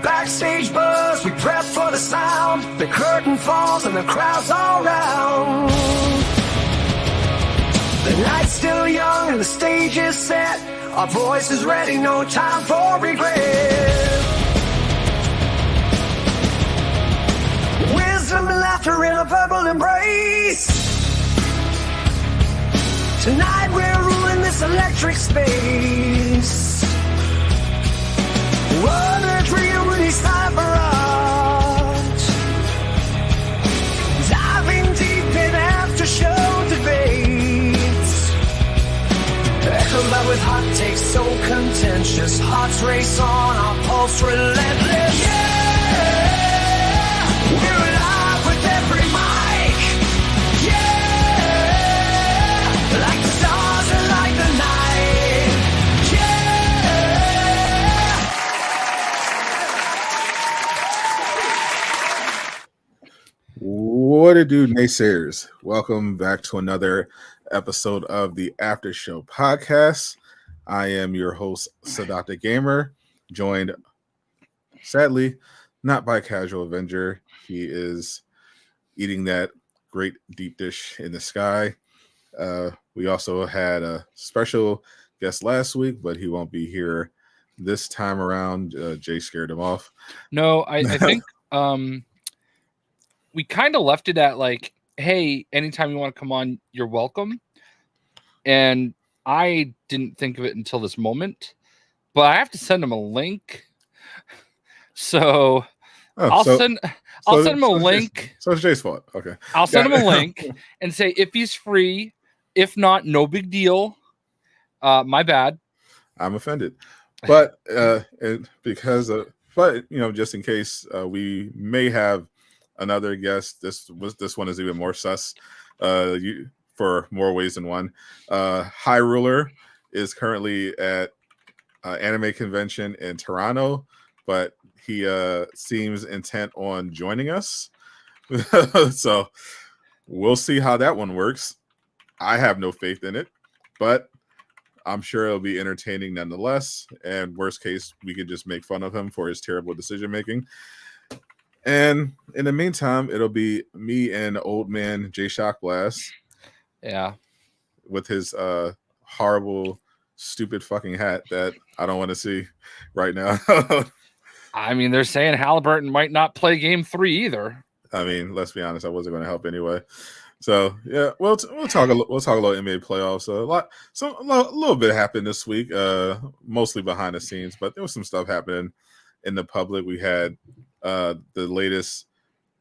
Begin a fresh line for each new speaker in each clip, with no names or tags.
Backstage buzz, we prep for the sound. The curtain falls and the crowd's all round. The night's still young and the stage is set. Our voice is ready, no time for regret. Wisdom and laughter in a verbal embrace. Tonight we're ruling this electric space. One and real release time for us. Diving deep in after-show debates. Echoed by with hot takes so contentious. Hearts race on, our pulse relentless. Yeah! We're alive with every mic. Yeah! Like the stars and like the night. Yeah!
What it do, naysayers? Welcome back to another episode of the Aftershow Podcast. I am your host, Sadot the Gamer, joined, sadly, not by Casual Avenger. He is eating that great deep dish in the sky. We also had a special guest last week, but he won't be here this time around. Jay scared him off.
No, I think we kind of left it at like, hey, anytime you want to come on, you're welcome. And I didn't think of it until this moment, but I have to send him a link. So I'll send him a link.
So it's Jay's fault. Okay.
I'll send him a link and say if he's free. If not, no big deal. My bad.
I'm offended. But because but you know, just in case we may have another guest, this one is even more sus. For more ways than one. Highruler is currently at anime convention in Toronto, but he seems intent on joining us. So we'll see how that one works. I have no faith in it, but I'm sure it'll be entertaining nonetheless. And worst case, we could just make fun of him for his terrible decision making. And in the meantime, it'll be me and old man JayShockblast.
Yeah.
With his horrible, stupid fucking hat that I don't want to see right now.
I mean, they're saying Halliburton might not play game 3 either.
I mean, let's be honest, I wasn't going to help anyway. So yeah, we'll talk a little NBA playoffs. A little bit happened this week, mostly behind the scenes, but there was some stuff happening in the public. We had the latest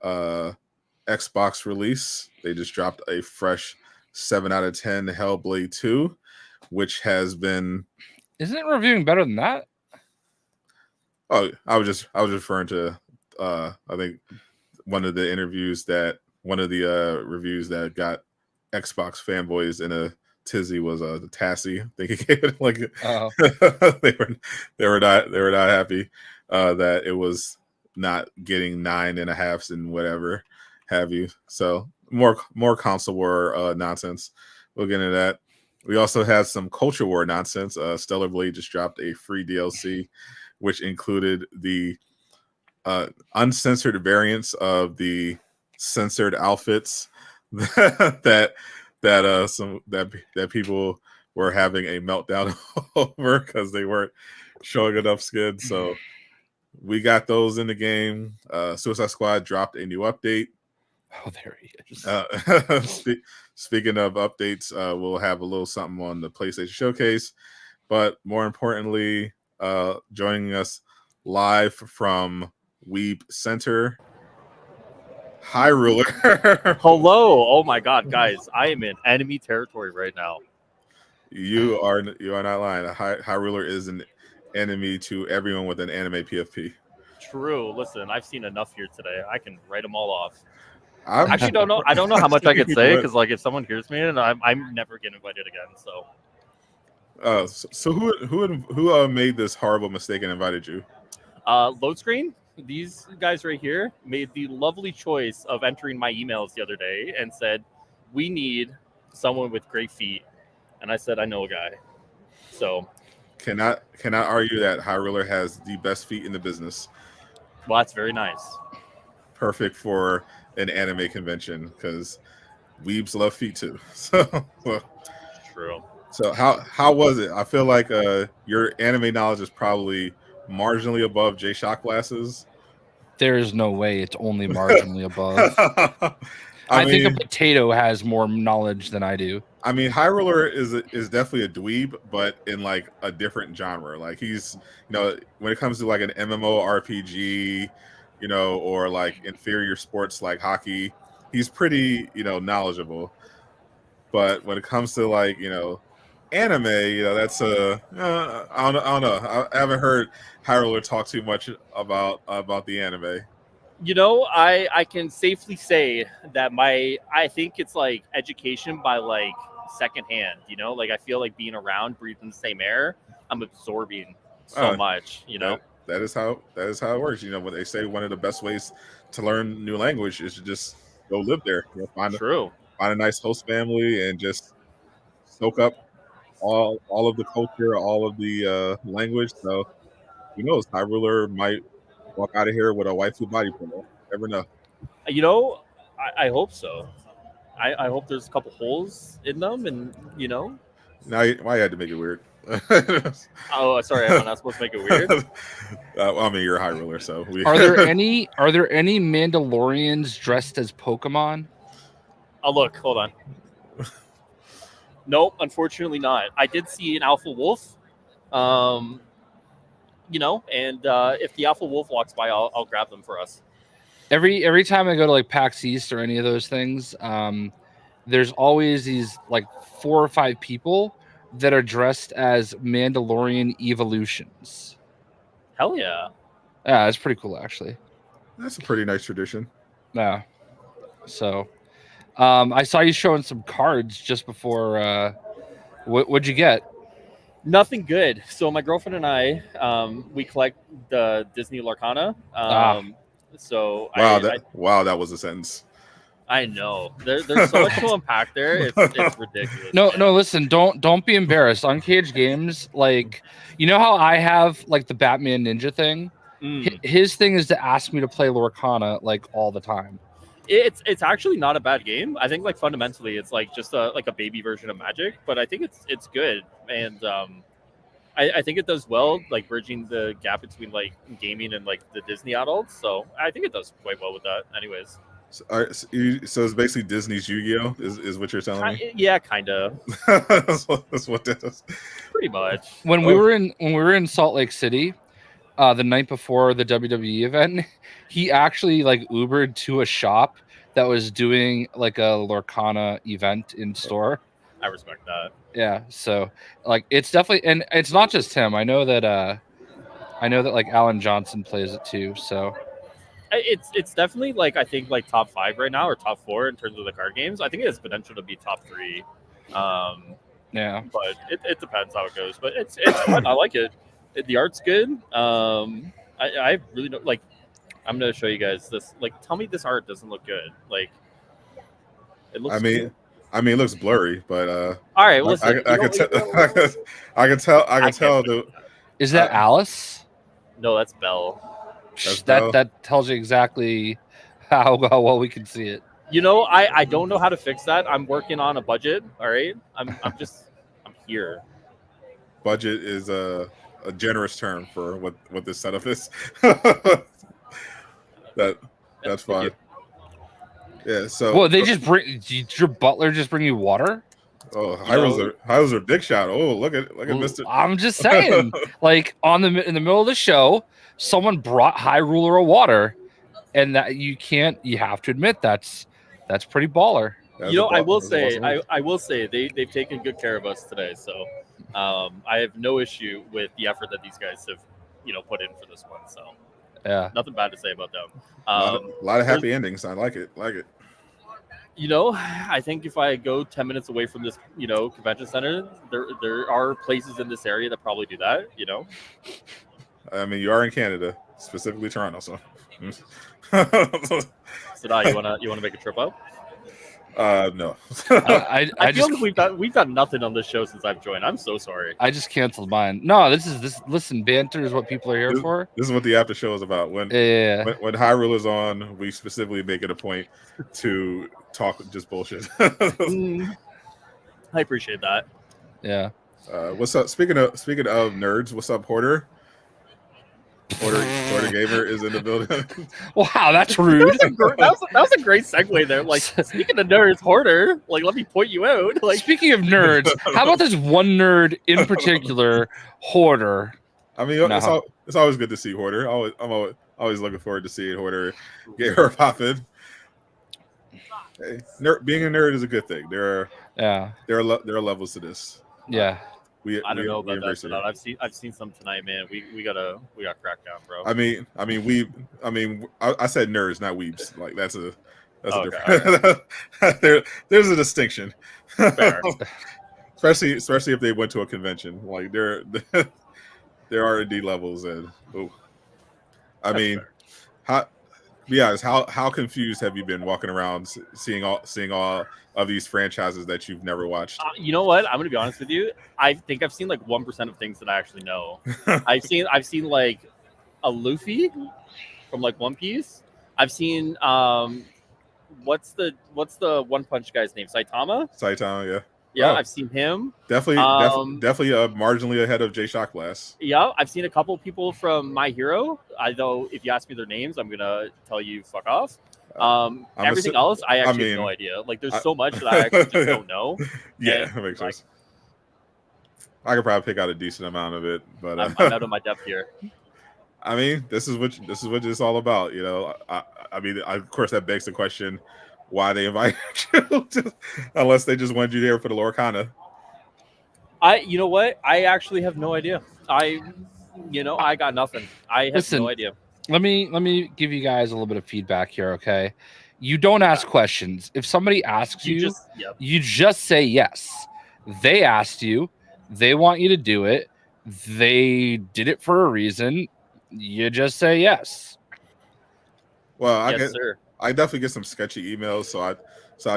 Xbox release. They just dropped a fresh 7 out of 10 Hellblade 2, which has been.
Isn't it reviewing better than that?
Oh, I was referring to I think one of the reviews that got Xbox fanboys in a tizzy was Tassie. I think he gave it like they were not happy that it was not getting 9.5s and whatever have you. So more console war nonsense. We'll get into that. We also had some culture war nonsense. Stellar Blade just dropped a free DLC, which included the uncensored variants of the censored outfits that people were having a meltdown over because they weren't showing enough skin. So we got those in the game. Suicide Squad dropped a new update.
Oh, there he is.
Speaking of updates, we'll have a little something on the PlayStation Showcase. But more importantly, joining us live from Weeb Center, Highruler.
Hello. Oh my God, guys. I am in enemy territory right now.
You are not lying. Highruler is an enemy to everyone with an anime PFP.
True. Listen, I've seen enough here today. I can write them all off.
I
actually don't know. I don't know how much I could say because, like, if someone hears me, and I'm never getting invited again. So
who made this horrible mistake and invited you?
Load screen. These guys right here made the lovely choice of entering my emails the other day and said, "We need someone with great feet," and I said, "I know a guy." So
cannot argue that Highruler has the best feet in the business.
Well, that's very nice.
Perfect for an anime convention because weebs love feet too. So,
True.
so how was it? I feel like your anime knowledge is probably marginally above JayShockblast's.
There is no way it's only marginally above.
I
I think a
mean,
potato has more knowledge than I do.
Highruler is definitely a dweeb, but in like a different genre. Like he's, when it comes to like an MMORPG, or like inferior sports like hockey, he's pretty, knowledgeable. But when it comes to like, anime, that's I don't know. I haven't heard Highruler talk too much about the anime.
I can safely say that I think it's like education by like secondhand. Like I feel like being around, breathing the same air, I'm absorbing so much.
That is how it works. When they say one of the best ways to learn new language is to just go live there.
True.
Find a nice host family and just soak up all of the culture, all of the language. So who knows? Highruler might walk out of here with a waifu body pillow. Never know.
I hope so. I hope there's a couple holes in them, and
Now, why you had to make it weird?
Oh, sorry, I'm not supposed to make it weird.
I mean, you're a Highruler, so
Are there any Mandalorians dressed as Pokemon?
Oh, look, hold on. Nope, unfortunately not. I did see an alpha wolf. And if the alpha wolf walks by, I'll grab them for us.
Every time I go to like PAX East or any of those things, there's always these like 4 or 5 people that are dressed as Mandalorian evolutions.
Hell yeah.
Yeah, it's pretty cool actually.
That's a pretty nice tradition.
Yeah. So I saw you showing some cards just before. What'd you get?
Nothing good. So my girlfriend and I, we collect the Disney Lorcana. So
wow, that was a sentence.
I know there's so much to unpack there. It's ridiculous.
No, listen, don't be embarrassed. On Cage Games, like how I have like the Batman Ninja thing. His thing is to ask me to play Lorcana like all the time.
It's actually not a bad game. I think like fundamentally it's like just a baby version of Magic, but I think it's good, and I think it does well, like bridging the gap between like gaming and like the Disney adults. So I think it does quite well with that. Anyways,
so it's basically Disney's Yu-Gi-Oh is what you're telling me?
Yeah, kind of.
That's what it is.
Pretty much.
When we were in Salt Lake City, the night before the WWE event, he actually like Ubered to a shop that was doing like a Lorcana event in store.
I respect that.
Yeah, so like it's definitely, and it's not just him. I know that like Alan Johnson plays it too. So
it's definitely like I think like top 5 right now or top 4 in terms of the card games. I think it has potential to be top 3.
Yeah,
but it depends how it goes. But it's fun. I like it. The art's good. I really don't like. I'm gonna show you guys this. Like, tell me this art doesn't look good. Like, it looks.
I mean, it looks blurry, but
all right. Listen,
I can tell.
Is that Alice?
No, that's Belle.
That tells you exactly how well we can see it.
I don't know how to fix that. I'm working on a budget. All right. I'm here.
Budget is a generous term for what this setup is. That's fine. Yeah. So.
Well, did your butler just bring you water?
Oh, Highruler big shot. Oh, look at Mr.
I'm just saying, like in the middle of the show, someone brought Highruler a water, and that you have to admit that's pretty baller.
I will say they've taken good care of us today. So I have no issue with the effort that these guys have, put in for this one. So
yeah,
nothing bad to say about them.
A lot of happy endings. I like it.
I think if I go 10 minutes away from this, convention center, there are places in this area that probably do that.
I mean, you are in Canada, specifically Toronto, so.
Sadot, you wanna make a trip up?
No.
I
feel
just
like we've got nothing on this show since I've joined. I'm so sorry.
I just canceled mine. No, listen, banter is what people are here for.
This is what the after show is about. When Highruler is on, we specifically make it a point to talk just bullshit.
I appreciate that.
Yeah.
What's up? Speaking of nerds, what's up, Porter? Porter Gamer is in the building.
Wow, that's rude.
that was a great segue there. Like, speaking of nerds, Hoarder, like, let me point you out. Like,
speaking of nerds, how about this one nerd in particular, Hoarder?
I mean, it's always good to see Hoarder. I'm always looking forward to seeing Hoarder get her popping. Hey, being a nerd is a good thing. There are levels to this.
Yeah.
I don't know about that. Sadot. I've seen some tonight, man. We got cracked down, bro.
I said nerds, not weebs. Like that's a
okay,
different. There's a distinction.
Fair.
especially if they went to a convention. Like there are indeed levels, and be honest, how confused have you been walking around seeing all of these franchises that you've never watched?
You know what? I'm gonna be honest with you. I think I've seen like 1% of things that I actually know. I've seen like a Luffy from like One Piece. I've seen what's the One Punch guy's name? Saitama,
yeah.
Yeah, I've seen him.
Definitely marginally ahead of JayShockblast.
Yeah, I've seen a couple people from My Hero. Though if you ask me their names, I'm gonna tell you fuck off. Everything else, I actually have no idea. Like, there's so much that I actually just don't know.
Yeah, that makes sense. I could probably pick out a decent amount of it, but
I'm out of my depth here.
I mean, this is what it's all about, you know. I mean, of course, that begs the question: why they invite you? Unless they just wanted you there for the Lorcana.
You know what? I actually have no idea. I got nothing. I have no idea.
Let me give you guys a little bit of feedback here, okay? You don't ask questions. If somebody asks you just say yes. They asked you. They want you to do it. They did it for a reason. You just say yes.
Well, I definitely get some sketchy emails, so I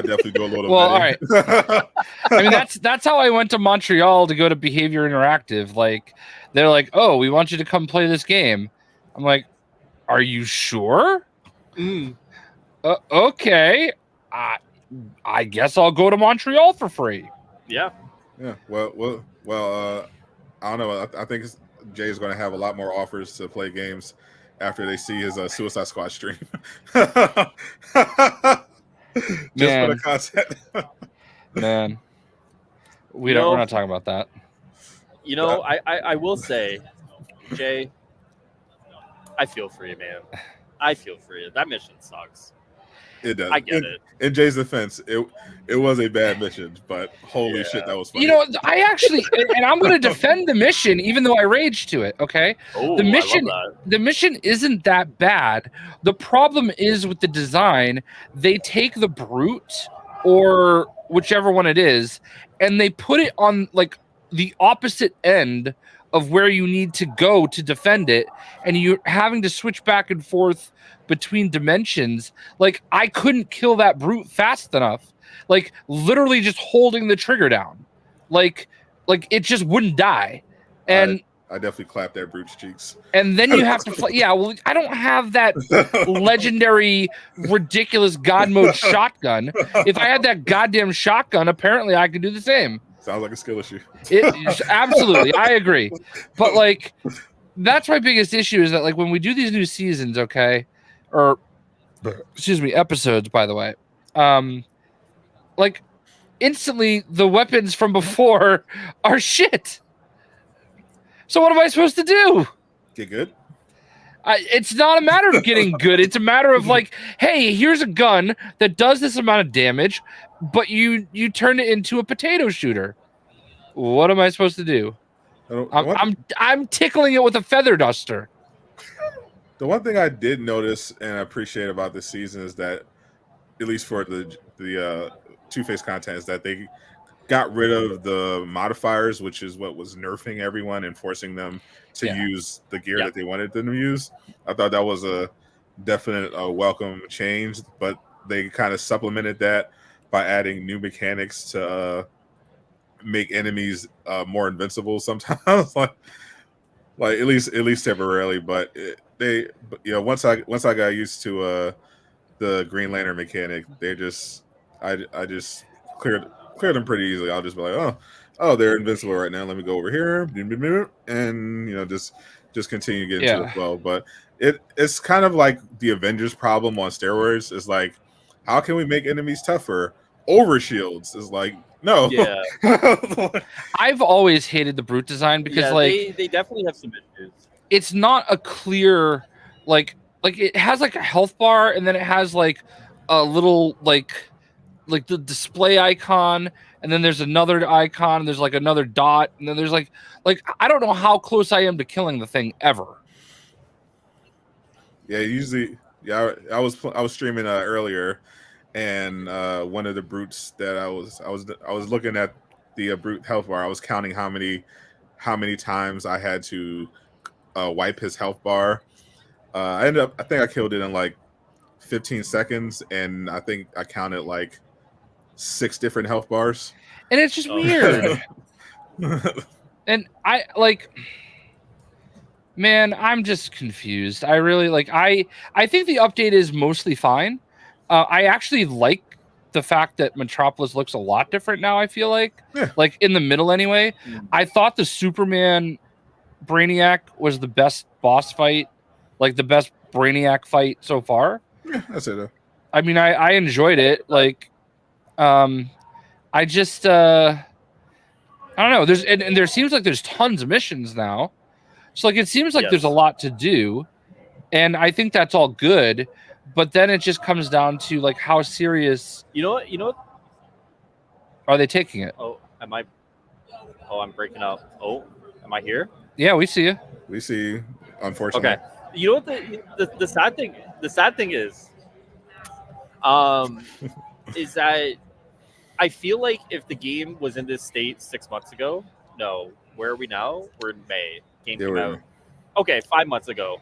definitely do a little.
Well, all right. I mean, that's how I went to Montreal to go to Behavior Interactive. Like, they're like, "Oh, we want you to come play this game." I'm like, "Are you sure?" Okay. I guess I'll go to Montreal for free.
Yeah.
Yeah. Well. I don't know. I think Jay is going to have a lot more offers to play games after they see his Suicide Squad stream. Just for the content.
Man. We're not talking about that.
You know, I will say, Jay, I feel for you, man. I feel for you. That mission sucks.
It does.
I get it.
In Jay's defense, it was a bad mission, but holy shit, that was funny.
You know, I actually, and I'm going to defend the mission, even though I raged to it. Okay,
oh,
the mission isn't that bad. The problem is with the design. They take the brute or whichever one it is, and they put it on like the opposite end of where you need to go to defend it, and you're having to switch back and forth between dimensions. Like, I couldn't kill that brute fast enough. Like, literally just holding the trigger down. Like it just wouldn't die. And
I definitely clapped that brute's cheeks.
And then you have to yeah, well, I don't have that legendary, ridiculous God mode shotgun. If I had that goddamn shotgun, apparently I could do the same.
Sounds like a skill issue.
Absolutely, I agree. But like, that's my biggest issue is that like when we do these new seasons, okay, or excuse me, episodes, by the way, like instantly the weapons from before are shit. So what am I supposed to do?
Get good?
It's not a matter of getting good. It's a matter of like, hey, here's a gun that does this amount of damage, but you turn it into a potato shooter. What am I supposed to do? I'm tickling it with a feather duster.
The one thing I did notice and appreciate about this season is that, at least for the Two-Face content, is that they got rid of the modifiers, which is what was nerfing everyone and forcing them to use the gear that they wanted them to use. I thought that was a definite welcome change, but they kind of supplemented that by adding new mechanics to make enemies more invincible sometimes. like at least temporarily, but once I got used to the Green Lantern mechanic, I just cleared them pretty easily. I'll just be like, oh, they're invincible right now. Let me go over here, and just continue to get into the flow. But it's kind of like the Avengers problem on steroids. It's like, how can we make enemies tougher? Overshields is like, no.
Yeah.
I've always hated the brute design because
they definitely have some issues.
It's not a clear like it has like a health bar, and then it has like a little like the display icon, and then there's another icon, and there's like another dot, and then there's like I don't know how close I am to killing the thing ever.
Yeah, usually, I was streaming earlier, and one of the brutes that I was looking at the brute health bar. I was counting how many times I had to wipe his health bar. I think I killed it in like 15 seconds, and I think I counted like 6 different health bars.
And it's just weird. And man, I'm just confused. I really I think the update is mostly fine. I actually like the fact that Metropolis looks a lot different now. I feel like in the middle anyway. I thought the Superman Brainiac was the best boss fight, like the best Brainiac fight so far.
Yeah, that's it.
I mean, I enjoyed it. I just I don't know. And there seems like there's tons of missions now. So it seems like there's a lot to do, and I think that's all good. But then it just comes down to how serious.
You know what?
Are they taking it?
Oh, am I? Oh, I'm breaking up. Oh, am I here?
Yeah, we see you.
We see you. Unfortunately.
Okay. You know what the sad thing? The sad thing is that I feel like if the game was in this state 6 months ago, no, where are we now? We're in May. Game came out. Okay, 5 months ago.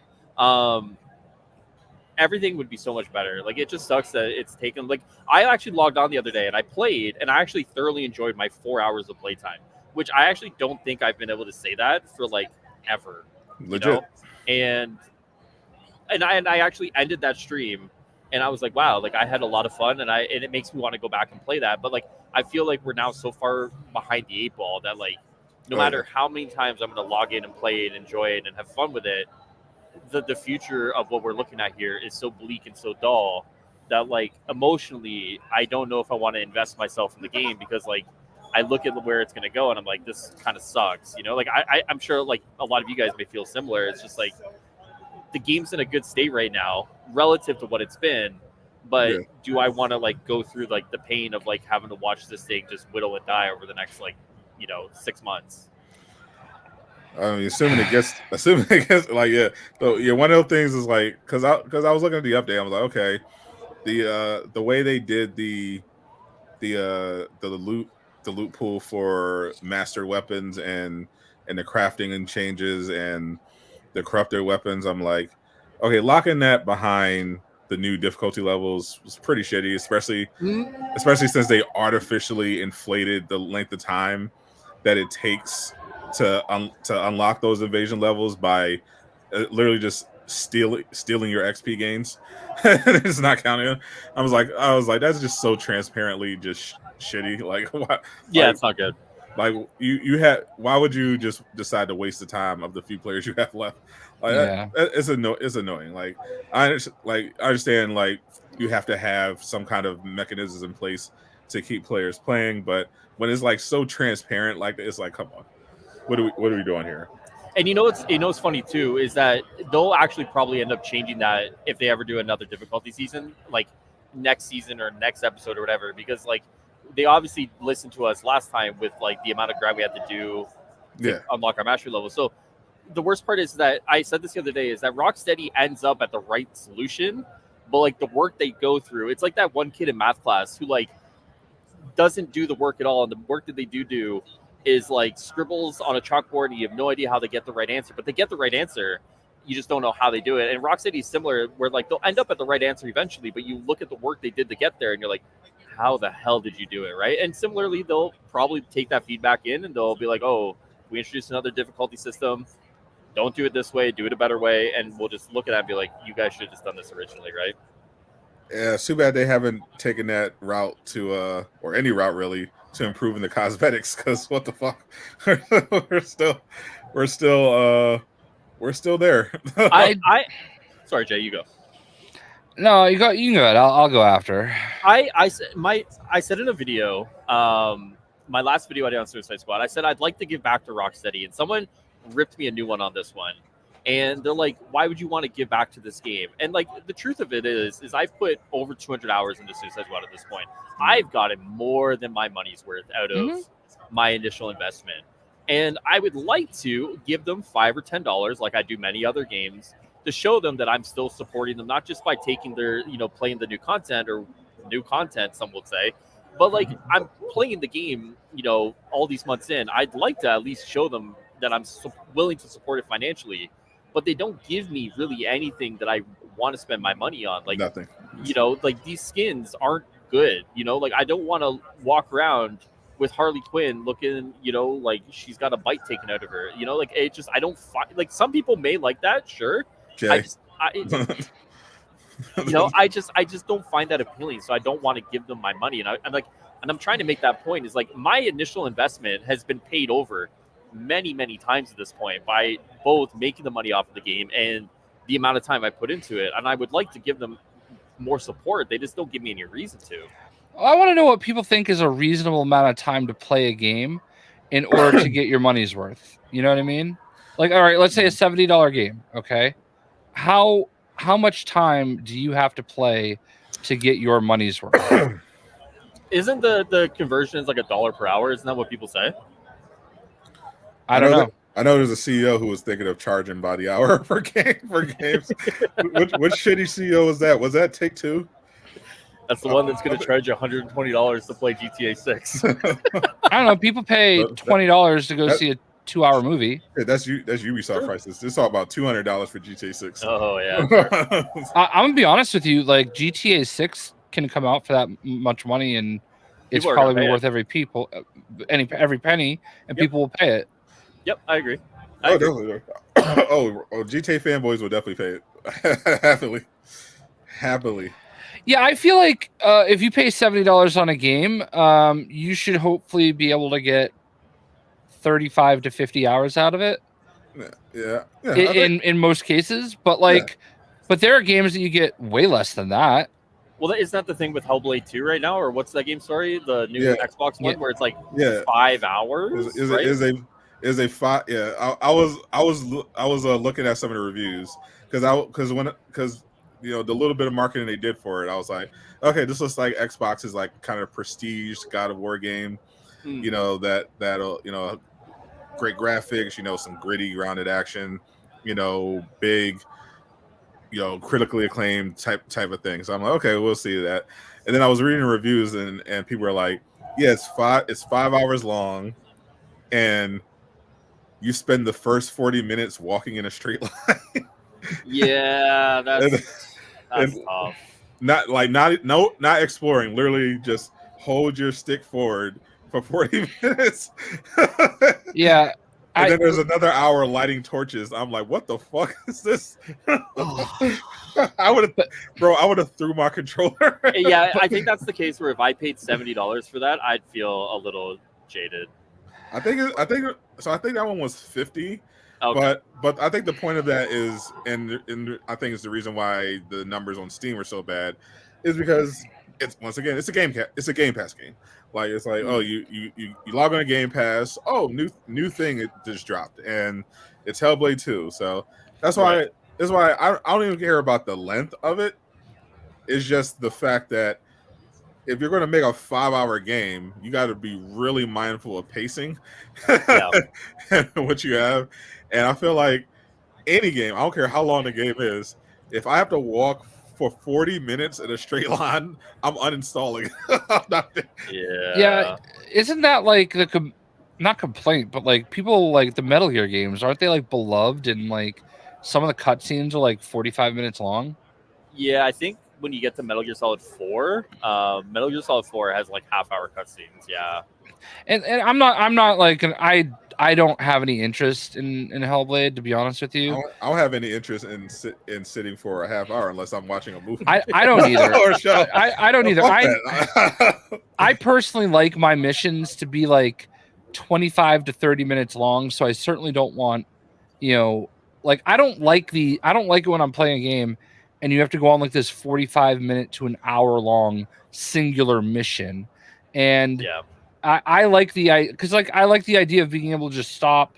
Everything would be so much better. It just sucks that it's taken. I actually logged on the other day and I played, and I actually thoroughly enjoyed my 4 hours of playtime, which I actually don't think I've been able to say that for ever.
Legit.
You know? And I actually ended that stream, and I was like, wow, I had a lot of fun, and it makes me want to go back and play that. But I feel like we're now so far behind the 8 ball that no matter how many times I'm going to log in and play it, enjoy it, and have fun with it, the future of what we're looking at here is so bleak and so dull that emotionally, I don't know if I want to invest myself in the game, because I look at where it's going to go, and I'm like, this kind of sucks. I'm sure a lot of you guys may feel similar. It's just the game's in a good state right now relative to what it's been, but do I want to go through the pain of having to watch this thing just whittle and die over the next 6 months?
I mean, assuming it gets So one of the things is because I was looking at the update, I was like, okay, the way they did the loot pool for master weapons and the crafting and changes and the corrupted weapons, I'm like, okay, locking that behind the new difficulty levels was pretty shitty, especially since they artificially inflated the length of time that it takes to unlock those invasion levels by literally just stealing your XP gains. It's not counting. I was like, that's just so transparently just shitty. Why,
it's not good.
You had, why would you just decide to waste the time of the few players you have left? It's annoying. I understand you have to have some kind of mechanisms in place to keep players playing, but when it's so transparent, it's come on, what are we doing here?
And what's funny too is that they'll actually probably end up changing that if they ever do another difficulty season, next season or next episode or whatever, because they obviously listened to us last time with the amount of grind we had to do to unlock our mastery level. So the worst part is that I said this the other day is that Rocksteady ends up at the right solution, but the work they go through, it's like that one kid in math class who doesn't do the work at all, and the work that they do is scribbles on a chalkboard, and you have no idea how they get the right answer, but they get the right answer. You just don't know how they do it. And Rocksteady is similar, where they'll end up at the right answer eventually, but you look at the work they did to get there, and you're like, how the hell did you do it, right? And similarly, they'll probably take that feedback in and they'll be like, oh, we introduced another difficulty system. Don't do it this way, do it a better way. And we'll just look at that and be like, you guys should have just done this originally, right?
Yeah, it's too bad they haven't taken that route to or any route really to improving the cosmetics, because what the fuck? we're still there.
Sorry, Jay, you go.
No, you can go ahead. I'll go after.
I said in a video, my last video I did on Suicide Squad, I said I'd like to give back to Rocksteady, and someone ripped me a new one on this one. And they're like, why would you want to give back to this game? And like the truth of it is I've put over 200 hours into Suicide Squad at this point. I've gotten more than my money's worth out of my initial investment. And I would like to give them $5 or $10, like I do many other games, to show them that I'm still supporting them, not just by taking their, playing the new content, some would say, but like I'm playing the game, all these months in. I'd like to at least show them that I'm willing to support it financially. But they don't give me really anything that I want to spend my money on. Like
nothing.
Like these skins aren't good. Like I don't want to walk around with Harley Quinn looking, like she's got a bite taken out of her. Like it just I don't find like some people may like that, sure.
Jay.
I just don't find that appealing. So I don't want to give them my money. And I'm trying to make that point is like my initial investment has been paid over many times at this point by both making the money off of the game and the amount of time I put into it. And I would like to give them more support. They just don't give me any reason to.
I want to know what people think is a reasonable amount of time to play a game in order to get your money's worth. You know what I mean? Like, all right, let's say a $70 game. Okay. How much time do you have to play to get your money's worth?
Isn't the conversion is like $1 per hour? Isn't that what people say?
I don't know.
I know there's a CEO who was thinking of charging by the hour for games. Which shitty CEO was that? Was that Take-Two?
That's the one that's going to charge you $120 to play GTA 6.
I don't know. People pay $20 to go see a 2-hour movie.
Yeah, that's Ubisoft prices. It's all about $200 for GTA 6.
Oh yeah.
I'm gonna be honest with you. Like GTA 6 can come out for that much money, and it's probably worth every penny, and people will pay it.
Yep, I agree.
Definitely. GTA fanboys will definitely pay it happily.
Yeah, I feel like if you pay $70 on a game, you should hopefully be able to get 35 to 50 hours out of it.
Yeah.
In most cases, but but there are games that you get way less than that.
Well, isn't that the thing with Hellblade 2 right now, or what's that game? Sorry, the new Xbox one, where it's like 5 hours.
Is a 5? Yeah, I was looking at some of the reviews because the little bit of marketing they did for it, I was like, okay, this looks like Xbox is like kind of prestige God of War game. That'll great graphics, some gritty, grounded action, big, critically acclaimed type of thing. So I'm like, okay, we'll see that. And then I was reading reviews and people were like, yeah, it's 5 hours long, and you spend the first 40 minutes walking in a straight line.
Yeah, that's tough.
Not exploring. Literally, just hold your stick forward for 40 minutes.
Yeah.
And then there's another hour lighting torches. I'm like, what the fuck is this? I would have threw my controller.
Yeah, I think that's the case where if I paid $70 for that, I'd feel a little jaded.
I think that one was 50.
Okay.
But I think the point of that is, and I think it's the reason why the numbers on Steam are so bad, is because it's a Game Pass game. Like it's like, oh, you log on a Game Pass, oh, new thing it just dropped, and it's Hellblade 2. So that's why I don't even care about the length of it. It's just the fact that if you're going to make a 5-hour game, you got to be really mindful of pacing and what you have. And I feel like any game, I don't care how long the game is, if I have to walk for 40 minutes in a straight line, I'm uninstalling.
Yeah. Isn't that like not complaint, but like people like the Metal Gear games, aren't they like beloved, and like some of the cutscenes are like 45 minutes long?
Yeah, I think when you get to Metal Gear Solid 4. Metal Gear Solid 4 has like half-hour cutscenes. Yeah.
And I'm not like I don't have any interest in Hellblade, to be honest with you.
I don't have any interest in sitting for a half hour unless I'm watching a movie.
I don't either.
Or a show.
I don't either.
Fuck that.
I personally like my missions to be like 25 to 30 minutes long, so I certainly don't want, like I don't like it when I'm playing a game and you have to go on like this 45-minute to an hour long singular mission. And
Yeah.
I like I like the idea of being able to just stop,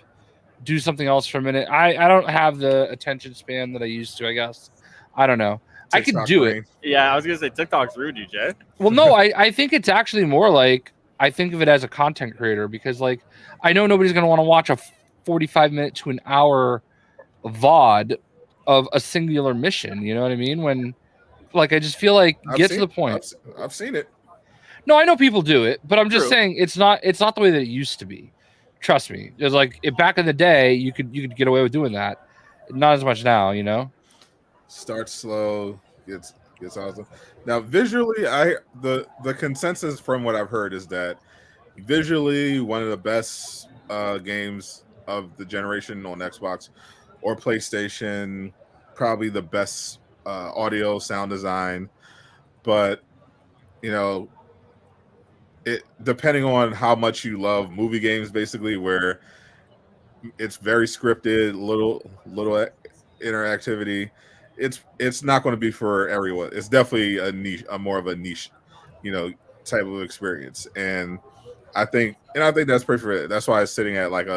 do something else for a minute. I don't have the attention span that I used to, I guess. I don't know. I could do it.
Yeah, I was gonna say TikTok's rude, you, Jay.
Well, no, I think it's actually more like I think of it as a content creator, because like I know nobody's gonna want to watch a 45-minute to an hour VOD of a singular mission. You know what I mean? When like I just feel like get to the point.
I've seen it.
No, I know people do it, but I'm just
True.
saying it's not the way that it used to be. Trust me. It's like back in the day, you could get away with doing that. Not as much now,
Starts slow, gets awesome. Now visually, the consensus from what I've heard is that visually one of the best games of the generation on Xbox or PlayStation, probably the best audio sound design, but it depending on how much you love movie games, basically, where it's very scripted, little interactivity. It's not going to be for everyone. It's definitely a niche, more of a niche, type of experience. And I think that's pretty for it. That's why it's sitting at like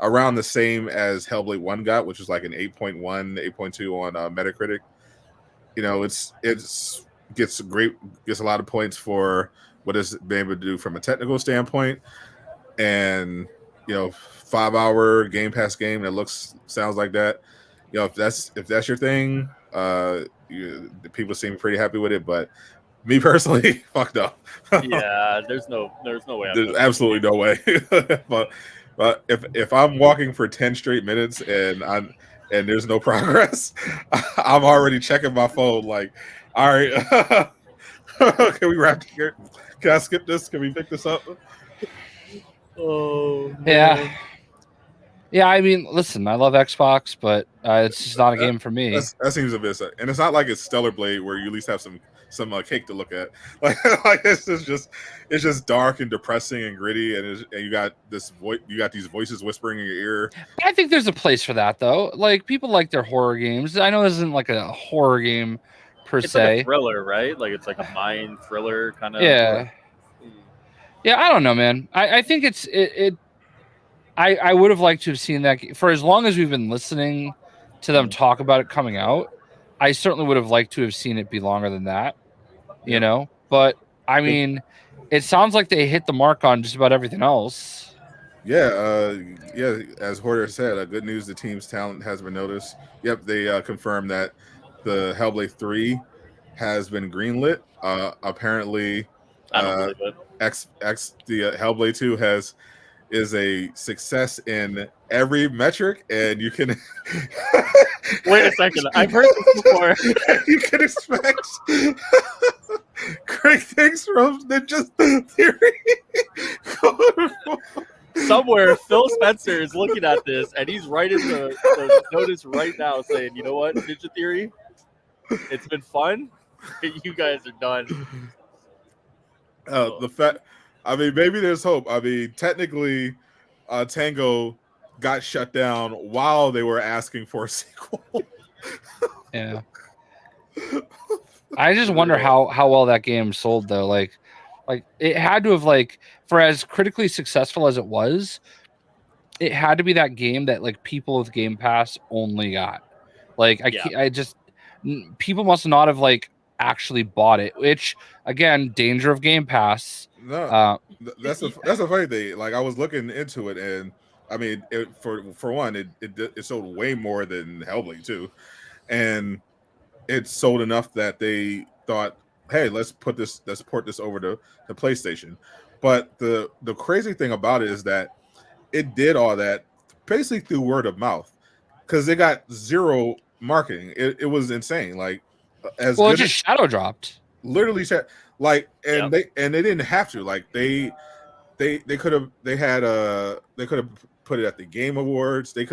around the same as Hellblade 1 got, which is like an 8.1, 8.2 on Metacritic. It's gets a lot of points for what it's been able to do from a technical standpoint, and 5-hour Game Pass game that sounds like that. If that's your thing, the people seem pretty happy with it. But me personally, fuck no.
Yeah, there's no way.
There's absolutely no way. but if I'm walking for 10 straight minutes and there's no progress, I'm already checking my phone. Like, all right, can we wrap here? Can I skip this? Can we pick this up?
Oh,
Yeah. Yeah, I mean, listen, I love Xbox, but it's just not a game for me.
That seems a bit, and it's not like it's Stellar Blade where you at least have some cake to look at. Like it's just dark and depressing and gritty, and you got these voices whispering in your ear.
I think there's a place for that, though. Like people like their horror games. I know this isn't like a horror game per
it's
se.
like a thriller, right? Like it's like a mind thriller kind of.
Yeah. Yeah, I don't know, man. I think I would have liked to have seen that for as long as we've been listening to them talk about it coming out. I certainly would have liked to have seen it be longer than that, But I mean, it sounds like they hit the mark on just about everything else.
Yeah, as Hoarder said, good news, the team's talent has been noticed. Yep, they confirmed that the Hellblade 3 has been greenlit. Apparently,
I don't believe it.
the Hellblade 2 is a success in every metric, and you can
wait a second. I've heard this before.
You can expect great things from Ninja Theory.
Somewhere, Phil Spencer is looking at this, and he's writing the notice right now, saying, "You know what, Ninja Theory? It's been fun. You guys are done."
The fact. I mean, maybe there's hope. I mean, technically, Tango got shut down while they were asking for a sequel.
Yeah. I just wonder how well that game sold, though. Like it had to have, like, for as critically successful as it was, it had to be that game that like people with Game Pass only got. Like people must not have like actually bought it, which again, danger of Game Pass.
No, that's a funny thing. Like I was looking into it, and I mean, for one, it sold way more than Hellblade 2, and it sold enough that they thought, hey, let's port this over to PlayStation. But the crazy thing about it is that it did all that basically through word of mouth, because they got zero marketing. It was insane. Like as
Well, it
good
just shadow dropped.
literally said like
Yep.
they didn't have to like they could have put it at the Game Awards. They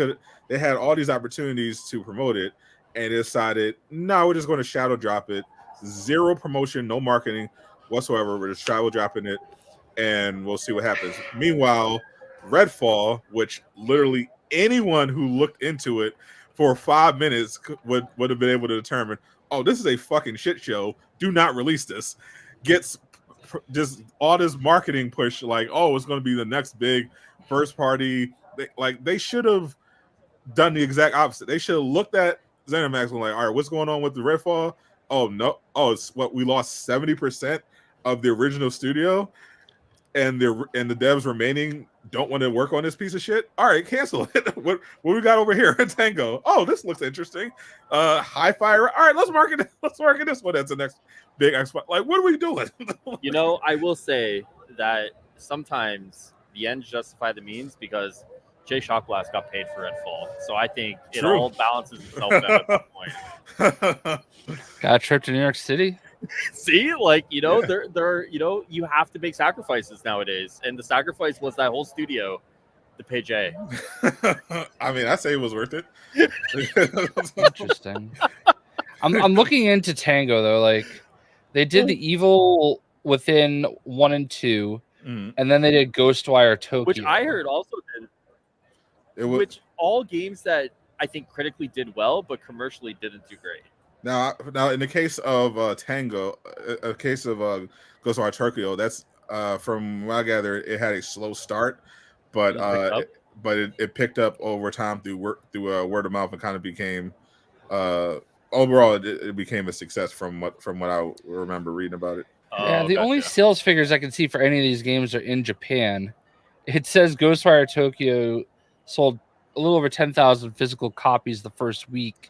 had all these opportunities to promote it, and decided no, we're just going to shadow drop it. Zero promotion, no marketing whatsoever. We're just shadow dropping it, and we'll see what happens. Meanwhile, Redfall, which literally anyone who looked into it for 5 minutes would have been able to determine, oh, this is a fucking shit show. Do not release this. Gets just all this marketing push, like, oh, it's going to be the next big first party. They should have done the exact opposite. They should have looked at ZeniMax and like, all right, what's going on with the Redfall? Oh no, it's what we lost 70% of the original studio, and the devs remaining don't want to work on this piece of shit. All right, cancel it. what we got over here? Tango. Oh, this looks interesting. Hi-Fi. All right, let's market it. Let's market this one. That's the next big Xbox. Like, what are we doing?
You know, I will say that sometimes the ends justify the means, because JayShockblast got paid for Redfall, so I think it
True.
all balances itself out at that point.
Got a trip to New York City.
See, like, you know,
Yeah.
they're you know, you have to make sacrifices nowadays, and the sacrifice was that whole studio to pay Jay.
I mean, I say it was worth it.
Interesting. I'm looking into Tango though. Like they did the Evil Within 1 and 2,
Mhm.
and then they did Ghostwire Tokyo,
Which I heard also did,
It was
which all games that I think critically did well, but commercially didn't do great.
now in the case of Tango, a case of Ghostwire Tokyo, that's from what I gather, it had a slow start, but it picked up over time through word of mouth and kind of became overall it became a success from what I remember reading about it.
Yeah, the only
Gotcha.
sales figures I can see for any of these games are in Japan. It says Ghostwire Tokyo sold a little over 10,000 physical copies the first week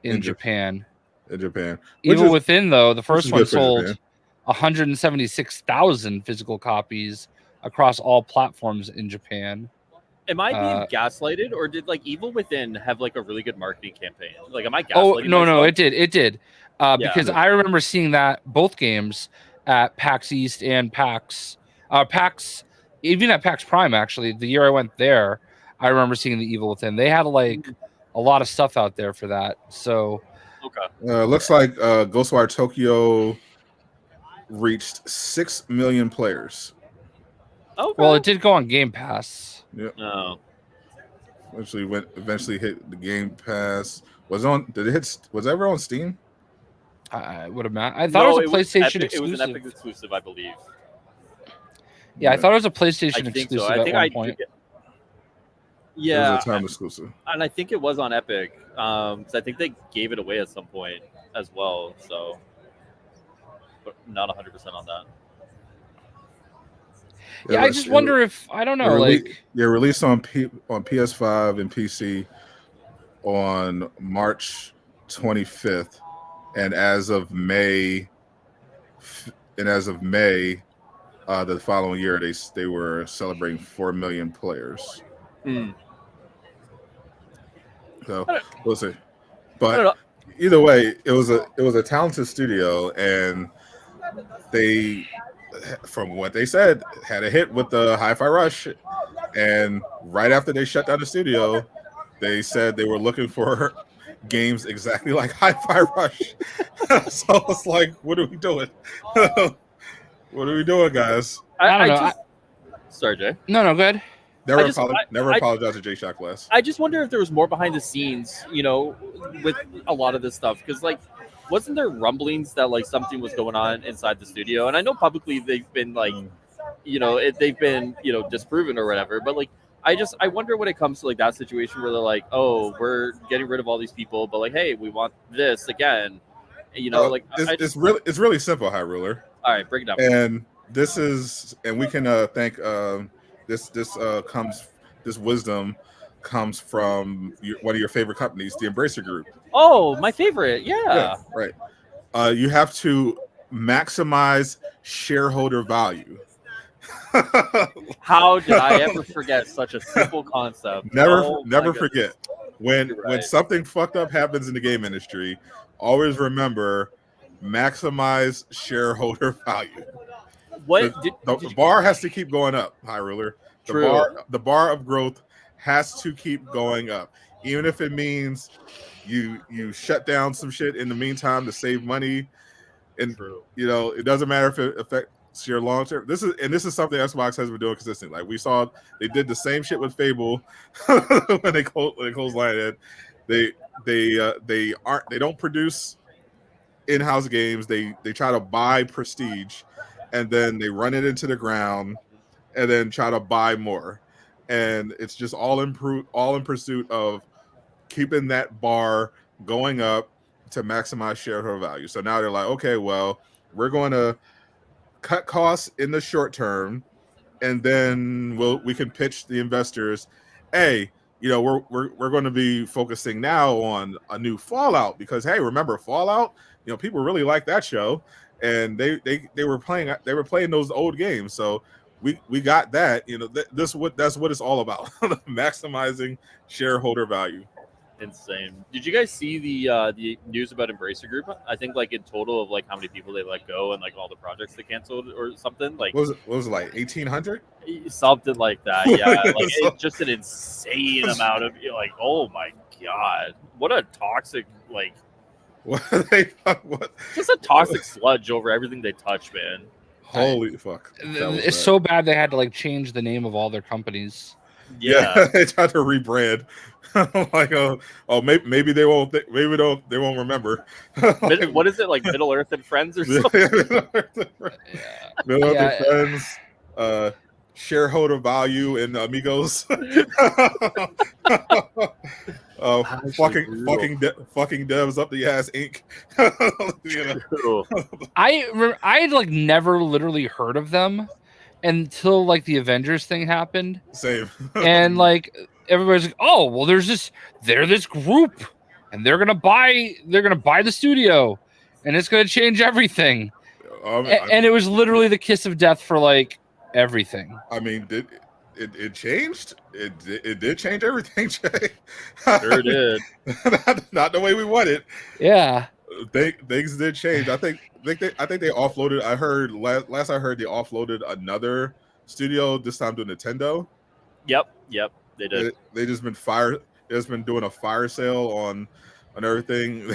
in Japan.
In Japan,
Evil Within, though, the first
is
one
good for
sold
Japan.
176,000 physical copies across all platforms in Japan.
Am I being gaslighted, or did like Evil Within have like a really good marketing campaign? Like, am I gaslighting?
Oh no,
myself?
it did. Because I remember seeing that both games at PAX East and PAX, even at PAX Prime. Actually, the year I went there, I remember seeing the Evil Within. They had like a lot of stuff out there for that. So
okay,
looks like Ghostwire Tokyo reached 6 million players.
okay.
Well, it did go on Game Pass.
Yeah.
No.
Eventually hit the Game Pass. Was it ever on Steam?
I would imagine. I thought it was a PlayStation exclusive.
It was an Epic exclusive, I believe.
Yeah, I thought it was a PlayStation
I think
exclusive
so. I think
at one point.
Yeah,
it was a time exclusive.
and I think it was on Epic. So I think they gave it away at some point as well. So, but not 100% on that.
Yeah, I just wonder if I don't know,
released on PS5 and PC on March 25th, and as of May, the following year, they were celebrating 4 million players. So we'll see. But either way, it was a talented studio, and they, from what they said, had a hit with the Hi-Fi Rush, and right after they shut down the studio, they said they were looking for games exactly like Hi-Fi Rush. So it's like, what are we doing? What are we doing, guys?
I don't know.
Sorry, Jay.
No, go ahead.
Never apologize to JayShockblast.
I just wonder if there was more behind the scenes, you know, with a lot of this stuff, because like, wasn't there rumblings that like something was going on inside the studio? And I know publicly they've been like, you know, they've been, you know, disproven or whatever. But like, I wonder when it comes to like that situation where they're like, oh, we're getting rid of all these people, but like, hey, we want this again. You know, like
it's really simple, Highruler.
All right, break it down.
And we can thank this wisdom comes from one of your favorite companies, the Embracer Group.
Oh, my favorite. Yeah,
right. You have to maximize shareholder value.
How did I ever forget such a simple concept?
Never forget. When something fucked up happens in the game industry, always remember maximize shareholder value.
What
The bar has to keep going up, Highruler.
True.
The bar of growth has to keep going up, even if it means you shut down some shit in the meantime to save money. And
True.
it doesn't matter if it affects your long term. This is something Xbox has been doing consistently. Like we saw, they did the same shit with Fable when they closed Lionhead. They don't produce in-house games. They try to buy prestige, and then they run it into the ground, and then try to buy more. And it's just all in pursuit of keeping that bar going up to maximize shareholder value. So now they're like, okay, well, we're going to cut costs in the short term, and then we can pitch the investors, hey, we're going to be focusing now on a new Fallout, because hey, remember Fallout? People really like that show, and they were playing those old games, so we got that. That's what it's all about, maximizing shareholder value.
Insane. Did you guys see the news about Embracer Group? I think like in total of like how many people they let go and like all the projects they canceled or something. Like
what was it like 1,800?
Something like that. Yeah, like it's just an insane amount of like. Oh my god, what a toxic like.
What?
Just a toxic sludge over everything they touch, man.
Holy fuck!
It's so bad they had to like change the name of all their companies.
Yeah,
they tried to rebrand. Like, maybe they won't. Maybe they won't remember.
Like, what is it like? Middle Earth and Friends or something?
Middle Earth and Friends. Shareholder value in Amigos. fucking devs up the ass Inc.
I had like never literally heard of them until like the Avengers thing happened.
Same.
And like everybody's like, oh well, they're this group, and they're gonna buy the studio, and it's gonna change everything. And it was literally the kiss of death for like everything.
I mean, it changed? It did change everything, Jay.
Sure did.
not the way we want it.
Yeah.
Things did change. I think they offloaded. I heard last I heard they offloaded another studio, this time to Nintendo.
Yep, they did.
They just been doing a fire sale on everything.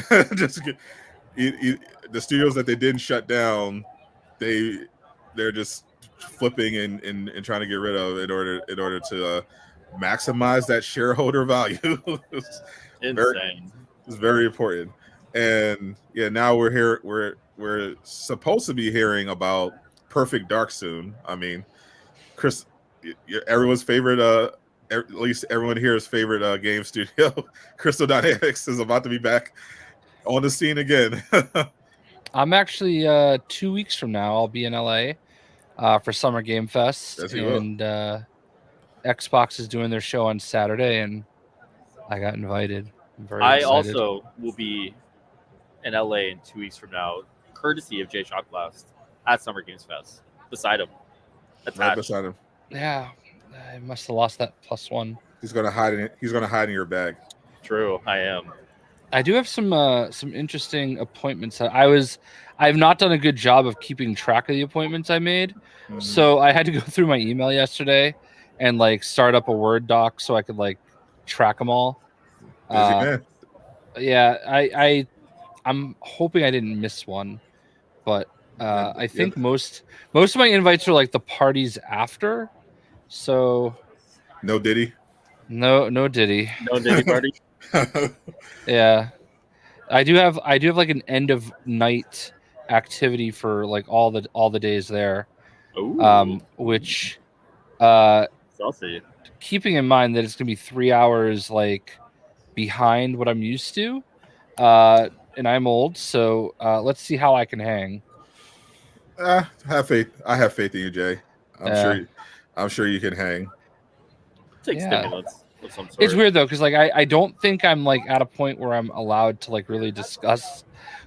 The studios that they didn't shut down, they're just flipping and trying to get rid of in order to maximize that shareholder value.
Insane.
It's very important. And yeah, now we're supposed to be hearing about Perfect Dark soon. I mean, Chris, everyone's favorite, at least everyone here's favorite game studio, Crystal Dynamics, is about to be back on the scene again.
I'm actually 2 weeks from now I'll be in LA for Summer Game Fest, and Xbox is doing their show on Saturday, and I got invited. I'm very excited.
Also will be in LA in 2 weeks from now, courtesy of JayShockblast at Summer Games Fest. Beside him.
Right beside him.
Yeah. I must have lost that +1.
He's gonna hide in your bag.
True, I am.
I do have some interesting appointments. I've not done a good job of keeping track of the appointments I made. Mm-hmm. So I had to go through my email yesterday and like start up a Word doc so I could like track them all.
Busy man.
Yeah, I'm hoping I didn't miss one, but I think most of my invites are like the parties after. So
no Diddy.
No Diddy.
No Diddy party.
Yeah. I do have like an end of night activity for like all the days there.
Ooh.
Which
saucy.
Keeping in mind that it's gonna be 3 hours like behind what I'm used to. And I'm old, so let's see how I can hang.
Have faith. I have faith in you, Jay. I'm sure you can hang.
Take stimulants of some sort.
It's weird though, because like I don't think I'm like at a point where I'm allowed to like really discuss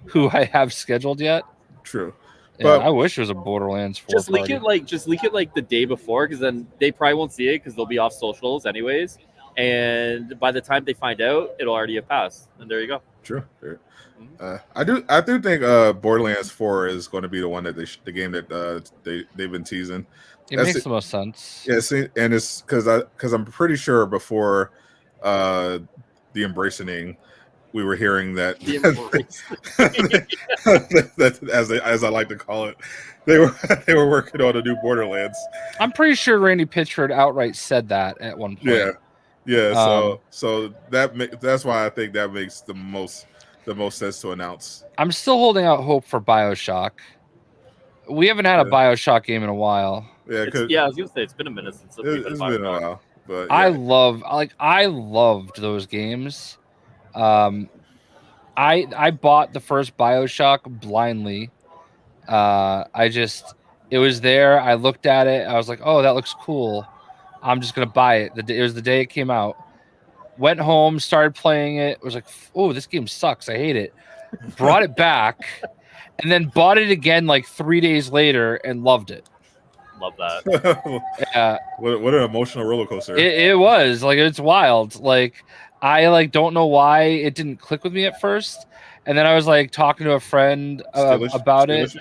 who I have scheduled yet.
True.
Yeah, I wish it was a Borderlands 4
Just leak it like the day before, because then they probably won't see it because they'll be off socials anyways. and by the time they find out, it'll already have passed. And there you go.
True. I do think Borderlands 4 is going to be the one that the game that they've been teasing.
It makes the most sense.
Yeah, see, and it's because I'm pretty sure before the Embracing, we were hearing that, that as I like to call it, they were working on a new Borderlands.
I'm pretty sure Randy Pitchford outright said that at one point.
Yeah. So that's why I think that makes the most sense to announce.
I'm still holding out hope for BioShock. We haven't had a BioShock game in a while.
Yeah, I was gonna say it's been a minute since
it's been a while. But
I loved those games. I bought the first BioShock blindly. It was there. I looked at it. I was like, oh, that looks cool. I'm just gonna buy it. It was the day it came out. Went home, started playing it. Was like, oh, this game sucks. I hate it. Brought it back, and then bought it again like 3 days later and loved it.
Love that.
Yeah.
What an emotional roller coaster.
It was like, it's wild. Like, I don't know why it didn't click with me at first, and then I was like talking to a friend about it.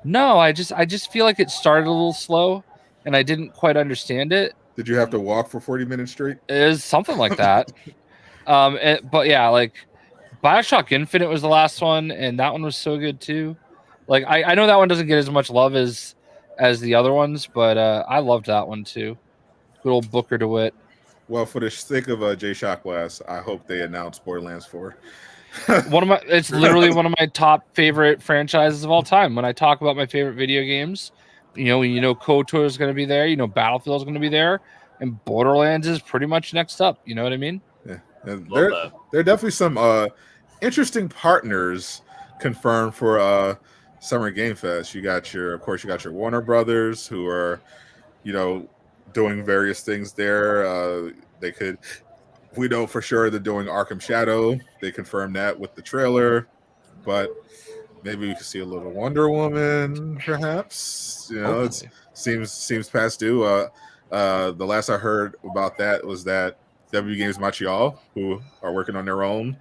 No, I just feel like it started a little slow, and I didn't quite understand it.
Did you have to walk for 40 minutes straight?
It was something like that. But yeah, like BioShock Infinite was the last one, and that one was so good too. Like I know that one doesn't get as much love as the other ones, but I loved that one too. Good old Booker DeWitt.
Well, for the sake of JayShockblast, I hope they announce Borderlands 4.
It's literally one of my top favorite franchises of all time. When I talk about my favorite video games, KOTOR is going to be there, Battlefield is going to be there, and Borderlands is pretty much next up. You know what I mean?
Yeah, and there are definitely some interesting partners confirmed for Summer Game Fest. You got your Warner Brothers, who are, doing various things there. We know for sure they're doing Arkham Shadow. They confirmed that with the trailer, but maybe we could see a little Wonder Woman, perhaps. It seems past due. The last I heard about that was that W Games Montreal, who are working on their own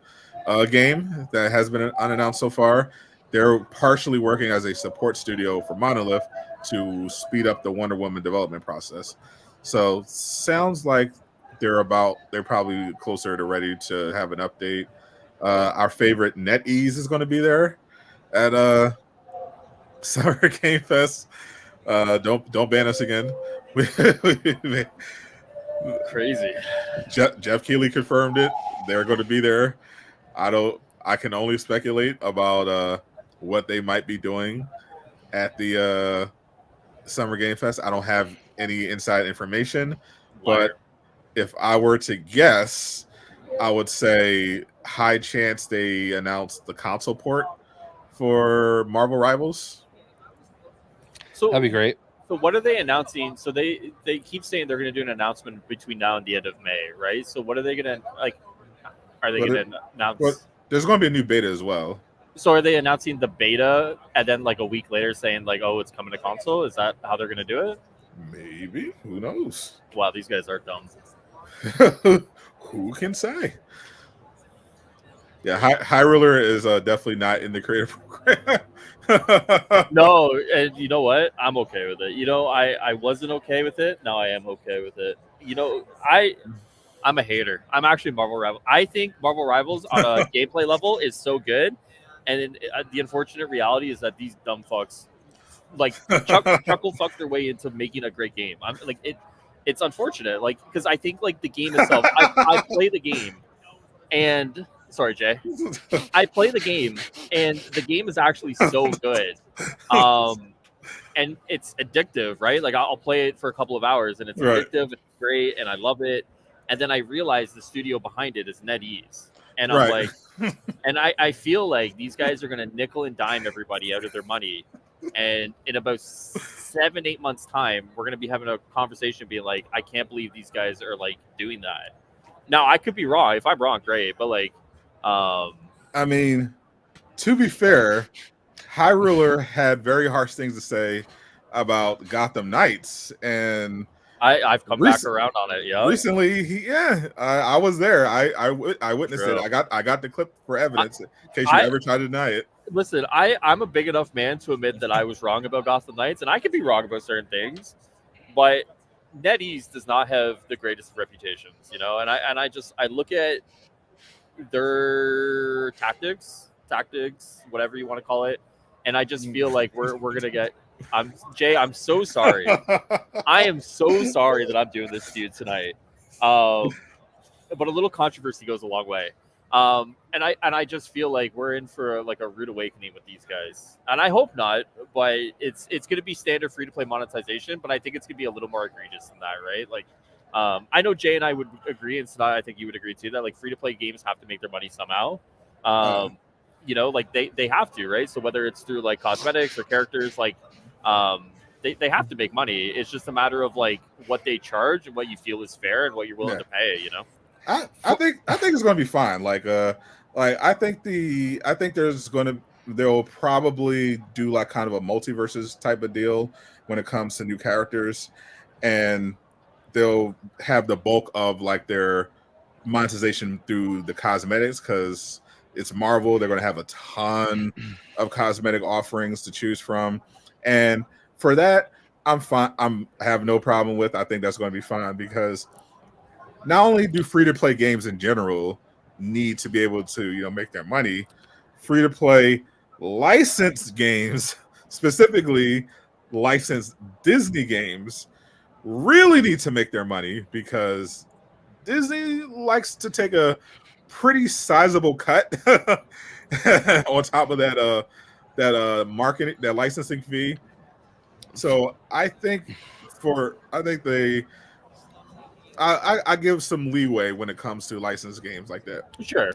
game that has been unannounced so far, they're partially working as a support studio for Monolith to speed up the Wonder Woman development process. So sounds like they're probably closer to ready to have an update. Our favorite NetEase is going to be there at Summer Game Fest. Don't ban us again.
Crazy.
Jeff Keighley confirmed it. They're going to be there. I can only speculate about what they might be doing at the Summer Game Fest. I don't have any inside information, but if I were to guess, I would say high chance they announce the console port for Marvel Rivals.
So
that'd be great.
So what are they announcing? So they keep saying they're going to do an announcement between now and the end of May, right? So what are they going to like? Are they going to announce?
Well, there's going to be a new beta as well.
So are they announcing the beta and then like a week later saying like, oh, it's coming to console? Is that how they're going to do it?
Maybe. Who knows?
Wow, these guys are dumb.
Who can say? Yeah, Highruler is definitely not in the creative program.
No, and you know what? I'm okay with it. I wasn't okay with it. Now I am okay with it. I'm a hater. I'm actually Marvel Rivals. I think Marvel Rivals on a gameplay level is so good, and the unfortunate reality is that these dumb fucks like chuckle fuck their way into making a great game. I'm like it. It's unfortunate, like because I think like the game itself. I play the game, and sorry, Jay. I play the game, and the game is actually so good, and it's addictive, right? Like I'll play it for a couple of hours, and it's addictive, it's great, and I love it. And then I realize the studio behind it is NetEase, and I'm like, and I feel like these guys are gonna nickel and dime everybody out of their money. And in about 7-8 months' time, we're gonna be having a conversation, being like, "I can't believe these guys are like doing that." Now, I could be wrong. If I'm wrong, great. But like,
I mean, to be fair, Highruler had very harsh things to say about Gotham Knights, and
I've come back around on it. Yeah.
Recently, I was there. I witnessed
True.
it. I got the clip for evidence in case you ever try to deny it.
Listen, I'm a big enough man to admit that I was wrong about Gotham Knights, and I can be wrong about certain things, but NetEase does not have the greatest of reputations, you know. And I look at their tactics, whatever you want to call it, and I just feel like we're gonna get. Jay, I'm so sorry. I am so sorry that I'm doing this to you tonight. But a little controversy goes a long way. And I just feel like we're in for a rude awakening with these guys, and I hope not. But it's going to be standard free to play monetization, but I think it's going to be a little more egregious than that, right? Like, I know Jay and I would agree, and Sadot, I think you would agree too, that like free to play games have to make their money somehow. You know, like they have to, right? So whether it's through like cosmetics or characters, like they have to make money. It's just a matter of like what they charge and what you feel is fair and what you're willing to pay, you know.
I think it's going to be fine. I think they'll probably do like kind of a multiverses type of deal when it comes to new characters, and they'll have the bulk of like their monetization through the cosmetics because it's Marvel. They're going to have a ton of cosmetic offerings to choose from, and for that, I'm fine. I have no problem with. I think that's going to be fine because not only do free-to-play games in general need to be able to, make their money, free-to-play licensed games, specifically licensed Disney games, really need to make their money because Disney likes to take a pretty sizable cut on top of that marketing, that licensing fee. So I think I give some leeway when it comes to licensed games like that.
Sure.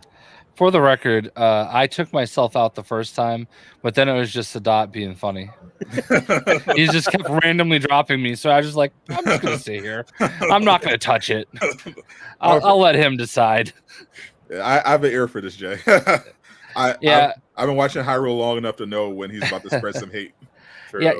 For the record, I took myself out the first time, but then it was just Sadot being funny. He just kept randomly dropping me, so I was just like, I'm just gonna stay here. I'm not gonna touch it. I'll let him decide.
I have an ear for this, Jay. I've been watching Highruler long enough to know when he's about to spread some hate.
True.
Yeah,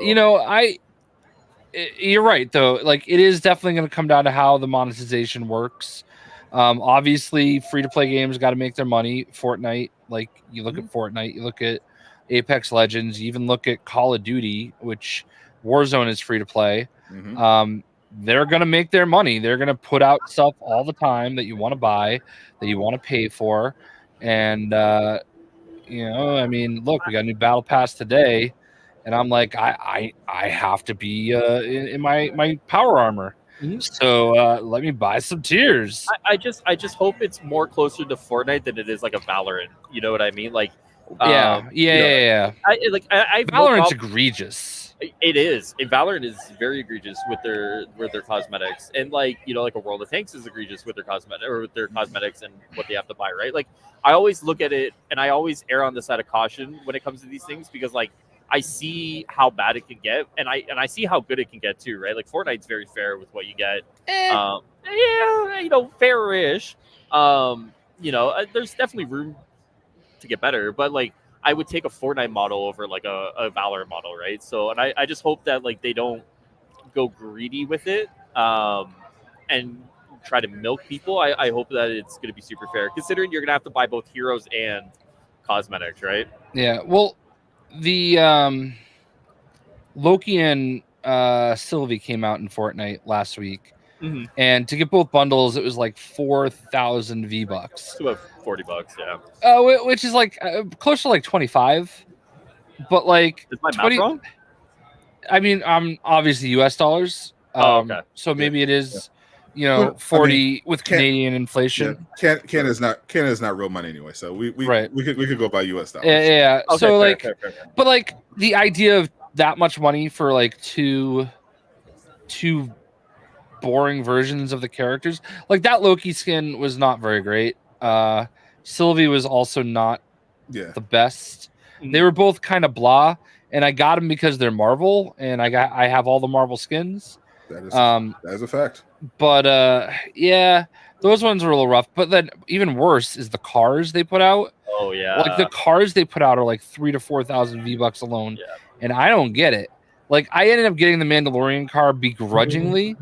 you're right though. Like, it is definitely going to come down to how the monetization works. Obviously, free to play games got to make their money. Fortnite, like you look at Fortnite, you look at Apex Legends, you even look at Call of Duty, which Warzone is free to play. They're going to make their money. They're going to put out stuff all the time that you want to buy, that you want to pay for, and I mean, look, we got a new battle pass today. And I'm like, I have to be in my power armor. So let me buy some tiers.
I just hope it's more closer to Fortnite than it is like a Valorant. You know what I mean? Like,
yeah. Valorant's egregious.
It is. Valorant is very egregious with their cosmetics, and like a World of Tanks is egregious with their cosmetics and what they have to buy. Right? Like, I always look at it, and I always err on the side of caution when it comes to these things because like, I see how bad it can get, and I see how good it can get too, right? Like, Fortnite's very fair with what you get. Fair-ish. There's definitely room to get better, but like, I would take a Fortnite model over like a Valor model, right? So, and I just hope that like they don't go greedy with it, and try to milk people. I hope that it's going to be super fair, considering you're going to have to buy both heroes and cosmetics, right?
Yeah. Well, the Loki and Sylvie came out in Fortnite last week, and to get both bundles, it was like 4,000 V-Bucks.
About $40, yeah.
Which is like close to like 25, but like,
is my math wrong?
I mean, obviously US dollars.
Okay.
So maybe it is. 40 with Canadian inflation.
Canada's not real money anyway, so we could go by US dollars.
Yeah.
Okay,
so
fair.
but like the idea of that much money for like two boring versions of the characters, like that Loki skin was not very great. Sylvie was also not the best. They were both kind of blah, and I got them because they're Marvel, and I have all the Marvel skins.
That is a fact.
But those ones are a little rough. But then even worse is the cars they put out.
Oh yeah,
like the cars they put out are like 3,000 to 4,000 V-Bucks alone, and I don't get it. Like, I ended up getting the Mandalorian car begrudgingly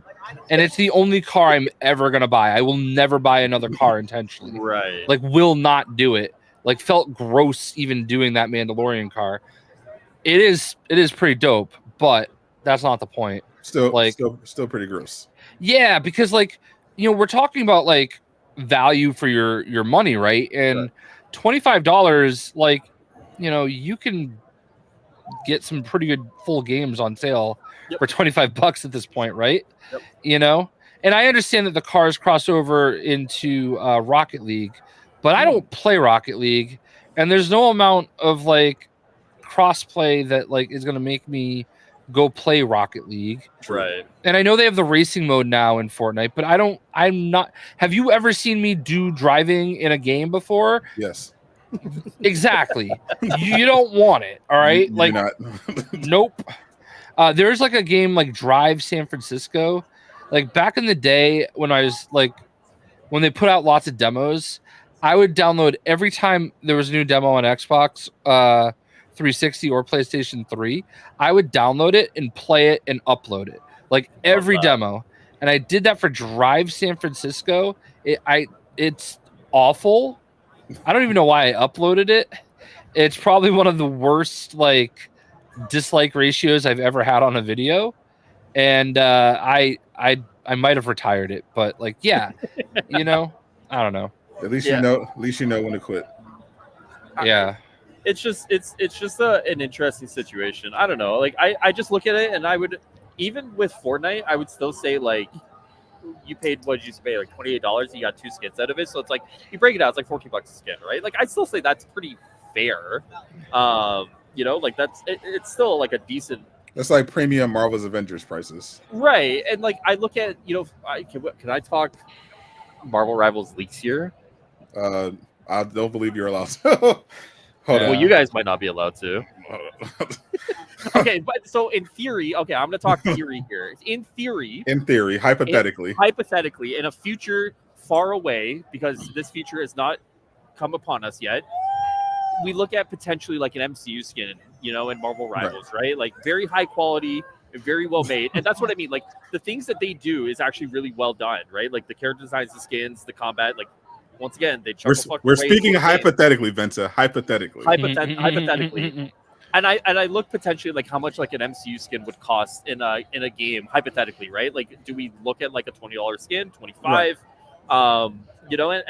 and it's the only car I'm ever gonna buy. I will never buy another car intentionally.
Right.
Like, will not do it. Like, felt gross even doing that Mandalorian car. It is pretty dope, but that's not the point.
Still pretty gross.
Yeah, because like, we're talking about like value for your money, right? And $25, like, you can get some pretty good full games on sale for $25 at this point, right?
Yep.
And I understand that the cars cross over into Rocket League, but I don't play Rocket League, and there's no amount of like crossplay that like is going to make me go play Rocket League.
Right.
And I know they have the racing mode now in Fortnite, but I'm not. Have you ever seen me do driving in a game before?
Yes.
Exactly. You don't want it. All right.
You're
like,
not.
Nope. There's like a game like Drive San Francisco. Like back in the day when I was like, when they put out lots of demos, I would download every time there was a new demo on Xbox 360 or PlayStation 3. I would download it and play it and upload it, like every demo. And I did that for Drive San Francisco. It's awful. I don't even know why I uploaded it. It's probably one of the worst like dislike ratios I've ever had on a video. And I might have retired it, but like, yeah, I don't know.
At least you know when to quit.
Yeah.
It's just an interesting situation. I don't know. Like I just look at it, and I would, even with Fortnite, I would still say like, you paid, what did you pay, like $28? You got 2 skins out of it, so it's like, you break it out, it's like $14 a skin, right? Like I'd still say that's pretty fair. Like it's still like a decent.
That's like premium Marvel's Avengers prices,
right? And like I look at, can I talk Marvel Rivals leaks here?
I don't believe you're allowed to.
Well, you guys might not be allowed to. Okay, but so in theory, I'm going to talk theory here. In theory, hypothetically, in a future far away, because this future has not come upon us yet, we look at potentially like an MCU skin, in Marvel Rivals, right? Like very high quality, very well made, and that's what I mean. Like the things that they do is actually really well done, right? Like the character designs, the skins, the combat, like. Once again, they
we're speaking hypothetically, Venta. Hypothetically.
Hypothetically. And I look potentially like how much like an MCU skin would cost in a game, hypothetically, right? Like, do we look at like a $20 skin, $25? Right.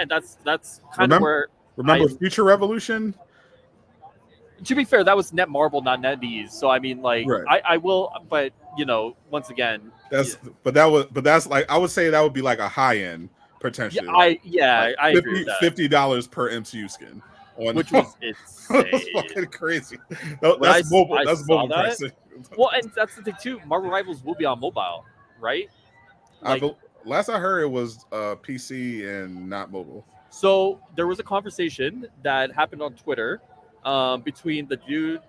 And that's kind of where.
Remember Future Revolution?
To be fair, that was net Marvel, not NetEase. So I mean, like, right. I will, but once again,
that's like, I would say that would be like a high end. Potentially,
I agree with that.
$50 per MCU skin,
which was insane.
Fucking crazy. That's mobile. That's mobile pricing.
Well, and that's the thing too. Marvel Rivals will be on mobile, right? Like,
last I heard, it was PC and not mobile.
So there was a conversation that happened on Twitter between the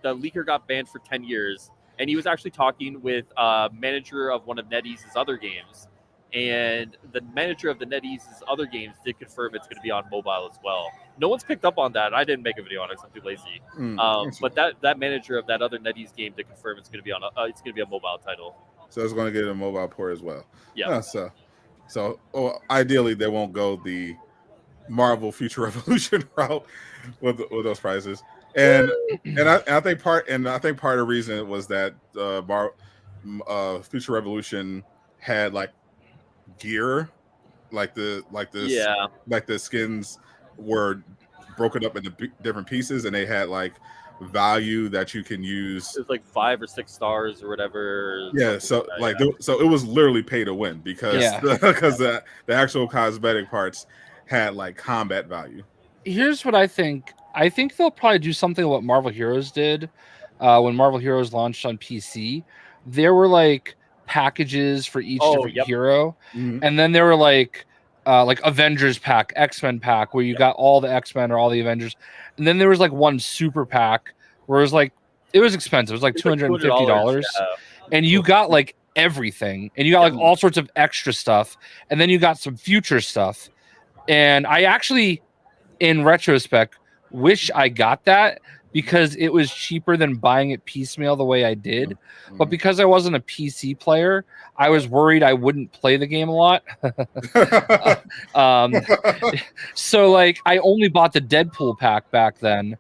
leaker got banned for 10 years, and he was actually talking with a manager of one of NetEase's other games. And the manager of the NetEase's other games did confirm it's going to be on mobile as well. No one's picked up on that. I didn't make a video on it because I'm too lazy. But that manager of that other NetEase game did confirm it's going to be on a mobile title.
So it's going to get a mobile port as well.
Yeah.
So ideally they won't go the Marvel Future Revolution route with those prices. And I think part of the reason was that Future Revolution had like gear, like the skins were broken up into different pieces, and they had like value that you can use.
It's like 5 or 6 stars or whatever.
Yeah, so so it was literally pay to win because the actual cosmetic parts had like combat value.
Here's what I think. I think they'll probably do something what Marvel Heroes did when Marvel Heroes launched on PC. There were like packages for each different hero, and then there were like Avengers pack, X-Men pack, where you got all the X-Men or all the Avengers, and then there was like one super pack where it was like, it was expensive, it was like $250, and you got like everything, and you got like all sorts of extra stuff, and then you got some future stuff. And I actually, in retrospect, wish I got that, because it was cheaper than buying it piecemeal the way I did.
Mm-hmm.
But because I wasn't a PC player, I was worried I wouldn't play the game a lot. So like I only bought the Deadpool pack back then,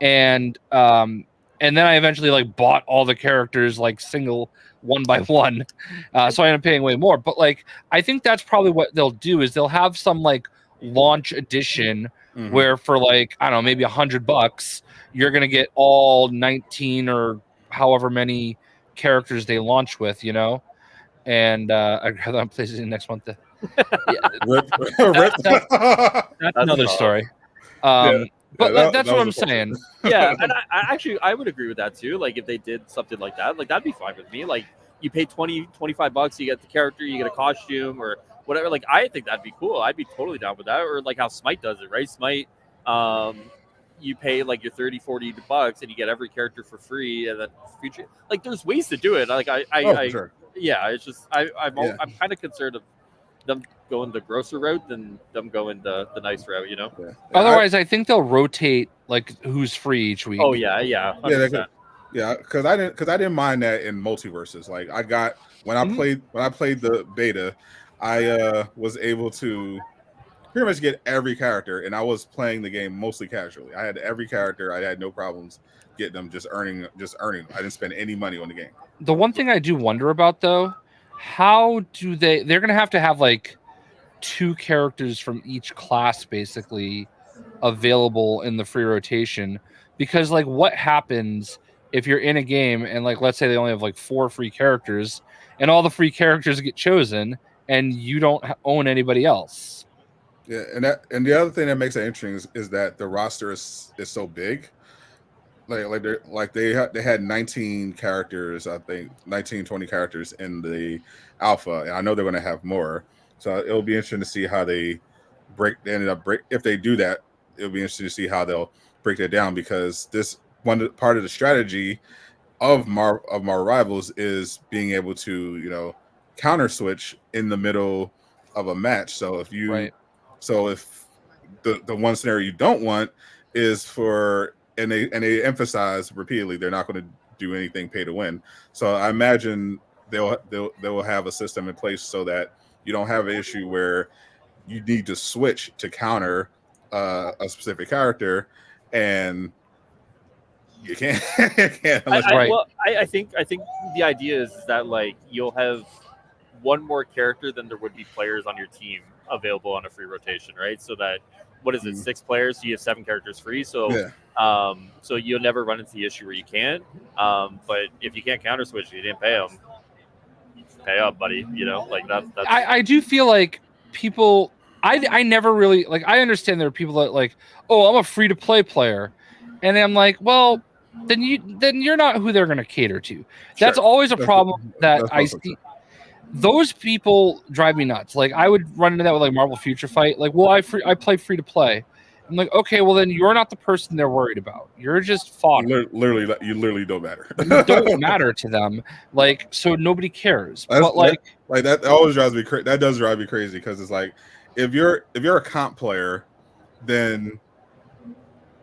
and then I eventually like bought all the characters like single one by one. So I ended up paying way more. But like I think that's probably what they'll do is they'll have some like launch edition where for like I don't know maybe $100 you're gonna get all 19 or however many characters they launch with, you know. And I'd rather on PlayStation next month.
Rip.
That's another story. But that's what I'm saying.
Yeah, and I would agree with that too. Like if they did something like that, like that'd be fine with me. Like you pay $25, you get the character, you get a costume or whatever. Like I think that'd be cool. I'd be totally down with that. Or like how Smite does it, right? Smite, you pay like your $30-$40 and you get every character for free, and then future like there's ways to do it. Like
Sure.
Yeah, it's just I'm kind of concerned of them going the grosser route than them going the nice route, you know.
Yeah.
Otherwise, I think they'll rotate like who's free each week.
Oh yeah, 100%.
Because I didn't mind that in multiverses. Like I got when I played the beta, I was able to pretty much get every character, and I was playing the game mostly casually. I had every character. I had no problems getting them, just earning. I didn't spend any money on the game.
The one thing I do wonder about though, how do they're gonna have to have like 2 characters from each class basically available in the free rotation, because like what happens if you're in a game and like let's say they only have like 4 free characters and all the free characters get chosen and you don't own anybody else?
Yeah, and the other thing that makes it interesting is that the roster is so big. They had 19 characters, I think 19-20 characters in the alpha, and I know they're going to have more. So it'll be interesting to see how they if they do that. It'll be interesting to see how they'll break that down, because this part of the strategy of Marvel Rivals is being able to, you know, counter switch in the middle of a match. So if the one scenario you don't want is for and they emphasize repeatedly they're not going to do anything pay to win. So I imagine they will have a system in place so that you don't have an issue where you need to switch to counter a specific character, and you can't.
I think the idea is that like you'll have one more character than there would be players on your team available on a free rotation, right? So that what is it, 6 players? So you have 7 characters free. So so you'll never run into the issue where you can't. But if you can't counter switch, you didn't pay them. Pay up, buddy. You know, like that's.
I do feel like people. I never really like. I understand there are people that like, oh, I'm a free to play player, and I'm like, well, then you're not who they're going to cater to. That's always a problem that I see. Those people drive me nuts. Like I would run into that with like Marvel Future Fight. Like, well, I play free to play. I'm like, okay, well then you're not the person they're worried about. You're just fodder.
You literally don't matter.
You don't matter to them. Like, so nobody cares. But like
that always drives me crazy. That does drive me crazy, because it's like if you're a comp player, then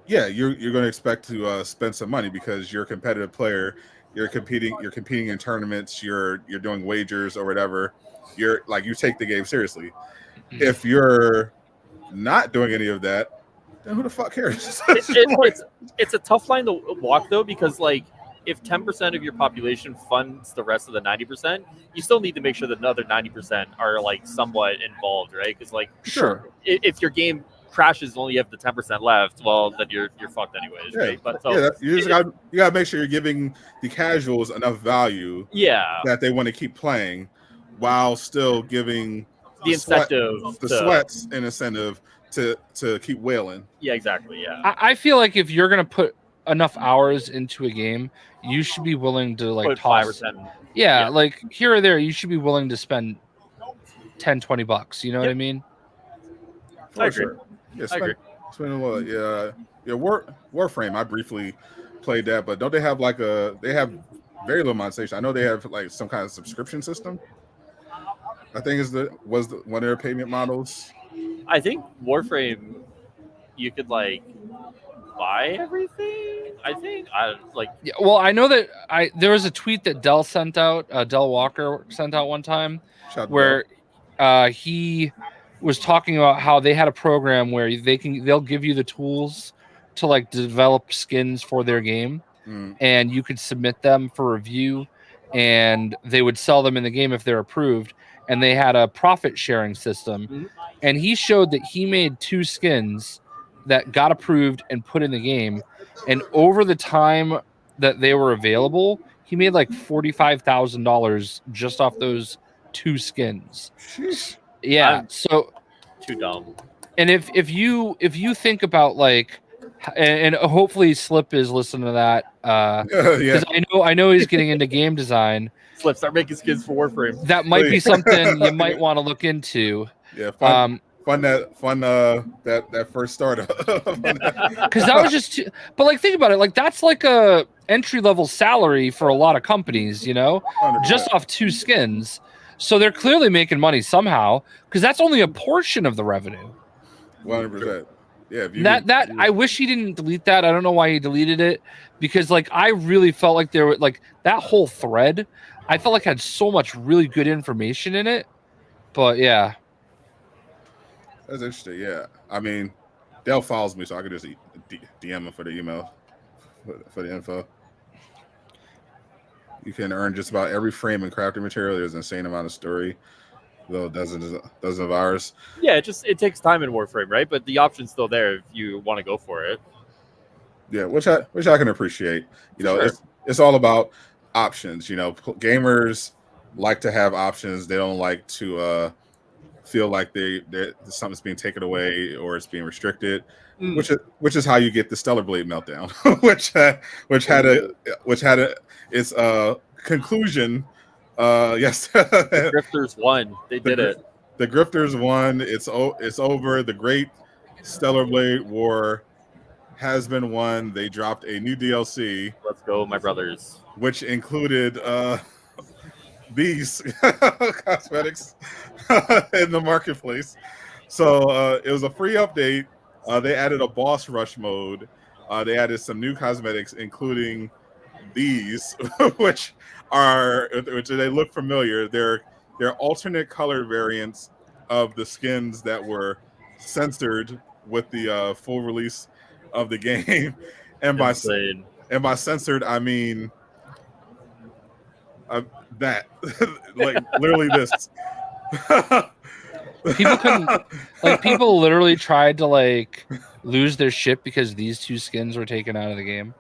yeah, you're going to expect to spend some money because you're a competitive player. You're competing in tournaments. You're doing wagers or whatever. You're like, you take the game seriously. If you're not doing any of that, then who the fuck cares?
It's a tough line to walk though, because like if 10% of your population funds the rest of the 90%, you still need to make sure that another 90% are like somewhat involved, right? Because like
sure,
if your game crashes and only have the 10% left, well then you're fucked anyways, right? But so
you gotta make sure you're giving the casuals enough value that they want to keep playing, while still giving
the incentive,
sweats an incentive to keep whaling.
Yeah, exactly. Yeah,
I feel like if you're gonna put enough hours into a game, you should be willing to like
put
toss
5 or 10.
Yeah, like here or there, you should be willing to spend $10-$20. You know what I mean?
I agree.
Sure. Yeah, spend a lot. Yeah. Warframe. I briefly played that, but don't they have they have very little monetization? I know they have like some kind of subscription system. I think was one of their payment models.
I think Warframe, you could like buy everything. I think I like.
Yeah, well, I know that there was a tweet that Dell sent out. Dell Walker sent out one time
Shout out to
where he was talking about how they had a program where they'll give you the tools to like develop skins for their game, and you could submit them for review, and they would sell them in the game if they're approved. And they had a profit sharing system,
Mhm.
and he showed that he made 2 skins that got approved and put in the game, and over the time that they were available, he made like $45,000 just off those 2 skins.
Sheesh.
Yeah.
I'm
So,
too dumb.
and if you think about like, and hopefully Slip is listening to that,
Yeah.
because I know he's getting into game design.
Flip, start making skins for Warframe.
That might be
Please.
something you might want to look into.
Yeah, fun that first startup.
Because that was just but like think about it, like that's like a entry-level salary for a lot of companies, you know,
100%.
just off 2 skins. So they're clearly making money somehow, because that's only a portion of the revenue.
100%. Yeah, if you
That I wish he didn't delete that. I don't know why he deleted it, because like I really felt like there were like that whole thread, I felt like had so much really good information in it. But yeah.
That's interesting. Yeah, I mean, Dell follows me, so I could just DM him for the email for the info. You can earn just about every frame and crafting material. There's an insane amount of story, though dozens of hours.
Yeah, it takes time in Warframe, right? But the option's still there if you want to go for it.
Yeah, which I can appreciate. You know,
Sure.
it's all about options. You know, gamers like to have options. They don't like to feel like something's being taken away or it's being restricted. Which is how you get the Stellar Blade meltdown, which had its conclusion. Yes,
The Grifters won. They did it.
The Grifters won. It's over. The Great Stellar Blade War has been won. They dropped a new DLC.
Let's go, my brothers.
Which included these cosmetics in the marketplace. So it was a free update. They added a boss rush mode. They added some new cosmetics, including these, which they look familiar. They're alternate color variants of the skins that were censored with the full release of the game. And by censored, I mean that like literally this.
People literally tried to like lose their shit because these 2 skins were taken out of the game.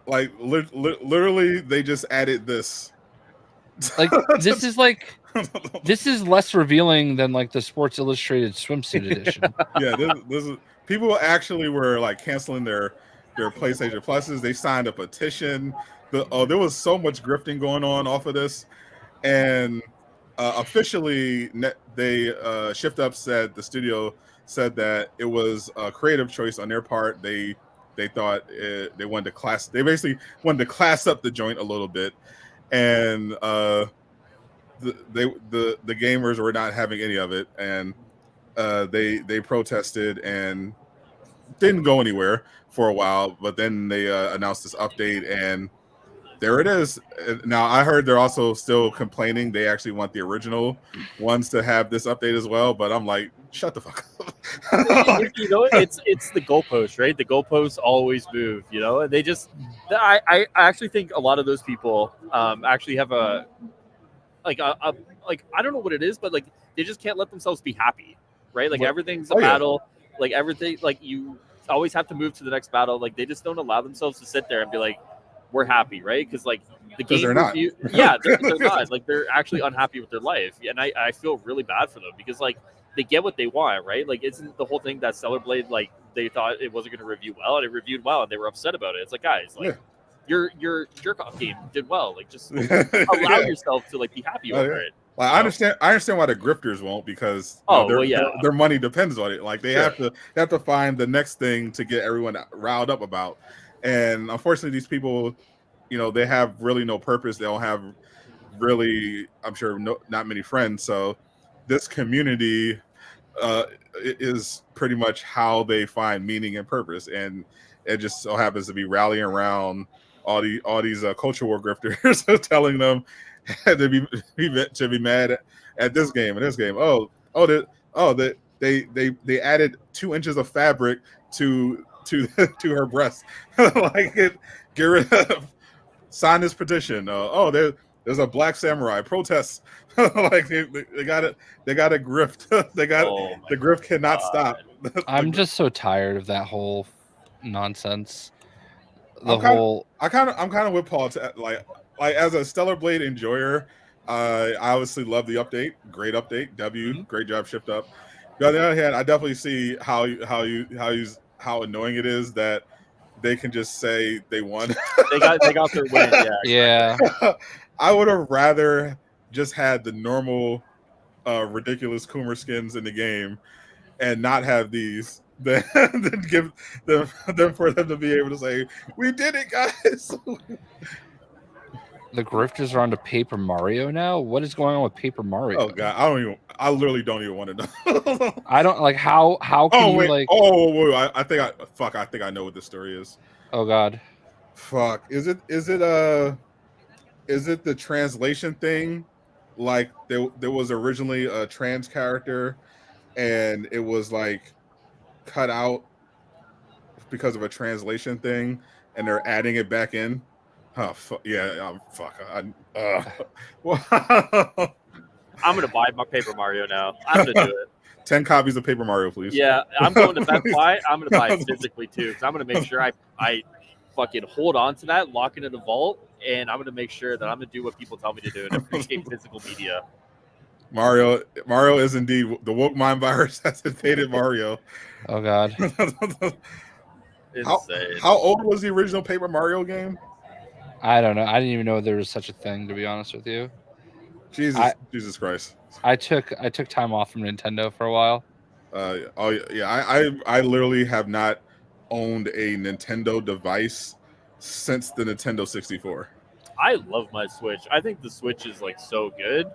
Literally they just added this.
Like this is less revealing than like the Sports Illustrated swimsuit edition.
Yeah, this is people actually were like canceling their PlayStation Pluses. They signed a petition. There was so much grifting going on off of this, and officially they Shift Up said, the studio said that it was a creative choice on their part. They thought they wanted to basically wanted to class up the joint a little bit, and the gamers were not having any of it, and they protested and didn't go anywhere for a while. But then they announced this update, and there it is. Now I heard they're also still complaining. They actually want the original ones to have this update as well. But I'm like, shut the fuck up.
You know, it's the goalpost, right? The goalposts always move. You know, and they just. I actually think a lot of those people actually have a I don't know what it is, but like they just can't let themselves be happy, right? Like everything's a battle. Like everything, like you always have to move to the next battle. Like they just don't allow themselves to sit there and be like, we're happy, right? Because like the game review, they're not. Like they're actually unhappy with their life, and I feel really bad for them because like they get what they want, right? Like isn't the whole thing that Stellar Blade, like they thought it wasn't going to review well, and it reviewed well, and they were upset about it. It's like, guys, like your jerk-off game did well. Like just allow yourself to like be happy over it.
Like, I understand why the grifters won't, because their money depends on it. Like they have to find the next thing to get everyone riled up about. And unfortunately, these people, you know, they have really no purpose. They don't have really, I'm sure, not many friends. So this community is pretty much how they find meaning and purpose. And it just so happens to be rallying around all these culture war grifters, telling them to be mad at this game and this game. They added 2 inches of fabric to her breast. Like get rid of, sign this petition. There's a black samurai protest. Like they got it. They got a grift. The grift cannot stop.
I'm just so tired of that whole nonsense.
I'm kind of with Paul. Like as a Stellar Blade enjoyer, I obviously love the update. Great update. Great job, shift up. But on the other hand, I definitely see how annoying it is that they can just say they won.
they got their win.
Yeah.
I would have rather just had the normal ridiculous Coomer skins in the game and not have these than give them for them to be able to say, we did it, guys.
The grifters are on to Paper Mario now. What is going on with Paper Mario?
Oh god, I literally don't even want to know.
I don't like how can you like.
I think I know what the story is.
Oh god.
Fuck. Is it the translation thing? Like there was originally a trans character and it was like cut out because of a translation thing and they're adding it back in. Oh yeah, fuck.
I'm gonna buy my Paper Mario now. I'm gonna do it.
10 copies of Paper Mario, please.
Yeah, I'm going to Best Buy. I'm gonna buy it physically too, because I'm gonna make sure I fucking hold on to that, lock it in a vault, and I'm gonna make sure that I'm gonna do what people tell me to do and appreciate physical media.
Mario is indeed the woke mind virus has invaded Mario.
Oh god.
Insane.
How old was the original Paper Mario game?
I don't know. I didn't even know there was such a thing, to be honest with you.
Jesus Christ.
I took time off from Nintendo for a while.
I literally have not owned a Nintendo device since the Nintendo 64.
I love my Switch. I think the Switch is like so good.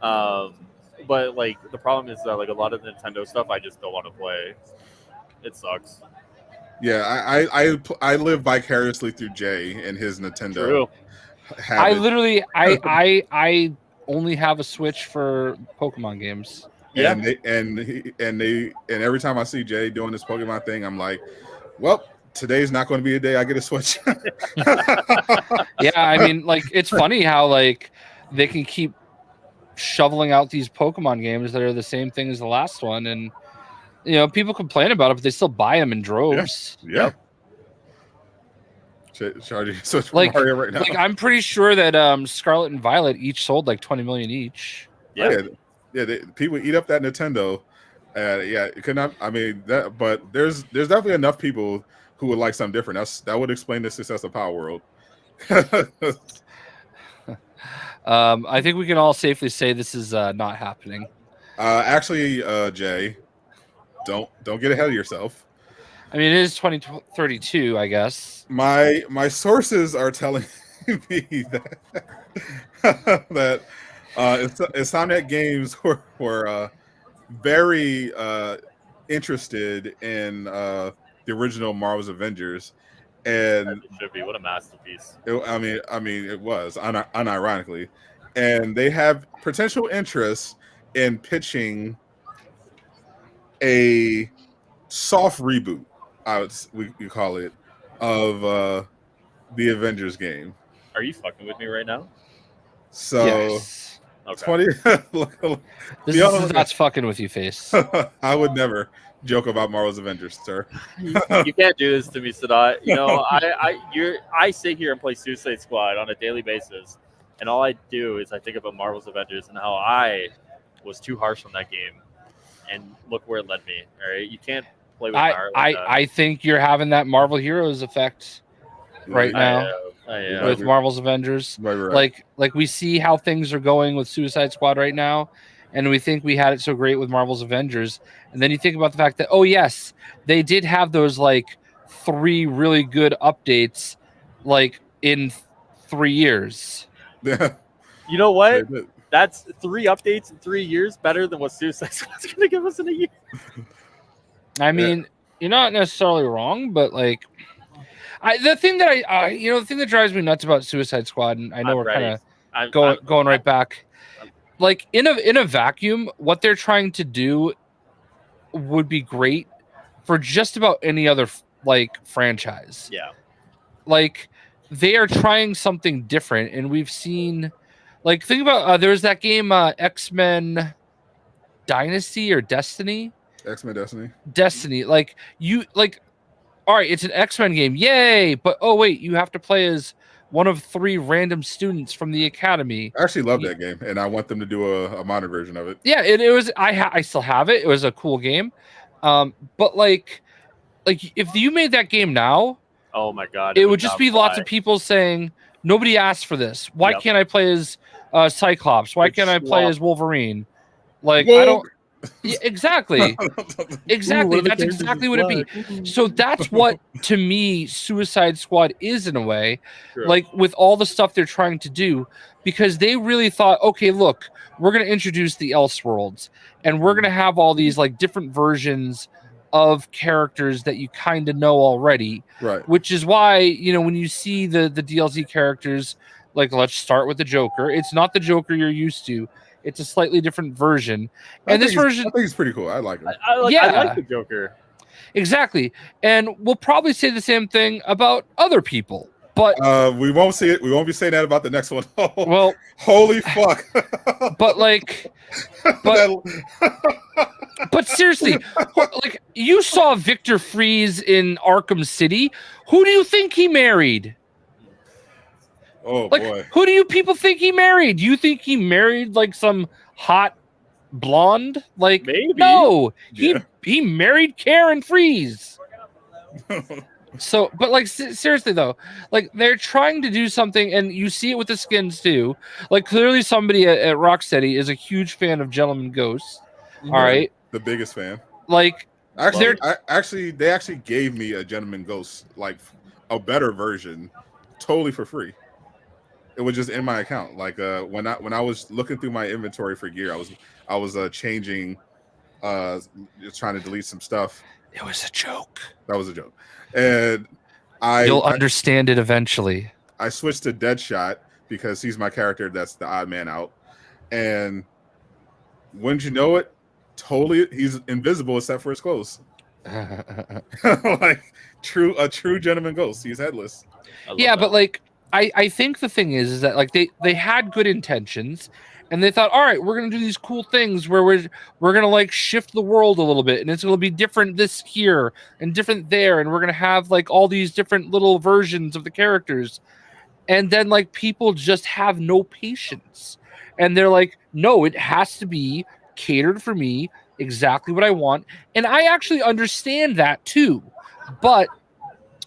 But like the problem is that like a lot of Nintendo stuff I just don't want to play. It sucks.
Yeah, I live vicariously through Jay and his Nintendo.
True.
I literally I only have a Switch for Pokemon games.
Yeah, and every time I see Jay doing this Pokemon thing, I'm like, well, today's not going to be a day I get a Switch.
Yeah, I mean, like it's funny how like they can keep shoveling out these Pokemon games that are the same thing as the last one, and you know people complain about it, but they still buy them in droves.
Yeah. Charlie, switch
like
Mario right now.
Like I'm pretty sure that Scarlet and Violet each sold like 20 million each.
People eat up that Nintendo. It could not. I mean that, but there's definitely enough people who would like something different. That would explain the success of Power World.
I think we can all safely say this is not happening.
Actually, Jay, don't get ahead of yourself.
I mean, it is 2032, I guess.
My sources are telling me that Insomniac Games were very interested in the original Marvel's Avengers, and
it should be. What a masterpiece!
I mean, it was unironically, and they have potential interest in pitching a soft reboot. We call it of the Avengers game.
Are you fucking with me right now?
So
yes.
Okay.
20.
This is not fucking with you, face.
I would never joke about Marvel's Avengers, sir.
You can't do this to me, Sadot. You know, I sit here and play Suicide Squad on a daily basis, and all I do is I think about Marvel's Avengers and how I was too harsh on that game, and look where it led me. All right, you can't play with my heart like that.
I think you're having that Marvel Heroes effect right now.
I am.
With Marvel's Avengers.
Right.
Like we see how things are going with Suicide Squad right now, and we think we had it so great with Marvel's Avengers, and then you think about the fact that yes, they did have those like 3 really good updates like in 3 years.
Yeah.
You know what? That's 3 updates in 3 years better than what Suicide Squad's going to give us in a year.
I mean, you're not necessarily wrong, but like The thing that drives me nuts about Suicide Squad, and I know
I'm
we're
ready.
kind of going right back. Like in a vacuum, what they're trying to do would be great for just about any other like franchise.
Yeah.
Like they are trying something different, and we've seen, like, think about there's that game X-Men Dynasty or Destiny.
X-Men Destiny.
Destiny, like all right, it's an X-Men game, yay! But oh wait, you have to play as one of 3 random students from the academy.
I actually love that game, and I want them to do a modern version of it.
Yeah, it was. I still have it. It was a cool game, but like if you made that game now,
Oh my god.
it would just be lots of people saying nobody asked for this. Why
Yep.
can't I play as Cyclops? Why
It's
can't I play
swap.
as Wolverine? Like
Woke.
I don't. Yeah, exactly. Exactly.
Ooh,
That's exactly what it'd be. So that's what, to me, Suicide Squad is in a way,
True.
like with all the stuff they're trying to do, because they really thought, okay, look, we're going to introduce the Elseworlds, and we're going to have all these like different versions of characters that you kind of know already,
Right.
which is why, you know, when you see the DLC characters, like let's start with the Joker. It's not the Joker you're used to. It's a slightly different version. And this version,
I think it's pretty cool. I like it.
I like
Yeah.
the Joker.
exactly. And we'll probably say the same thing about other people. But
We won't see it. We won't be saying that about the next one.
well,
Holy fuck!
but like, but seriously, like you saw Victor Freeze in Arkham City. Who do you think he married?
Oh
Like,
boy.
who do you people think he married? You think he married like some hot blonde? Like,
Maybe.
no,
Yeah.
he married Karen Freeze. So, but like seriously though, like they're trying to do something, and you see it with the skins too. Like clearly, somebody at Rocksteady is a huge fan of Gentleman Ghosts. All right,
The biggest fan.
like
Actually, they actually gave me a Gentleman Ghost, like a better version, totally for free. It was just in my account. Like when I was looking through my inventory for gear, I was changing, just trying to delete some stuff.
it was a joke.
That was a joke, and
You'll understand it eventually.
I switched to Deadshot because he's my character that's the odd man out, and wouldn't you know it, totally he's invisible except for his clothes. Like a true Gentleman Ghost. He's headless.
Yeah, but like I think the thing is that like they had good intentions, and they thought, all right, we're gonna do these cool things where we're gonna like shift the world a little bit, and it's gonna be different this here and different there, and we're gonna have like all these different little versions of the characters, and then like people just have no patience, and they're like, no, it has to be catered for me, exactly what I want, and I actually understand that too, but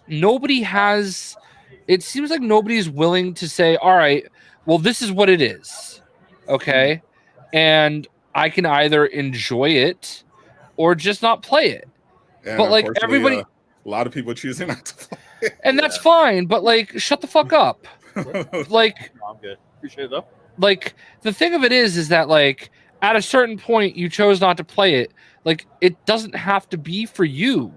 nobody has. It seems like nobody's willing to say, all right, well, this is what it is. Okay. And I can either enjoy it or just not play it.
And
But, like,
unfortunately,
everybody-
a lot of people choosing not to play.
And that's fine. But like, shut the fuck up. Like,
No, I'm good. Appreciate it though.
like the thing of it is that like at a certain point you chose not to play it. Like, it doesn't have to be for you.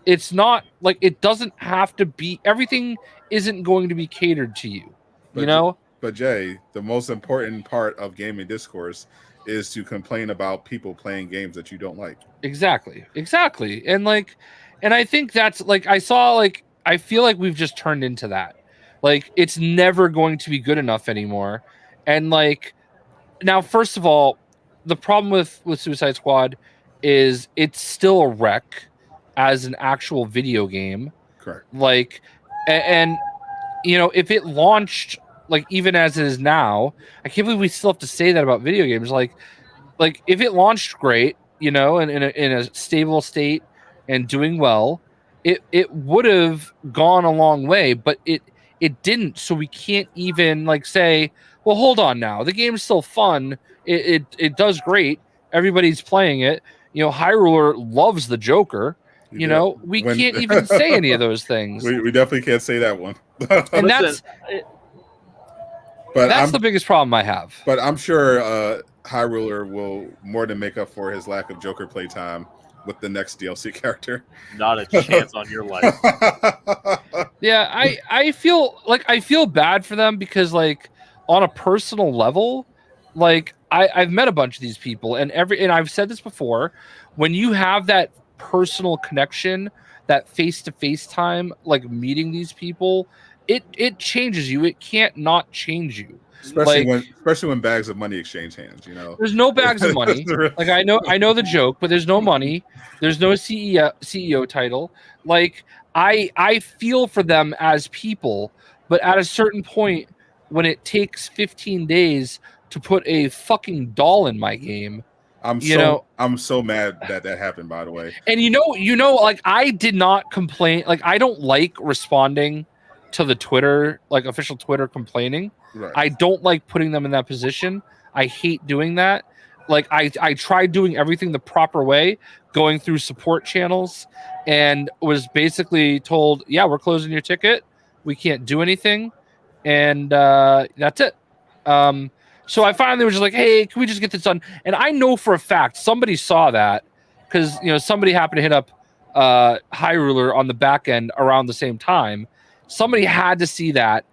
It's not like it doesn't have to be. Everything isn't going to be catered to you.
But
You know?
But Jay, the most important part of gaming discourse is to complain about people playing games that you don't like.
Exactly. And like, and I think that's like, I feel like we've just turned into that. Like, it's never going to be good enough anymore. And like, now, first of all, the problem with Suicide Squad is it's still a wreck as an actual video game.
Correct.
Like, and you know, if it launched like even as it is now, I can't believe we still have to say that about video games. Like if it launched great, you know, and in a stable state and doing well, it would have gone a long way, but it didn't. So we can't even like say, well, hold on now, the game's still fun. It does great. Everybody's playing it. You know, Highruler loves the Joker. You know, we can't even say any of those things.
We definitely can't say that one.
And
Listen,
that's the biggest problem I have.
But I'm sure Highruler will more than make up for his lack of Joker playtime with the next DLC character.
not a chance on your life.
Yeah, I feel bad for them because like on a personal level, like I've met a bunch of these people and I've said this before, when you have that personal connection, that face-to-face time, like meeting these people, it changes you. It can't not change you.
especially
Like
when bags of money exchange hands.
there's no bags of money. Like I know the joke, but there's no money. There's no CEO title. Like I feel for them as people, but at a certain point, when it takes 15 days to put a fucking doll in my game,
I'm so mad that happened. By the way,
and like I did not complain. Like I don't like responding to the Twitter, like official Twitter complaining.
right.
I don't like putting them in that position. I hate doing that. Like I tried doing everything the proper way, going through support channels, and was basically told, yeah, we're closing your ticket. We can't do anything. And that's it. So I finally was just like, hey, can we just get this done? And I know for a fact somebody saw that because somebody happened to hit up Highruler on the back end around the same time. Somebody had to see that,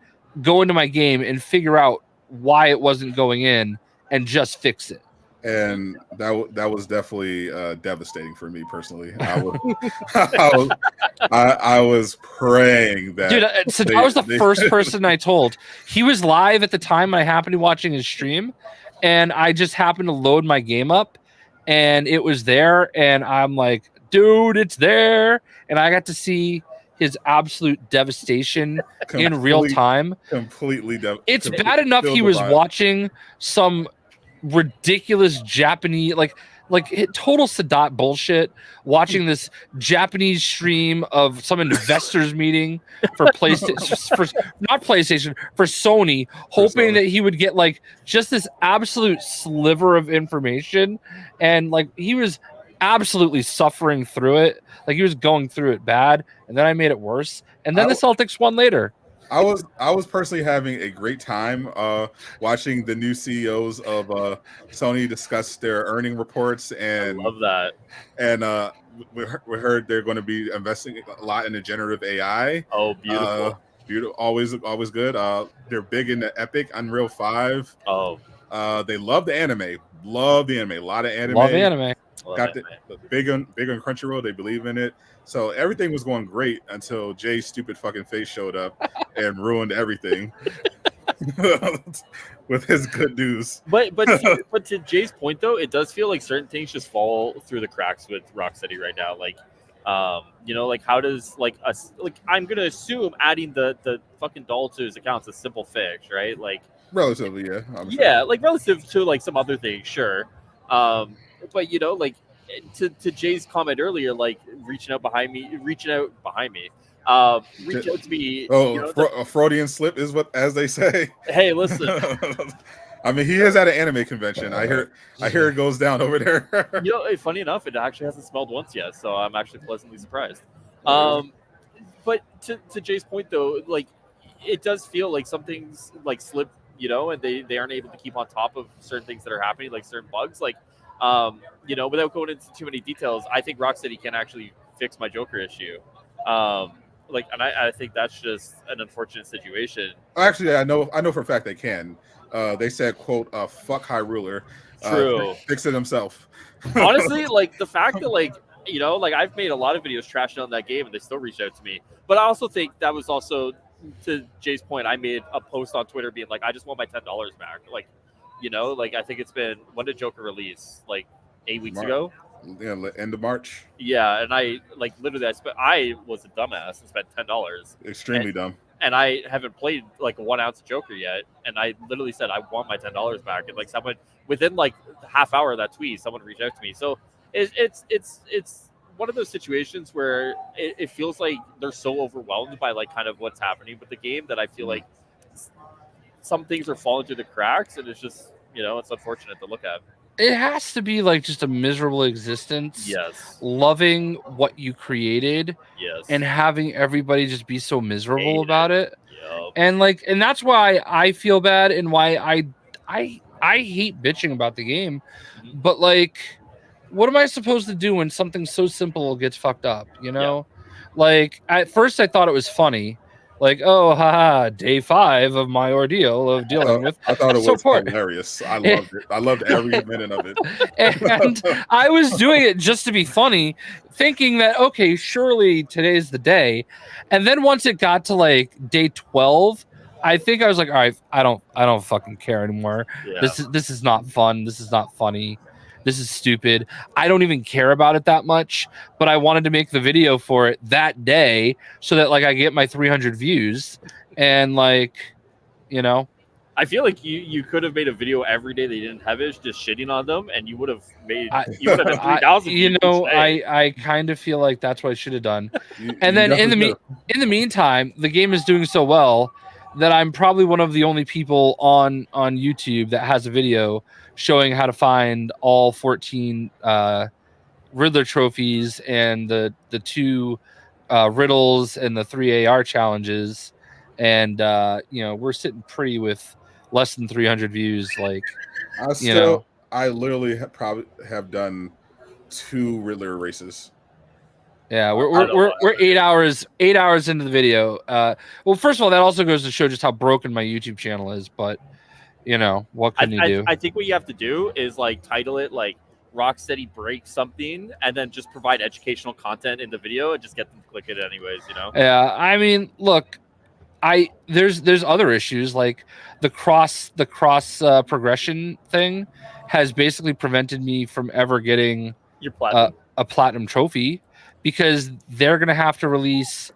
go into my game and figure out why it wasn't going in and just fix it.
And that was definitely devastating for me personally. I was praying that.
Dude, so I was the first person I told. He was live at the time. I happened to be watching his stream, and I just happened to load my game up, and it was there. And I'm like, dude, it's there. And I got to see his absolute devastation in real time.
Completely
It's bad enough he was watching some ridiculous Japanese like total Sadot bullshit, watching this Japanese stream of some investors meeting for PlayStation for Sony, hoping that he would get like just this absolute sliver of information, and like he was absolutely suffering through it. Like he was going through it bad, and then I made it worse, and then the Celtics won later.
I was personally having a great time watching the new CEOs of Sony discuss their earning reports, and
I love that.
And we heard they're going to be investing a lot in the generative AI.
Oh, beautiful!
Beautiful, always good. They're big into Epic, Unreal 5.
Oh,
they love the anime. Love the anime. A lot of anime.
Love anime.
Got the big on Crunchyroll. They believe in it. So everything was going great until Jay's stupid fucking face showed up and ruined everything with his good news.
But to Jay's point though, it does feel like certain things just fall through the cracks with Rocksteady right now. Like, like how does I'm gonna assume adding the fucking doll to his account's a simple fix, right? Like
relatively, yeah.
Yeah, like relative to like some other things, sure. But like to Jay's comment earlier, like reaching out behind me, reach out to me.
A Freudian slip is what, as they say.
Hey, listen.
I mean, he is at an anime convention. I hear it goes down over there.
Funny enough, it actually hasn't smelled once yet, so I'm actually pleasantly surprised. But to Jay's point though, like it does feel like some things like slip, and they aren't able to keep on top of certain things that are happening, like certain bugs, like. Without going into too many details, I think Rocksteady can actually fix my Joker issue. And I think that's just an unfortunate situation.
Actually, I know for a fact they can. They said, quote, fuck Highruler.
True.
Fix it himself.
Honestly, like the fact that I've made a lot of videos trashing on that game and they still reached out to me. But I also think that was also, to Jay's point, I made a post on Twitter being like, I just want my $10 back. I think it's been, when did Joker release? Like 8 weeks ago?
Yeah, end of March.
Yeah, and I I was a dumbass and spent $10.
Extremely dumb.
And I haven't played like 1 ounce of Joker yet. And I literally said I want my $10 back. And like someone within like half hour of that tweet, someone reached out to me. So it's one of those situations where it feels like they're so overwhelmed by like kind of what's happening with the game that I feel like some things are falling through the cracks, and it's just it's unfortunate to look at.
It has to be like just a miserable existence.
Yes.
Loving what you created.
Yes.
And having everybody just be so miserable about it.
Yep.
And that's why I feel bad and why I hate bitching about the game. Mm-hmm. But like, what am I supposed to do when something so simple gets fucked up? Like at first I thought it was funny. Like, oh, haha, day 5 of my ordeal of dealing with
I thought it was
support.
hilarious. I loved it. I loved every minute of it.
And I was doing it just to be funny, thinking that, okay, surely today's the day. And then once it got to like day 12, I think I was like, all right, I don't fucking care anymore.
Yeah.
This is not fun. This is not funny. This is stupid. I don't even care about it that much, but I wanted to make the video for it that day so that like I get my 300 views and like, you know,
I feel like you could have made a video every day they didn't have it, just shitting on them, and you would have made you would have had 3,000.
You know, I kind of feel like that's what I should have done. And then in the meantime, the game is doing so well that I'm probably one of the only people on YouTube that has a video showing how to find all 14 Riddler trophies and the 2 riddles and the 3 AR challenges. And you know, we're sitting pretty with less than 300 views. Like,
I literally probably have done 2 Riddler races.
Yeah, we're 8 hours into the video. Well, first of all, that also goes to show just how broken my YouTube channel is. But you know, what can you do?
I think what you have to do is like title it like Rocksteady breaks something, and then just provide educational content in the video and just get them to click it anyways. You know?
Yeah, I mean, look, there's other issues like the cross progression thing has basically prevented me from ever getting
Your platinum.
A platinum trophy. Because they're gonna have to release,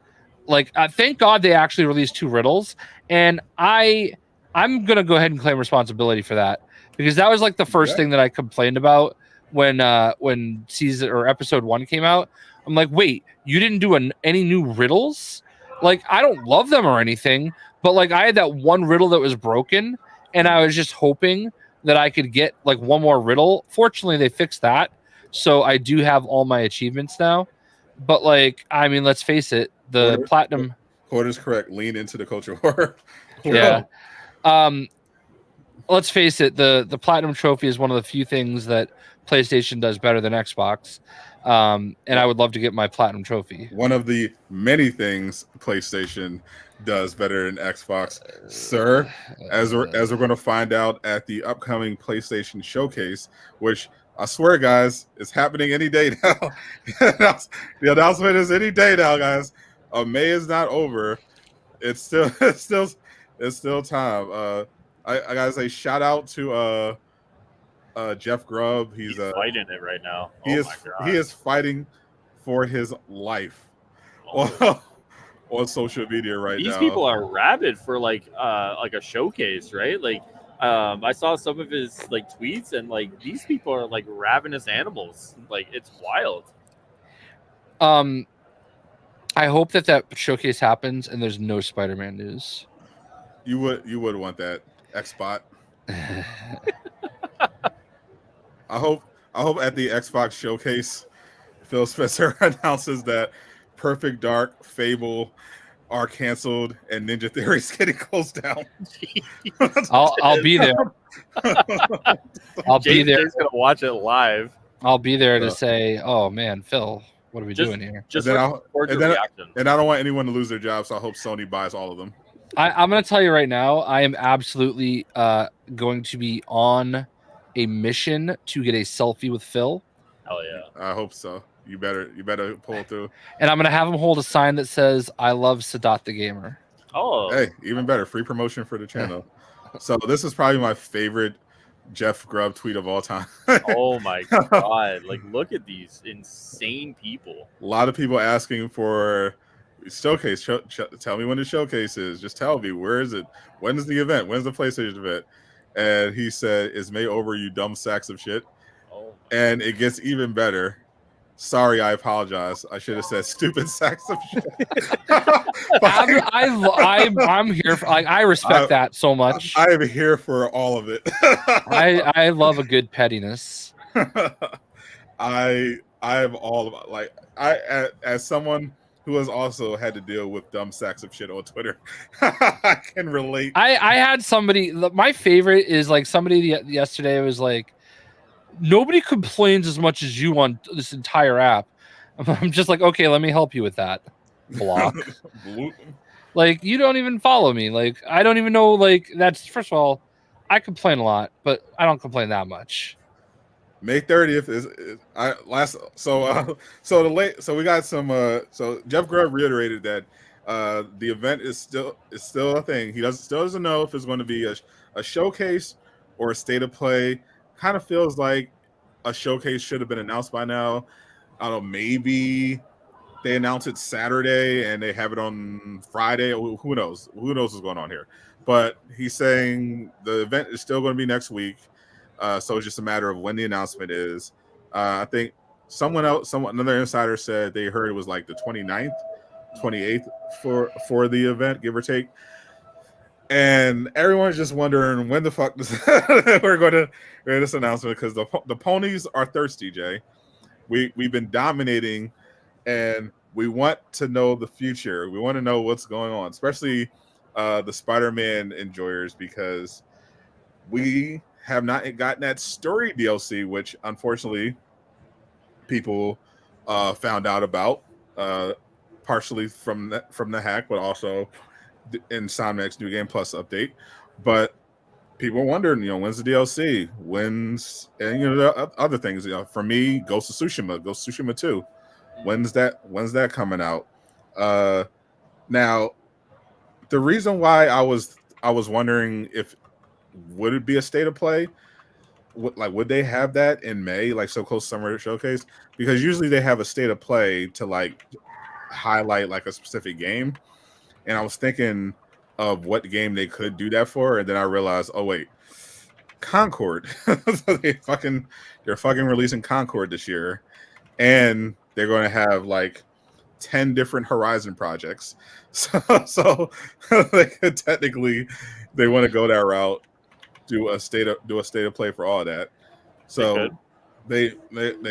like, thank God they actually released 2 riddles, and I'm gonna go ahead and claim responsibility for that because that was like the first thing that I complained about when season or episode 1 came out. I'm like, wait, you didn't do any new riddles? Like, I don't love them or anything, but like I had that one riddle that was broken, and I was just hoping that I could get like one more riddle. Fortunately, they fixed that, so I do have all my achievements now. But like, I mean, let's face it, the platinum.
Cord is correct. Lean into the culture war.
Yeah. Let's face it, the platinum trophy is one of the few things that PlayStation does better than Xbox. And I would love to get my platinum trophy.
One of the many things PlayStation does better than Xbox, sir. As we're going to find out at the upcoming PlayStation showcase, which I swear, guys, it's happening any day now. The announcement is any day now, guys. May is not over. It's still time. I gotta say, shout out to Jeff Grubb. He's
fighting it right now.
He is fighting for his life on social media right now.
These people are rabid for like a showcase, right? Like. I saw some of his like tweets, and like these people are like ravenous animals. Like it's wild.
I hope that showcase happens and there's no Spider-Man news.
You would want that Xbot. I hope at the Xbox showcase, Phil Spencer announces that Perfect Dark, Fable are canceled and Ninja Theory is getting closed down.
I'll be there. I'll be there.
Jason's gonna watch it live.
I'll be there to say, "Oh man, Phil, what are we doing here?"
Just
and
I
don't want anyone to lose their job, so I hope Sony buys all of them.
I'm going to tell you right now, I am absolutely going to be on a mission to get a selfie with Phil.
Hell yeah!
I hope so. You better pull through.
And I'm going to have him hold a sign that says, "I love Sadot the Gamer."
Oh,
hey, even better, free promotion for the channel. So this is probably my favorite Jeff Grubb tweet of all time.
Oh my god! Like, look at these insane people.
A lot of people asking for showcase. Tell me when the showcase is. Just tell me, where is it? When is the event? When's the PlayStation event? And he said, "Is May over, you dumb sacks of shit."
Oh.
And it gets even better. Sorry, I apologize. I should have said stupid sacks of shit.
I'm here for, like, I respect that so much.
I am here for all of it.
I love a good pettiness.
I am all about, like, as someone who has also had to deal with dumb sacks of shit on Twitter, I can relate.
I had somebody, my favorite is like somebody yesterday was like, "Nobody complains as much as you on this entire app." I'm just like, okay, let me help you with that. block.
Blue-
Like, you don't even follow me. Like, I don't even know. Like, that's first of all, I complain a lot, but I don't complain that much.
May 30th is I last so the late so we got some so Jeff Grubb reiterated that the event is still a thing. He still doesn't know if it's going to be a showcase or a state of play. Kind of feels like a showcase should have been announced by now. I don't know, maybe they announce it Saturday and they have it on Friday. Who knows? Who knows what's going on here? But he's saying the event is still going to be next week. So it's just a matter of when the announcement is. I think another insider said they heard it was like the 29th, 28th for the event, give or take. And everyone's just wondering when the fuck we're going to hear this announcement, because the ponies are thirsty, Jay. We've been dominating, and we want to know the future. We want to know what's going on, especially the Spider-Man enjoyers, because we have not gotten that story DLC, which unfortunately people found out about, partially from the hack, but also in Sonic's New Game Plus update. But people are wondering, when's the DLC? When's, and the other things. For me, Ghost of Tsushima 2. When's that coming out? Now, the reason why I was wondering if would it be a state of play, would they have that in May, like so close to Summer Showcase? Because usually they have a state of play to like highlight like a specific game, and I was thinking of what game they could do that for, and then I realized, oh wait, Concord. So they're fucking releasing Concord this year, and they're going to have like 10 different Horizon projects. So they could technically, they want to go that route, do a state of play for all that. So they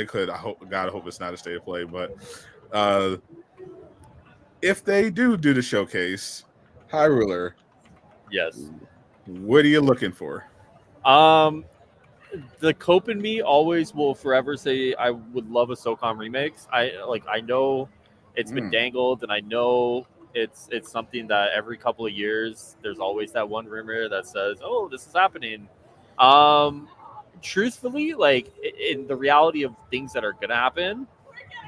could. I hope it's not a state of play, but if they do the showcase, Highruler,
Yes.
what are you looking for?
The Cope in me always will forever say I would love a SOCOM remakes. I know it's been dangled, and I know it's something that every couple of years there's always that one rumor that says, oh, this is happening. Truthfully, like in the reality of things that are gonna happen,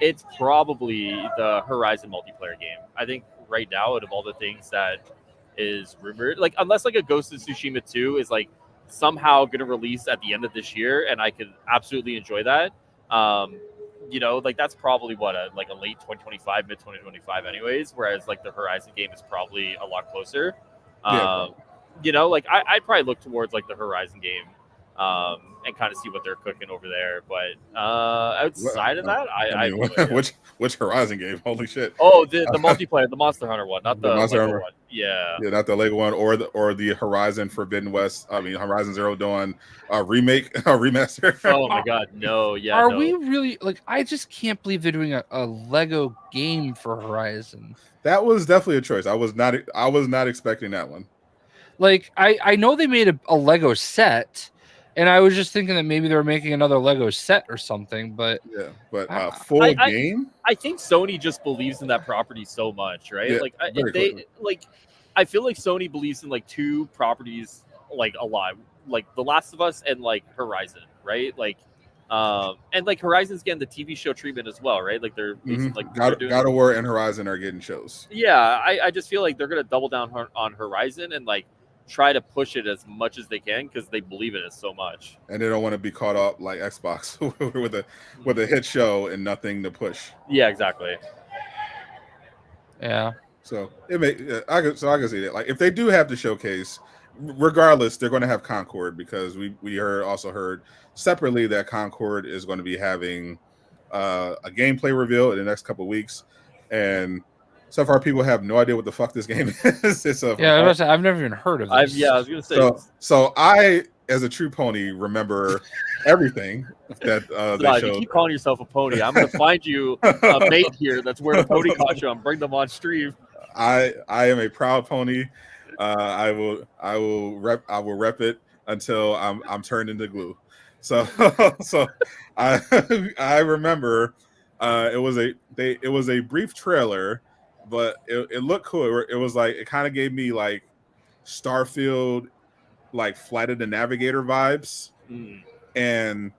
it's probably the Horizon multiplayer game. I think right now, out of all the things that is rumored, like unless like a Ghost of Tsushima 2 is like somehow going to release at the end of this year, and I could absolutely enjoy that. Like that's probably what a late 2025, mid 2025, anyways. Whereas like the Horizon game is probably a lot closer. I'd probably look towards like the Horizon game, and kind of see what they're cooking over there. But outside of that, I have no idea.
Which Horizon game? Holy shit!
Oh, the multiplayer, the Monster Hunter one, not the
Monster
Lego
Hunter
one. Yeah,
not the Lego one, or the Horizon Forbidden West. I mean, Horizon Zero Dawn remake, remaster.
Oh my god, no! Yeah,
Are
no.
we really like? I just can't believe they're doing a Lego game for Horizon.
That was definitely a choice. I was not expecting that one.
Like, I know they made a Lego set, and I was just thinking that maybe they were making another Lego set or something. But
yeah, but
full
game.
I think Sony just believes in that property so much, right?
Yeah,
like I feel like Sony believes in like two properties like a lot, like The Last of Us and like Horizon, right? Like, and like Horizon's getting the TV show treatment as well, right? Like they're like
God of War and Horizon are getting shows.
Yeah, I just feel like they're gonna double down on Horizon and like try to push it as much as they can because they believe in it so much,
and they don't want to be caught up like Xbox with a hit show and nothing to push.
Yeah, exactly.
Yeah.
So I can see that. Like if they do have the showcase, regardless, they're going to have Concord, because we also heard separately that Concord is going to be having a gameplay reveal in the next couple of weeks, and so far people have no idea what the fuck this game is.
I've never even heard of this.
I was gonna say.
So I, as a true pony, remember everything that they showed.
You keep calling yourself a pony. I'm gonna find you a mate here that's wearing a pony costume. Bring them on stream.
I am a proud pony. I will rep it until I'm turned into glue. So I remember it was a brief trailer but it looked cool. It was like it kind of gave me like Starfield, like Flight of the Navigator vibes, and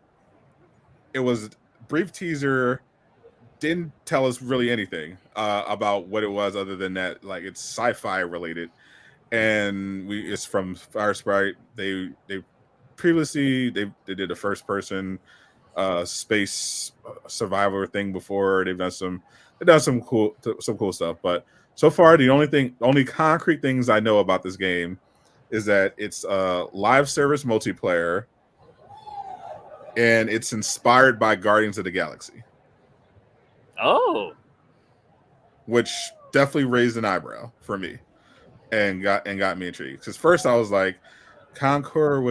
it was brief teaser. Didn't tell us really anything about what it was other than that like it's sci-fi related, and it's from Fire Sprite. They previously they did a first person space survivor thing before. They've done some cool stuff, but so far the only concrete things I know about this game is that it's live service multiplayer and it's inspired by Guardians of the Galaxy.
Oh,
Which definitely raised an eyebrow for me and got me intrigued. Because first I was like, Concord,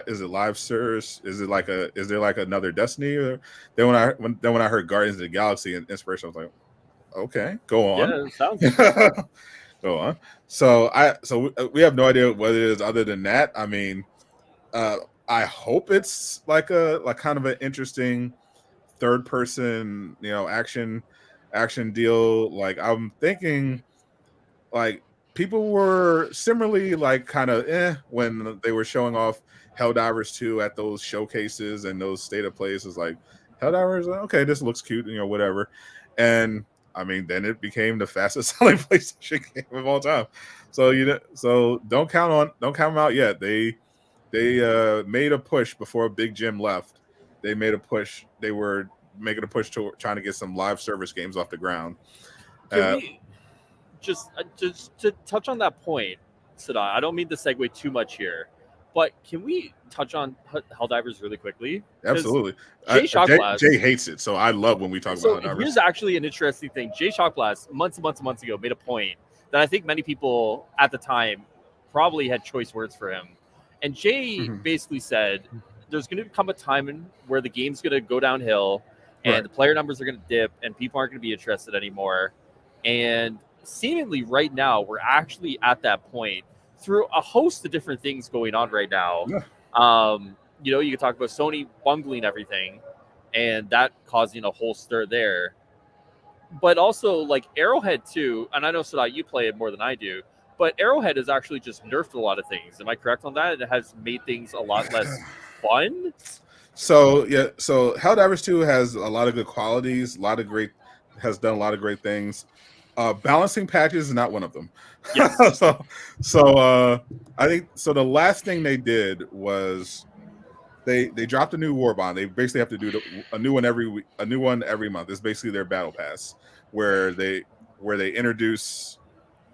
is it live service? Is there like another Destiny? Or then when I heard Guardians of the Galaxy and Inspiration, I was like, okay, go on.
yeah, it sounds
Go on. So we have no idea what it is other than that. I mean, I hope it's like kind of an interesting third person, action deal. Like I'm thinking like people were similarly like kind of when they were showing off Helldivers 2 at those showcases and those state of plays. Is like Helldivers, okay, this looks cute, whatever. And I mean, then it became the fastest selling PlayStation game of all time. So don't count them out yet. They made a push before Big Jim left. They made a push. They were making a push to trying to get some live service games off the ground.
Can we just to touch on that point, Sadot? I don't mean to segue too much here, but can we touch on Helldivers really quickly?
Absolutely.
JayShockblast,
Jay hates it, so I love when we talk about Helldivers.
Here's actually an interesting thing. JayShockblast months ago made a point that I think many people at the time probably had choice words for him. And Jay basically said there's going to come a time where the game's going to go downhill and the player numbers are going to dip and people aren't going to be interested anymore. And seemingly right now, we're actually at that point through a host of different things going on right now. Yeah. You can talk about Sony bungling everything and that causing a whole stir there. But also like Arrowhead too, and I know, Sadot, you play it more than I do, but Arrowhead has actually just nerfed a lot of things. Am I correct on that? It has made things a lot less fun.
So Helldivers 2 has a lot of good qualities, has done a lot of great things. Balancing patches is not one of them. Yes. so I think so. The last thing they did was they dropped a new Warbond. They basically have to do a new one every week, a new one every month. It's basically their battle pass where they introduce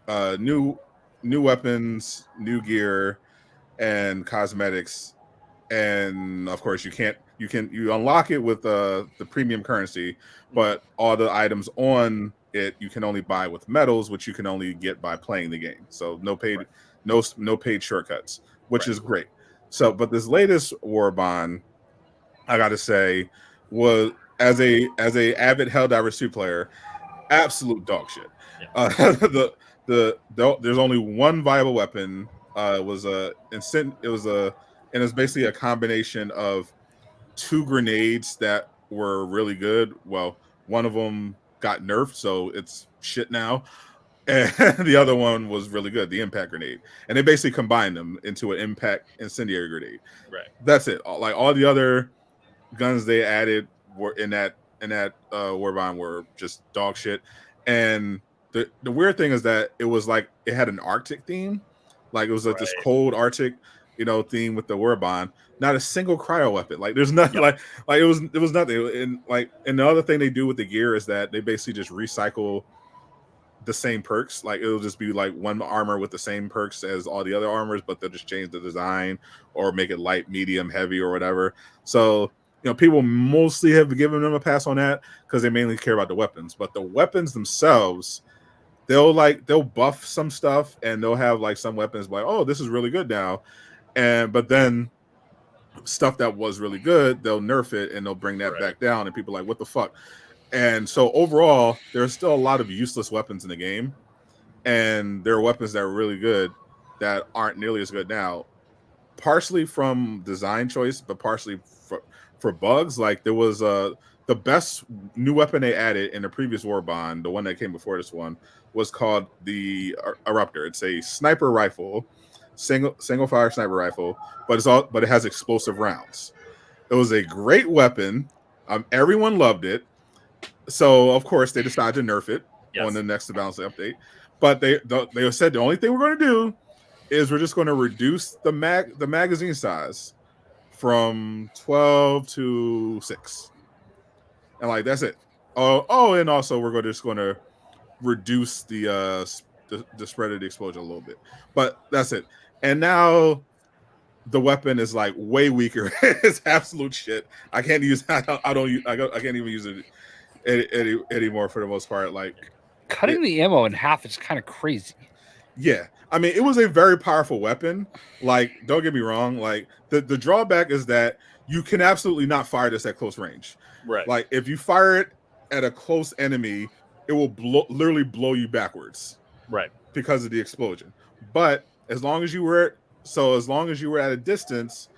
new weapons, new gear, and cosmetics. And of course, you unlock it with the premium currency, but all the items on it you can only buy with medals, which you can only get by playing the game. So no paid shortcuts, which is great. So, but this latest Warbond, I got to say, was as a avid Helldivers 2 player, absolute dog shit. Yeah. There's only one viable weapon. It was basically a combination of two grenades that were really good. Well, one of them got nerfed, so it's shit now. And the other one was really good, the impact grenade. And they basically combined them into an impact incendiary grenade. Right. That's it. Like all the other guns they added were in that Warbond were just dog shit. And the weird thing is that it was like it had an Arctic theme. Like it was like this cold Arctic, theme with the Warbond. Not a single cryo weapon. Like there's nothing. Like it was nothing. And the other thing they do with the gear is that they basically just recycle the same perks. Like it'll just be like one armor with the same perks as all the other armors, but they'll just change the design or make it light, medium, heavy, or whatever. So people mostly have given them a pass on that because they mainly care about the weapons. But the weapons themselves, they'll buff some stuff and they'll have like some weapons like, oh, this is really good now. But then stuff that was really good, they'll nerf it and they'll bring that back down, and people are like, what the fuck? And so overall, there's still a lot of useless weapons in the game, and there are weapons that are really good that aren't nearly as good now, partially from design choice, but partially for bugs. Like there was the best new weapon they added in the previous War Bond, the one that came before this one, was called the Eruptor. It's a sniper rifle, single fire sniper rifle, but it has explosive rounds. It was a great weapon. Everyone loved it. So of course they decided to nerf it on the next balance update. But they said the only thing we're going to do is we're just going to reduce the magazine size from 12 to 6, and like that's it. And also we're just going to reduce the spread of the explosion a little bit, but that's it. And now the weapon is like way weaker. It's absolute shit. I can't use. I can't even use it anymore for the most part. Like
cutting the ammo in half is kind of crazy.
Yeah, I mean, it was a very powerful weapon. Like, don't get me wrong. Like, the drawback is that you can absolutely not fire this at close range.
Right.
Like, if you fire it at a close enemy, it will literally blow you backwards.
Right.
Because of the explosion. But as long as you were at a distance,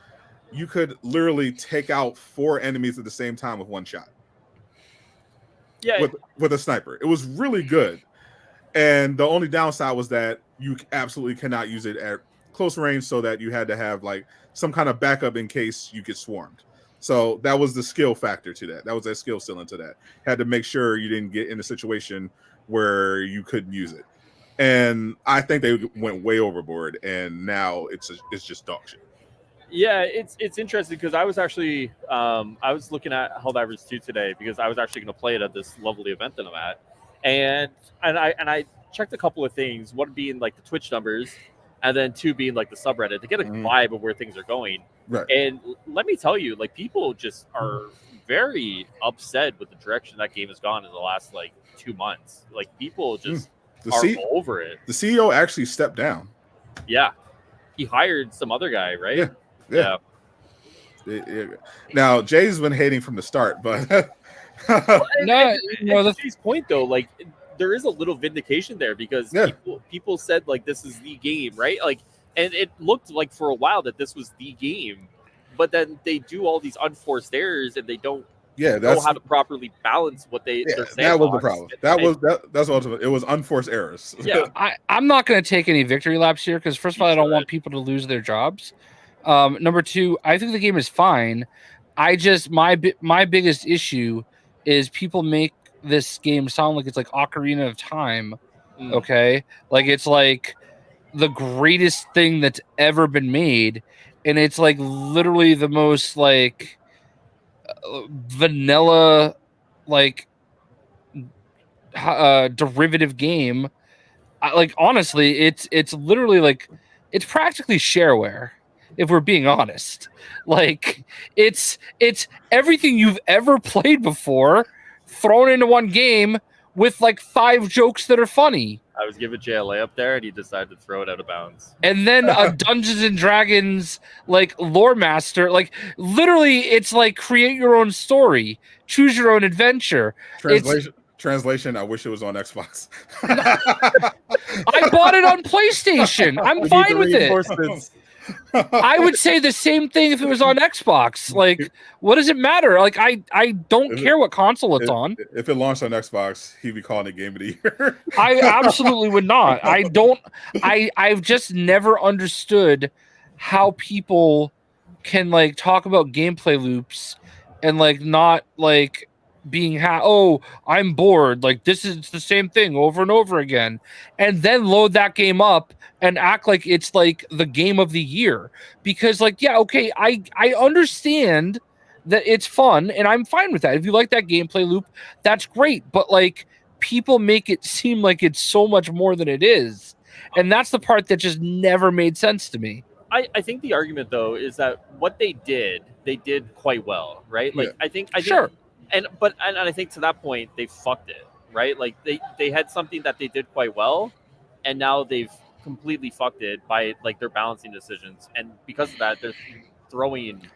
you could literally take out 4 enemies at the same time with one shot.
Yeah.
With a sniper. It was really good. And the only downside was that you absolutely cannot use it at close range, so that you had to have like some kind of backup in case you get swarmed. So that was the skill factor to that. That was that skill ceiling to that. Had to make sure you didn't get in a situation where you couldn't use it. And I think they went way overboard, and now it's just dog shit.
Yeah, it's interesting because I was actually I was looking at Helldivers 2 today because I was actually going to play it at this lovely event that I'm at. And I checked a couple of things, one being like the Twitch numbers, and then 2 being like the subreddit to get a vibe of where things are going.
Right.
And let me tell you, like, people just are very upset with the direction that game has gone in the last like 2 months. Like, people just are over it.
The CEO actually stepped down.
Yeah, he hired some other guy, right?
Yeah. Now Jay's been hating from the start, but.
To Jay's point though, like there is a little vindication there because people said like this is the game, right? Like, and it looked like for a while that this was the game, but then they do all these unforced errors and they don't know how to properly balance what they're saying.
That was the problem. That's ultimate. It was unforced errors.
Yeah, I'm not going to take any victory laps here because first of all, I don't want people to lose their jobs. Number 2, I think the game is fine. I just my biggest issue is people make this game sound like it's like Ocarina of Time. Okay, like it's like the greatest thing that's ever been made, and it's like literally the most like vanilla like derivative game. Like honestly, it's literally like it's practically shareware. If we're being honest, like it's everything you've ever played before thrown into one game with like 5 jokes that are funny.
I was giving Jay a layup there, and he decided to throw it out of bounds.
And then a Dungeons and Dragons like lore master, like literally, it's like create your own story, choose your own adventure.
Translation. I wish it was on Xbox.
I bought it on PlayStation. I'm fine with it. I would say the same thing if it was on Xbox. Like, what does it matter? Like, I don't care what console it's on.
If it launched on Xbox, he'd be calling it Game of the Year.
I absolutely would not. I've just never understood how people can like talk about gameplay loops and like not like being I'm bored. Like this is the same thing over and over again, and then load that game up and act like it's like the game of the year because like I understand that it's fun and I'm fine with that. If you like that gameplay loop, that's great. But like people make it seem like it's so much more than it is, and that's the part that just never made sense to me.
I think the argument though is that what they did quite well, right? Like I think
sure.
And I think to that point they fucked it, right? Like they had something that they did quite well, and now they've completely fucked it by like their balancing decisions, and because of that, they're throwing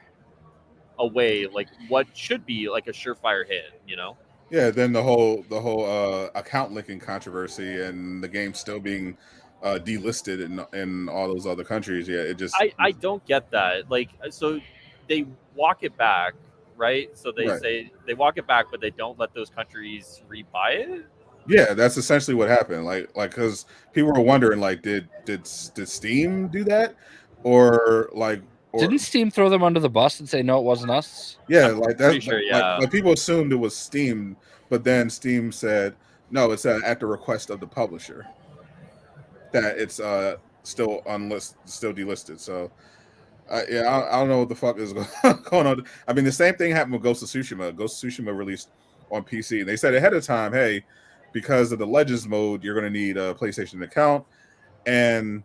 away like what should be like a surefire hit, you know?
Yeah. Then the whole account linking controversy and the game still being delisted in all those other countries. Yeah, it just
I don't get that. Like, so they walk it back. right? So they
Right.
say they walk it back, but they don't let those countries rebuy it.
Yeah, that's essentially what happened. Like because people were wondering, like, did Steam do that, or
Didn't Steam throw them under the bus and say no, it wasn't us?
yeah,
I'm
like
pretty
that.
sure, yeah.
Like people assumed it was Steam, but then Steam said no, it's at the request of the publisher that it's still still delisted. So I don't know what the fuck is going on. I mean, the same thing happened with Ghost of Tsushima. Ghost of Tsushima released on PC, and they said ahead of time, hey, because of the Legends mode, you're going to need a PlayStation account, and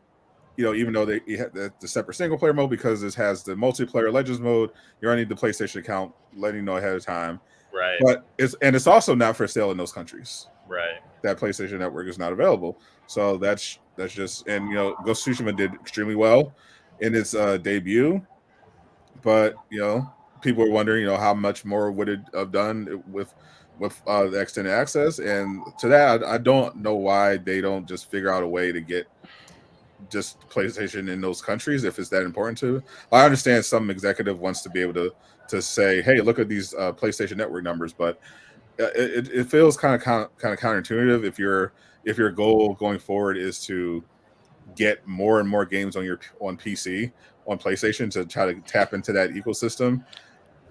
even though they had the separate single player mode, because this has the multiplayer Legends mode, you're going to need the PlayStation account, letting you know ahead of time.
Right.
But it's also not for sale in those countries.
Right.
That PlayStation Network is not available. So that's just, and Ghost of Tsushima did extremely well in its debut, but people are wondering how much more would it have done with the extended access. And to that, I don't know why they don't just figure out a way to get just PlayStation in those countries if it's that important to. I understand some executive wants to be able to say, hey, look at these PlayStation Network numbers, but it feels kind of counterintuitive if your goal going forward is to get more and more games on PC on PlayStation to try to tap into that ecosystem.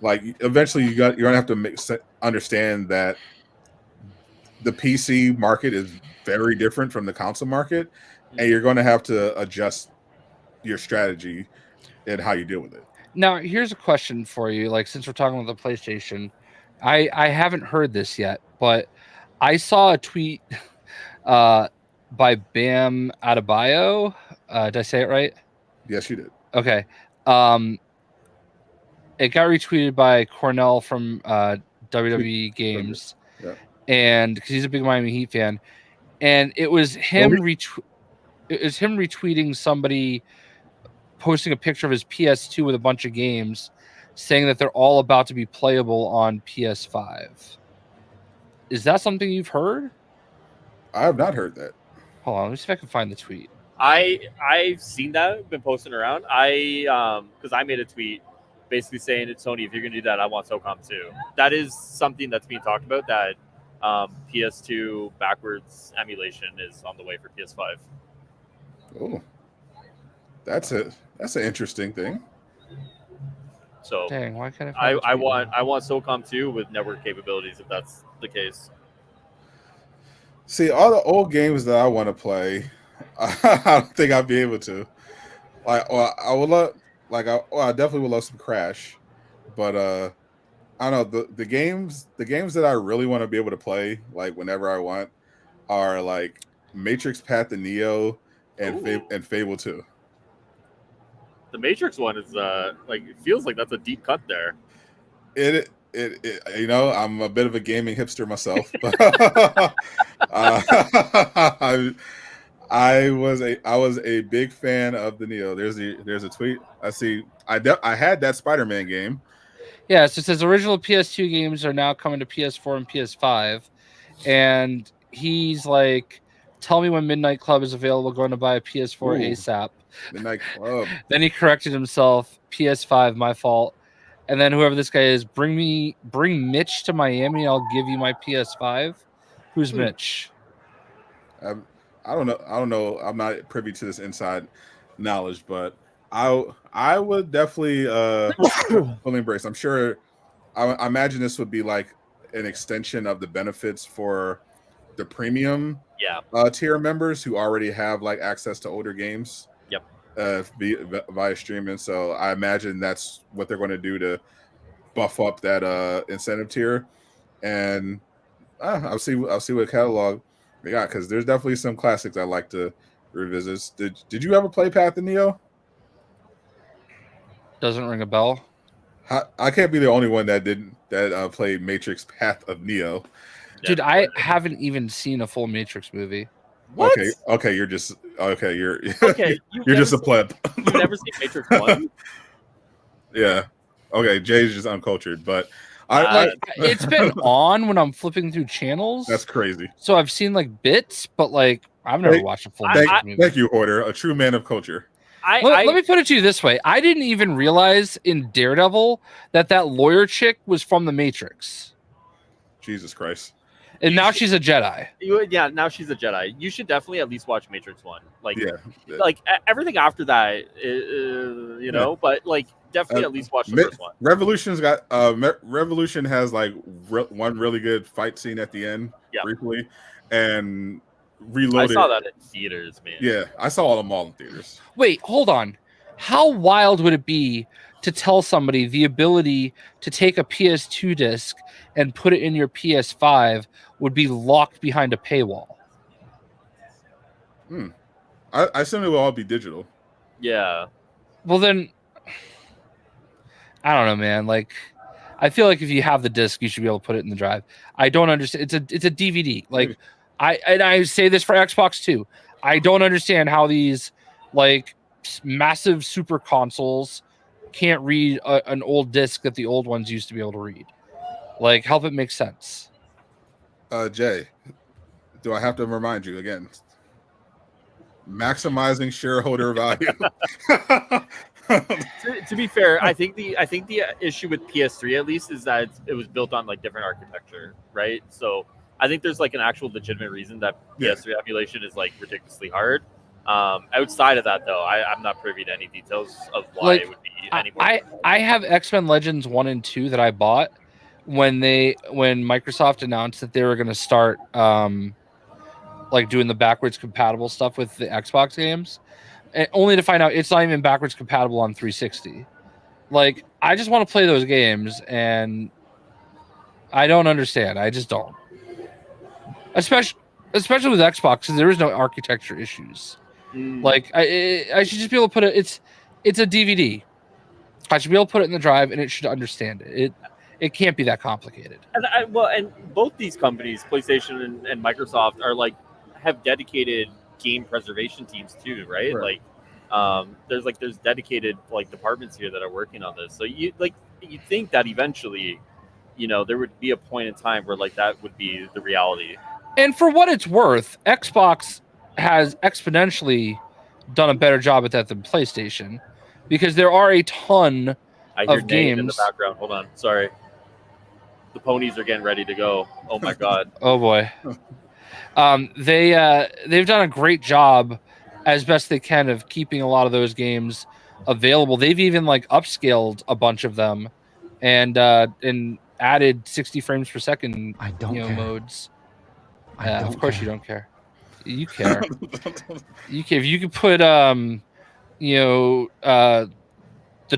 Like eventually you're gonna have to understand that the PC market is very different from the console market, and you're going to have to adjust your strategy and how you deal with it.
Now, here's a question for you. Like, since we're talking about the PlayStation, I haven't heard this yet, but I saw a tweet by Bam Adebayo. Did I say it right?
Yes, you did.
Okay. It got retweeted by Cornell from WWE Games,
Yeah.
and because he's a big Miami Heat fan, and it was him retweeting somebody posting a picture of his PS2 with a bunch of games, saying that they're all about to be playable on PS5. Is that something you've heard?
I have not heard that.
Hold on, let me see if I can find the tweet.
I've seen that, been posting around. Because I made a tweet basically saying, Tony, if you're gonna do that, I want SOCOM too. That is something that's being talked about. That PS2 backwards emulation is on the way for PS5.
Oh, that's an interesting thing.
So
dang, why can't
I want SOCOM 2 with network capabilities if that's the case.
See, all the old games that I want to play, I don't think I'd be able to. I would love, I definitely would love some Crash, but I don't know, the games that I really want to be able to play whenever I want are like Matrix Path to Neo and Fable 2.
The Matrix one is it feels like that's a deep cut there.
It I'm a bit of a gaming hipster myself, but I was a big fan of the Neo. There's a tweet I see. I had that Spider-Man game.
Yeah, so it says original PS2 games are now coming to PS4 and PS5, and he's like, "Tell me when Midnight Club is available. Going to buy a PS4 ASAP."
Midnight Club.
Then he corrected himself. PS5, my fault. And then whoever this guy is, bring Mitch to Miami. I'll give you my PS5. Who's Mitch?
I don't know. I'm not privy to this inside knowledge, but I would definitely fully embrace. I'm sure. I imagine this would be like an extension of the benefits for the premium tier members who already have access to older games.
Yep.
Via streaming. So I imagine that's what they're going to do to buff up that incentive tier, and I'll see what catalog they got, because there's definitely some classics I like to revisit. Did you ever play Path to Neo?
Doesn't ring a bell.
I can't be the only one that played Matrix Path of Neo.
Dude, I haven't even seen a full Matrix movie.
What?
Okay, you're just you're
you're
just a pleb.
You've never seen Matrix 1?
Yeah. Okay, Jay's just uncultured, but
it's been on when I'm flipping through channels.
That's crazy.
So I've seen bits, but I've never watched a full Matrix movie.
Thank you, Hoarder, a true man of culture.
Let me put it to you this way. I didn't even realize in Daredevil that lawyer chick was from the Matrix.
Jesus Christ.
And now she's a Jedi.
Yeah, now she's a Jedi. You should definitely at least watch Matrix 1. Like,
Yeah.
like everything after that, you know, but like definitely at least watch the first one.
Revolution has like one really good fight scene at the end, briefly, and Reloaded.
I saw that in theaters, man.
Yeah, I saw them all in theaters.
Wait, hold on. How wild would it be to tell somebody the ability to take a PS2 disc and put it in your PS5 would be locked behind a paywall?
I assume it will all be digital.
Yeah.
Well, then, I don't know, man. Like, I feel like if you have the disc, you should be able to put it in the drive. I don't understand. It's a DVD. Like, I say this for Xbox too. I don't understand how these like massive super consoles can't read an old disc that the old ones used to be able to read. Like, help it make sense.
Jay, do I have to remind you again? Maximizing shareholder value.
To be fair, I think the issue with PS3 at least is that it was built on like different architecture, right? So I think there's like an actual legitimate reason that PS3 emulation is like ridiculously hard. Outside of that, though, I'm not privy to any details of why it would be any more.
I have X-Men Legends 1 and 2 that I bought when Microsoft announced that they were going to start like doing the backwards compatible stuff with the Xbox games, and only to find out it's not even backwards compatible on 360. Like, I just want to play those games, and I don't understand. I just don't. Especially with Xbox, because there is no architecture issues. Like, I should just be able to put it. It's a DVD. I should be able to put it in the drive, and it should understand it. It can't be that complicated.
And both these companies, PlayStation and Microsoft, are like have dedicated game preservation teams too, right? Like, there's dedicated like departments here that are working on this. So you think that eventually, you know, there would be a point in time where like that would be the reality.
And for what it's worth, Xbox has exponentially done a better job at that than PlayStation, because there are a ton of games
in the background. Hold on, sorry. The ponies are getting ready to go. Oh my god.
Oh boy. They've done a great job as best they can of keeping a lot of those games available. They've even like upscaled a bunch of them and added 60 frames per second modes. Of course you don't care. You care. You care. If you could put the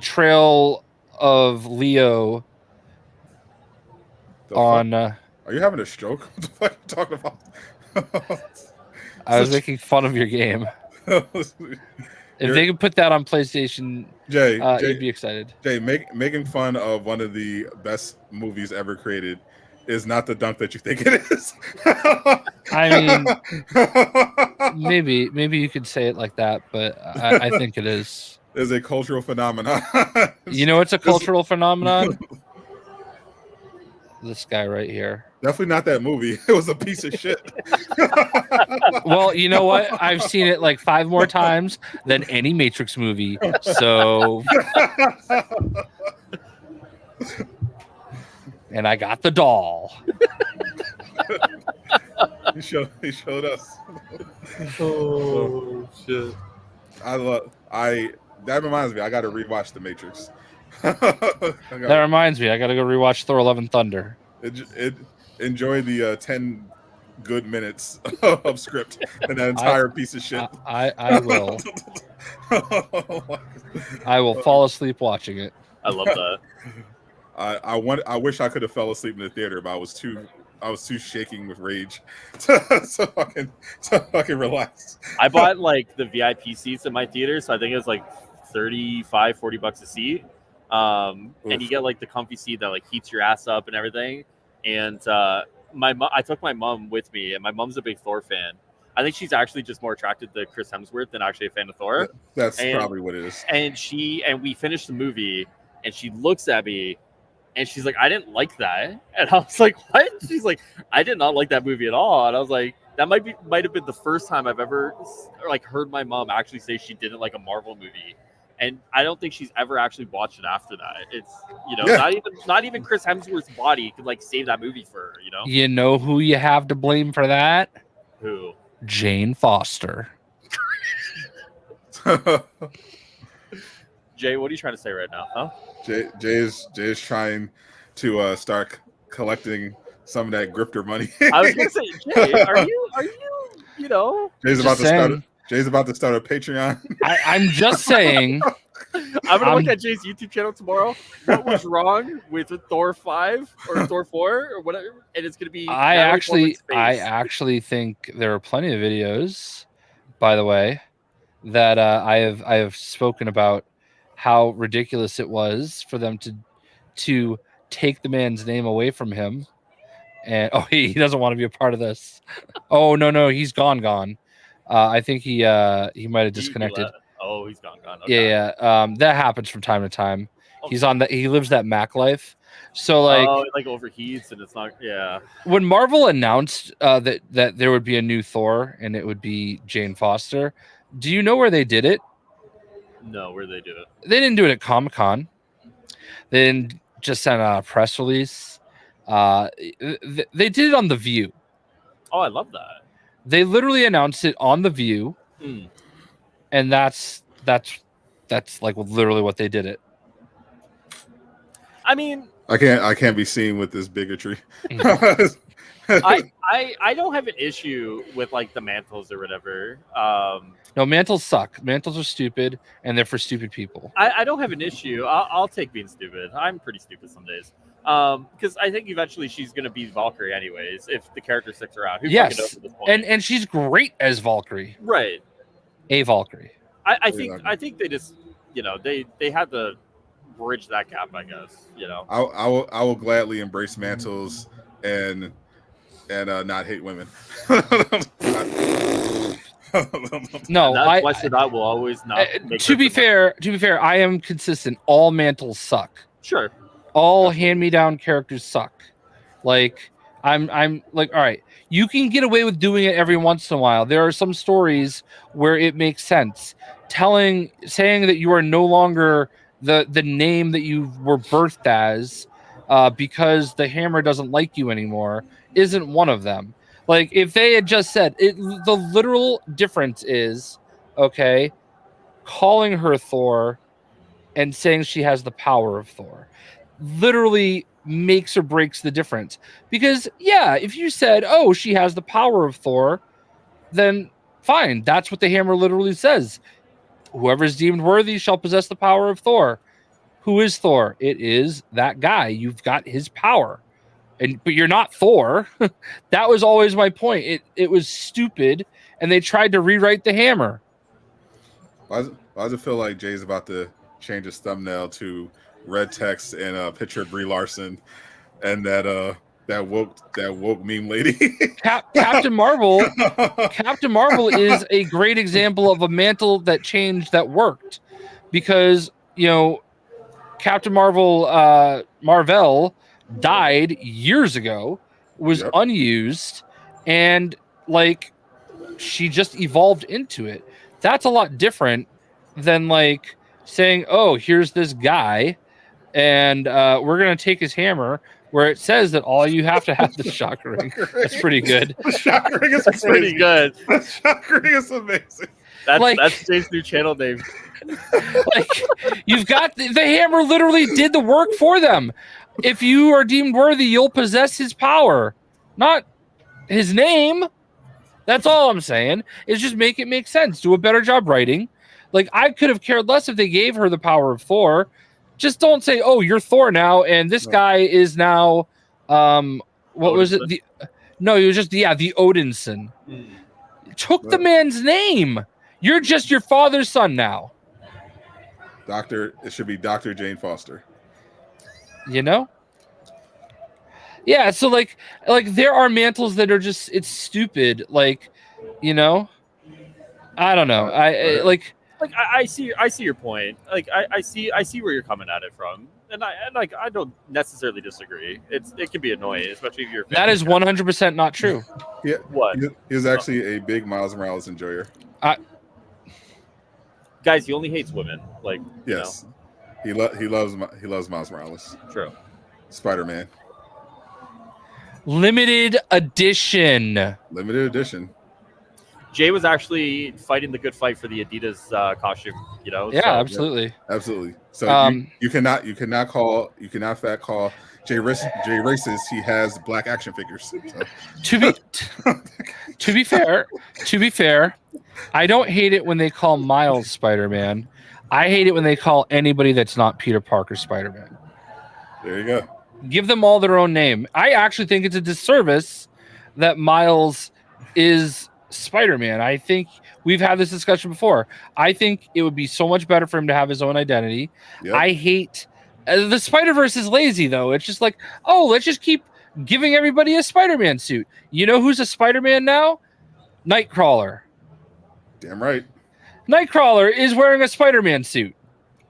Trail of Leo on.
Are you having a stroke? What are you talking about?
I was making fun of your game. If they could put that on PlayStation,
Jay,
you'd be excited.
Jay, making fun of one of the best movies ever created is not the dunk that you think it is.
I mean, maybe you could say it like that, but I think it is.
It's a cultural phenomenon.
You know, it's a cultural phenomenon. This guy right here.
Definitely not that movie. It was a piece of shit.
Well, you know what? I've seen it like 5 more times than any Matrix movie. So, and I got the doll.
He showed us.
Oh shit!
That reminds me. I got to rewatch The Matrix.
That reminds me. I got to go rewatch Thor: Love and Thunder.
Enjoy the 10 good minutes of script and that entire piece of shit.
I will. I will fall asleep watching it.
I love that.
I wish I could have fell asleep in the theater, but I was too shaking with rage so I can relax.
I bought like the VIP seats in my theater, so I think it was like $35-$40 a seat. And you get like the comfy seat that like heats your ass up and everything. And I took my mom with me, and my mom's a big Thor fan. I think she's actually just more attracted to Chris Hemsworth than actually a fan of Thor.
That's probably what it is.
And we finished the movie, and she looks at me, and she's like, "I didn't like that." And I was like, "What?" She's like, "I did not like that movie at all." And I was like, That might have been the first time I've ever like heard my mom actually say she didn't like a Marvel movie, and I don't think she's ever actually watched it after that. It's not even Chris Hemsworth's body could like save that movie for her.
You know who you have to blame for that?
Who?
Jane Foster.
Jay, what are you trying to say right now? Huh?
Jay is trying to start collecting some of that grifter money.
I was gonna say, Jay, are you
Jay's about to start a Patreon.
I'm just saying.
I'm gonna look at Jay's YouTube channel tomorrow. What was wrong with Thor 5 or Thor 4 or whatever? And it's gonna be.
I actually think there are plenty of videos, by the way, that I have spoken about how ridiculous it was for them to take the man's name away from him. And he doesn't want to be a part of this. Oh no, he's gone. I think he might have disconnected.
He's gone. Okay.
Yeah. That happens from time to time. Okay. He lives that Mac life. So
it like overheats and it's not. Yeah.
When Marvel announced that there would be a new Thor and it would be Jane Foster, do you know where they did it?
No, where they do it?
They didn't do it at Comic-Con. They didn't just send a press release. They did it on The View.
Oh, I love that.
They literally announced it on The View, and that's like literally what they did it.
I mean,
I can't be seen with this bigotry.
I don't have an issue with like the mantles or whatever.
No, mantles suck. Mantles are stupid, and they're for stupid people.
I don't have an issue. I'll take being stupid. I'm pretty stupid some days. Because I think eventually she's gonna be Valkyrie anyways if the character sticks around. Who
yes,
knows at this point?
and she's great as Valkyrie.
Right.
A Valkyrie.
I think they just they had to bridge that gap. I guess
I will gladly embrace mantles and not hate women.
No,
that's why Sadot will always not.
To be fair, I am consistent. All mantles suck.
Sure.
All hand-me-down characters suck. Like I'm like, all right, you can get away with doing it every once in a while. There are some stories where it makes sense. Saying that you are no longer the name that you were birthed as because the Hammer doesn't like you anymore isn't one of them. Like if they had just said it, the literal difference is calling her Thor and saying she has the power of Thor literally makes or breaks the difference. Because if you said, oh, she has the power of Thor, then fine, that's what the Hammer literally says. Whoever is deemed worthy shall possess the power of Thor. Who is Thor? It is that guy. You've got his power, but you're not Thor. That was always my point. It was stupid, and they tried to rewrite the Hammer.
Why does it feel like Jay's about to change his thumbnail to red text and a picture of Brie Larson and that woke meme lady?
Captain Marvel. Captain Marvel is a great example of a mantle that changed that worked, because Captain Marvel died years ago, was unused, and like she just evolved into it. That's a lot different than like saying, oh, here's this guy and we're gonna take his hammer, where it says that all you have to have the shock ring. That's pretty good.
The shock ring is
pretty good.
The shock ring is amazing.
That's Jay's new channel name.
Like, you've got the hammer literally did the work for them. If you are deemed worthy, you'll possess his power, not his name. That's all I'm saying. Is just make it make sense. Do a better job writing. Like, I could have cared less if they gave her the power of Thor. Just don't say, "Oh, you're Thor now," and this guy is now. What was it? He was just the Odinson. Took the man's name. You're just your father's son now.
It should be Dr. Jane Foster.
Yeah, so like there are mantles that are just, it's stupid. Like, I don't know. I see
your point. Like I see where you're coming at it from. and I don't necessarily disagree. It can be annoying, especially if you're.
That is 100% not true.
Yeah,
What?
he was actually a big Miles Morales enjoyer.
Guys, he only hates women. Like,
Yes, he loves Miles Morales.
True.
Spider-Man.
Limited edition.
Limited edition.
Jay was actually fighting the good fight for the Adidas costume.
Yeah,
so,
absolutely.
Absolutely. So you cannot fat call Jay racist. He has black action figures. So.
To be fair, I don't hate it when they call Miles Spider-Man. I hate it when they call anybody that's not Peter Parker Spider-Man.
There you go.
Give them all their own name. I actually think it's a disservice that Miles is Spider-Man. I think we've had this discussion before. I think it would be so much better for him to have his own identity. Yep. I hate the Spider-Verse is lazy though. It's just like, oh, let's just keep giving everybody a Spider-Man suit. You know who's a Spider-Man now? Nightcrawler.
Damn right.
Nightcrawler is wearing a Spider-Man suit.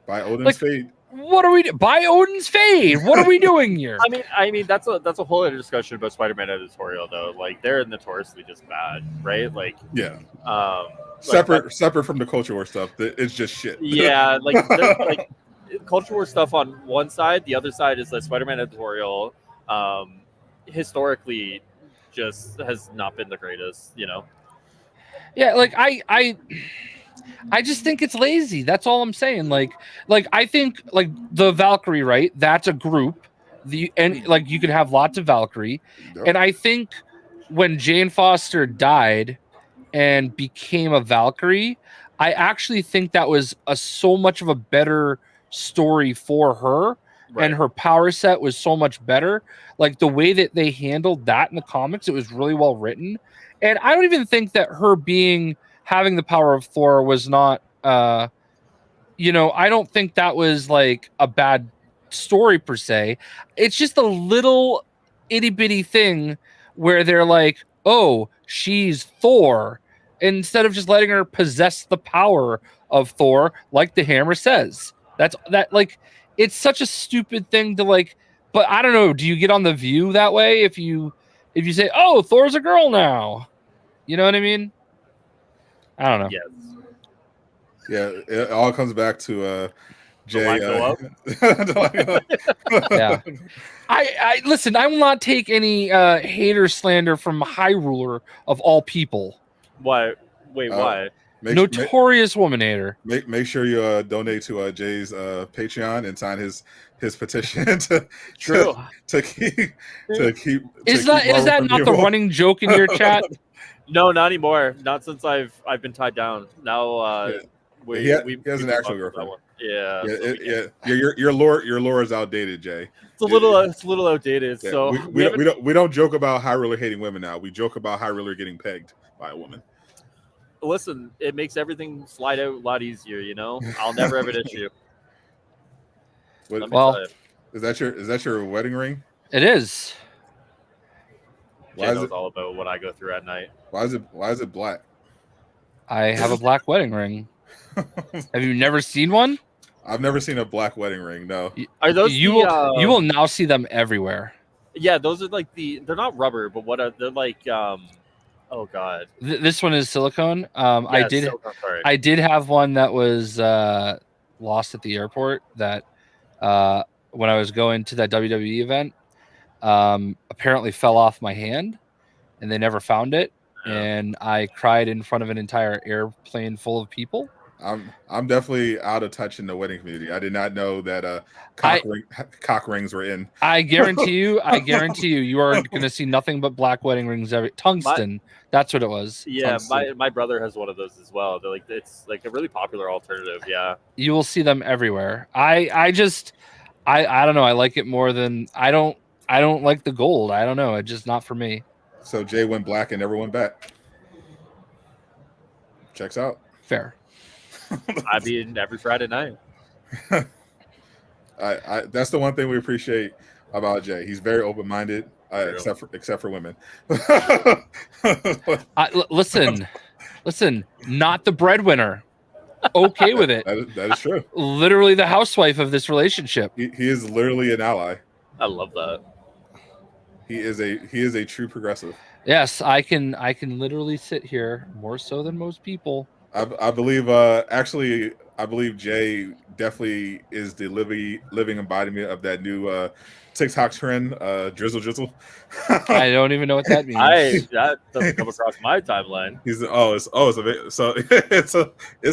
By Odin's fade.
What are we by Odin's fade? What are we doing here?
I mean that's a whole other discussion about Spider-Man editorial though. Like they're notoriously just bad, right? Like
separate from the culture war stuff. It's just shit.
Yeah, like culture war stuff on one side. The other side is the Spider-Man editorial. Historically, just has not been the greatest.
Yeah, like I just think it's lazy. That's all I'm saying. Like I think like the Valkyrie, right? That's a group. And like you could have lots of Valkyrie. Yep. And I think when Jane Foster died and became a Valkyrie, I actually think that was so much of a better story for her. Right. And her power set was so much better. Like the way that they handled that in the comics, it was really well written. And I don't even think that her having the power of Thor was not, I don't think that was like a bad story per se. It's just a little itty bitty thing where they're like, oh, she's Thor, instead of just letting her possess the power of Thor, like the hammer says. It's such a stupid thing to like, but I don't know. Do you get on The View that way if you say, oh, Thor's a girl now? You know what I mean? I don't know.
Yes.
Yeah, it all comes back to Jay.
Yeah. I listen. I will not take any hater slander from Highruler of all people.
Why? Wait, why?
Notorious woman hater.
Make sure you donate to Jay's Patreon and sign his petition to keep.
Is that not the running joke in your chat?
No, not anymore. Not since I've been tied down. Now
he has an actual girlfriend.
Yeah.
Your lore is outdated, Jay.
It's a little outdated. Yeah, so
we don't joke about Highruler hating women now. We joke about Highruler getting pegged by a woman.
Listen, it makes everything slide out a lot easier. I'll never have an issue.
Is that your wedding ring?
It is.
Jay knows all about what I go through at night.
Why is it black?
I have a black wedding ring. Have you never seen one?
I've never seen a black wedding ring. No.
Are those
you will now see them everywhere.
Yeah, those are like they're not rubber, but they're like oh god.
This one is silicone. I did have one that was lost at the airport that when I was going to that WWE event apparently fell off my hand and they never found it. And I cried in front of an entire airplane full of people.
I'm definitely out of touch in the wedding community. I did not know that cock rings were in.
I guarantee you, you are going to see nothing but black wedding rings. Tungsten. That's what it was.
Yeah, my brother has one of those as well. They're it's like a really popular alternative. Yeah,
you will see them everywhere. I don't know. I like it more than I don't like the gold. I don't know. It's just not for me.
So Jay went black and never went back. Checks out.
Fair.
I mean, every Friday night.
That's the one thing we appreciate about Jay. He's very open-minded, except for women.
Listen, not the breadwinner. okay with it.
That is true.
Literally the housewife of this relationship.
He is literally an ally.
I love that.
He is a true progressive.
Yes, I can literally sit here more so than most people.
I believe I believe Jay definitely is the living embodiment of that new TikTok trend, drizzle.
I don't even know what that means.
That doesn't come across my timeline.
It's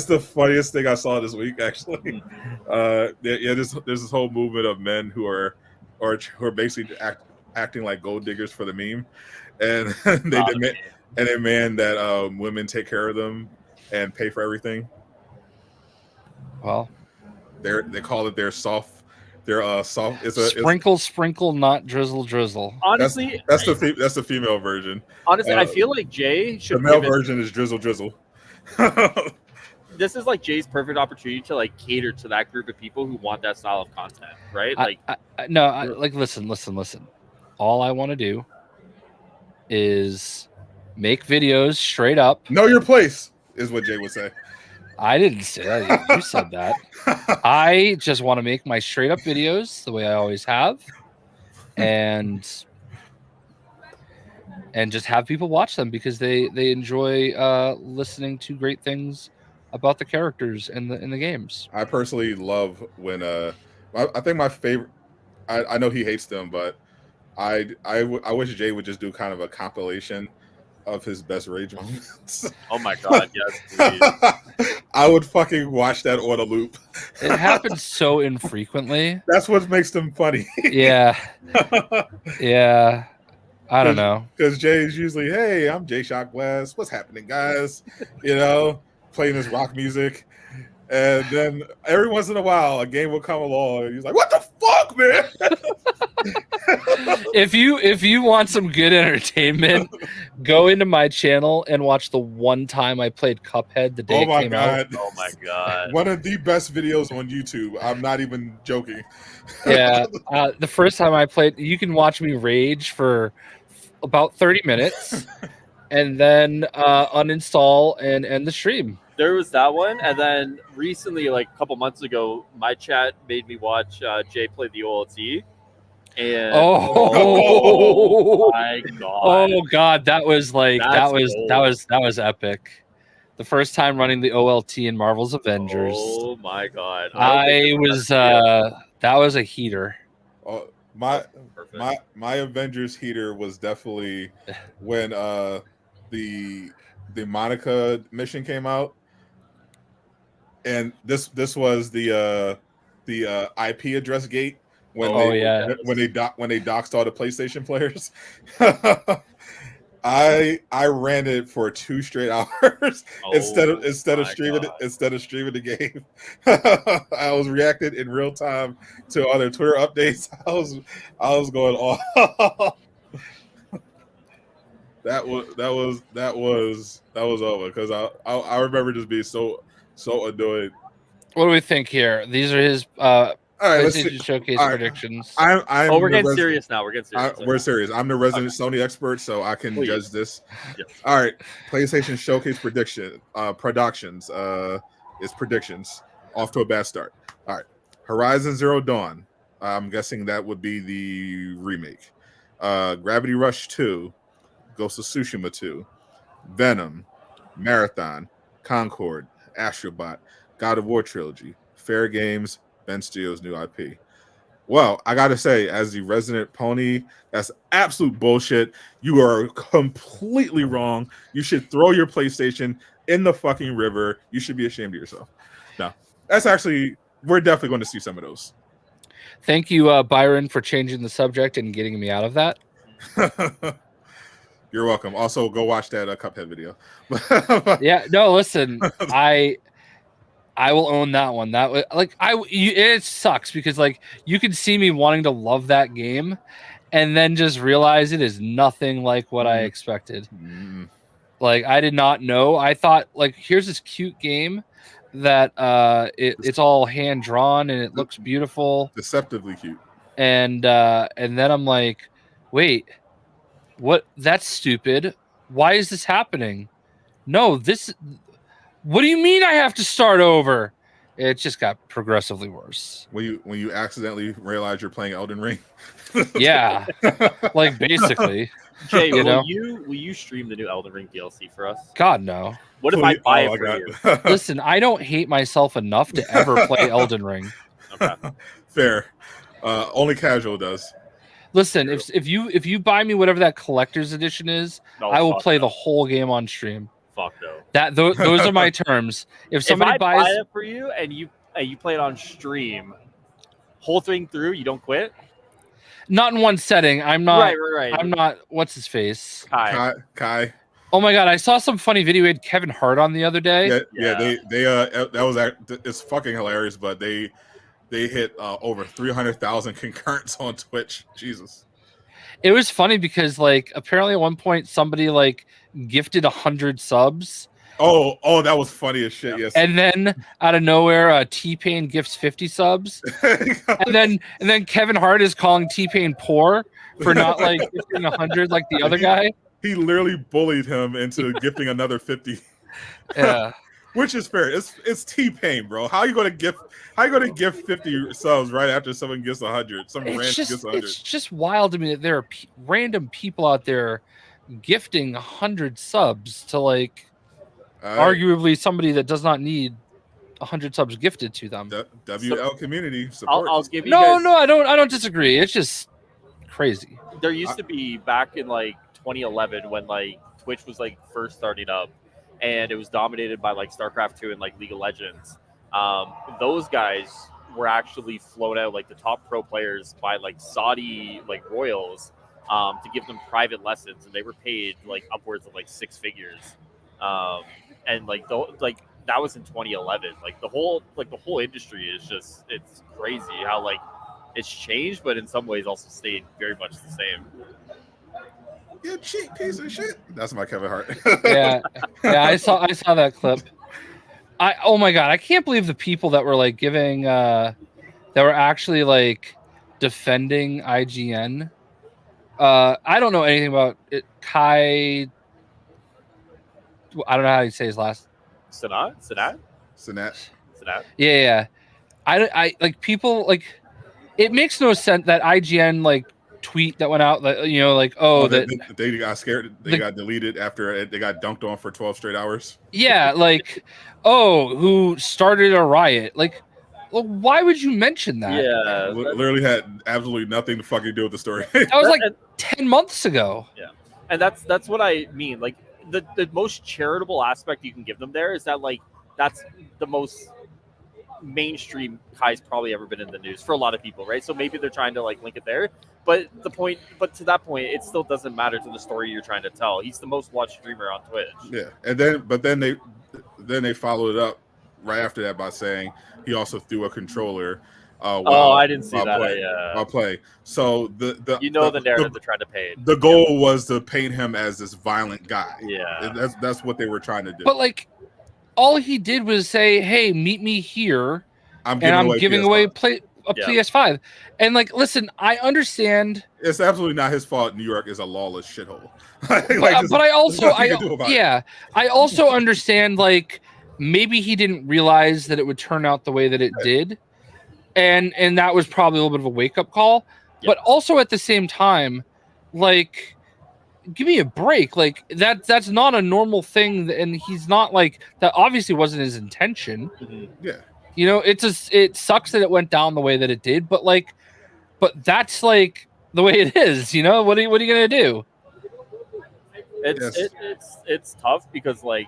the funniest thing I saw this week actually. There's this whole movement of men who are basically acting like gold diggers for the meme, and they demand that women take care of them and pay for everything.
Well,
They call it their soft. Their soft.
Sprinkle, not drizzle.
Honestly,
that's the female version.
Honestly, I feel like Jay should.
The male version is drizzle.
This is like Jay's perfect opportunity to like cater to that group of people who want that style of content, right?
Listen. All I want to do is make videos straight up.
Know your place is what Jay would say.
I didn't say that. You said that. I just want to make my straight up videos the way I always have, and just have people watch them because they enjoy listening to great things about the characters in the games.
I personally love when I think my favorite. I know he hates them, but I wish Jay would just do kind of a compilation of his best rage moments.
Oh my god, yes, please.
I would fucking watch that on a loop.
It happens so infrequently.
That's what makes them funny.
Yeah. I don't know.
Because Jay's usually, hey, I'm JayShockblast. What's happening, guys? Playing his rock music. And then every once in a while, a game will come along, and he's like, "What the fuck, man?"
If you want some good entertainment, go into my channel and watch the one time I played Cuphead the day it came out.
Oh my god!
One of the best videos on YouTube. I'm not even joking.
Yeah, the first time I played, you can watch me rage for about 30 minutes, and then uninstall and end the stream.
There was that one, and then recently, like a couple months ago, my chat made me watch Jay play the OLT. And
oh
my god!
Oh god, that was epic. The first time running the OLT in Marvel's Avengers.
Oh my god!
That was a heater.
My Avengers heater was definitely when the Monica mission came out. And this was the IP address gate when they doxed all the PlayStation players. I ran it for 2 straight hours instead of streaming the game. I was reacting in real time to other Twitter updates. I was going off. That was over because I remember just being so annoyed.
What do we think here? These are his PlayStation Showcase predictions.
We're getting serious now.
We're serious. I'm the resident Sony expert, so I can judge this.
Yes.
All right, PlayStation Showcase productions. It's predictions. Off to a bad start. All right, Horizon Zero Dawn. I'm guessing that would be the remake. Gravity Rush 2, Ghost of Tsushima 2, Venom, Marathon, Concord, Astrobot, God of War trilogy, Fair Games, Ben Steele's new IP. Well, I gotta say, as the resident pony, that's absolute bullshit. You are completely wrong. You should throw your PlayStation in the fucking river. You should be ashamed of yourself. No, we're definitely going to see some of those.
Thank you, Byron, for changing the subject and getting me out of that.
You're welcome. Also, go watch that Cuphead video.
Yeah, no, listen, I will own that one. That was it sucks because you can see me wanting to love that game, and then just realize it is nothing like what I expected. I did not know. I thought here's this cute game that it's all hand drawn and it looks beautiful,
deceptively cute.
And then I'm like, wait. What? That's stupid. Why is this happening? No, What do you mean I have to start over? It just got progressively worse.
When you accidentally realize you're playing Elden Ring.
Yeah, like basically.
Jay,
You know?
will you stream the new Elden Ring DLC for us?
God no.
What if I buy it for you?
Listen, I don't hate myself enough to ever play Elden Ring.
Okay.
Fair. Only casual does.
Listen, if you buy me whatever that collector's edition is,
No,
I will
fuck
play
no.
the whole game on stream.
Fuck no.
Those are my terms. If somebody
if I
buys
buy it for you and you play it on stream, whole thing through, you don't quit.
not in one setting, I'm not.
Right.
I'm not. What's his face?
Kai.
Oh my god! I saw some funny video. We had Kevin Hart on the other day.
Yeah. They that was it's fucking hilarious. But they hit over 300,000 concurrents on Twitch. Jesus.
It was funny because like apparently at one point somebody like gifted 100 subs.
Oh, that was funny as shit. Yes.
And then out of nowhere, T-Pain gifts 50 subs. and then Kevin Hart is calling T-Pain poor for not like gifting 100 like the other guy.
He literally bullied him into gifting another 50.
Yeah.
Which is fair. It's T-Pain, bro. How you gonna gift 50 subs right after someone gets 100? Some random gets 100.
It's just wild to me that there are random people out there gifting 100 subs to like arguably somebody that does not need 100 subs gifted to them.
WL community support.
I'll give you
No,
guys,
I don't disagree. It's just crazy.
There used to be back in like 2011 when like Twitch was like first starting up, and it was dominated by like StarCraft 2 and like League of Legends. Those guys were actually flown out like the top pro players by like Saudi like royals to give them private lessons, and they were paid like upwards of like six figures. And like that was in 2011. Like the whole industry is just, it's crazy how like it's changed, but in some ways also stayed very much the same.
You cheap piece of shit. That's my Kevin Hart.
yeah, I saw that clip. Oh my god, I can't believe the people that were like giving that were actually like defending IGN. I don't know anything about it. Kai, I don't know how you say his last.
Sadot.
Yeah. I like people like. It makes no sense that IGN like tweet that went out that
they got scared. They got deleted after they got dunked on for 12 straight hours.
Yeah, like who started a riot? Like, well, why would you mention that?
Yeah,
literally had absolutely nothing to fucking do with the story.
That was like 10 months ago.
Yeah, and that's what I mean. Like the most charitable aspect you can give them there is that like that's the most mainstream Kai's probably ever been in the news for a lot of people, right? So maybe they're trying to like link it there, but to that point, it still doesn't matter to the story you're trying to tell. He's the most watched streamer on Twitch. Yeah,
and then they followed it up right after that by saying he also threw a controller.
I didn't see that.
While play. So the
narrative they're trying to paint.
The goal was to paint him as this violent guy.
Yeah,
that's what they were trying to do.
But like, all he did was say, "Hey, meet me here," I'm giving away PS5. And like, listen, I understand.
It's absolutely not his fault. New York is a lawless shithole.
But I also understand. Like, maybe he didn't realize that it would turn out the way that it did, and that was probably a little bit of a wake up call. Yep. But also at the same time, like, give me a break. Like that's not a normal thing, and he's not like that. Obviously, wasn't his intention.
Mm-hmm. Yeah,
you know, it sucks that it went down the way that it did. But that's like the way it is. You know, what are you gonna do?
It's tough because like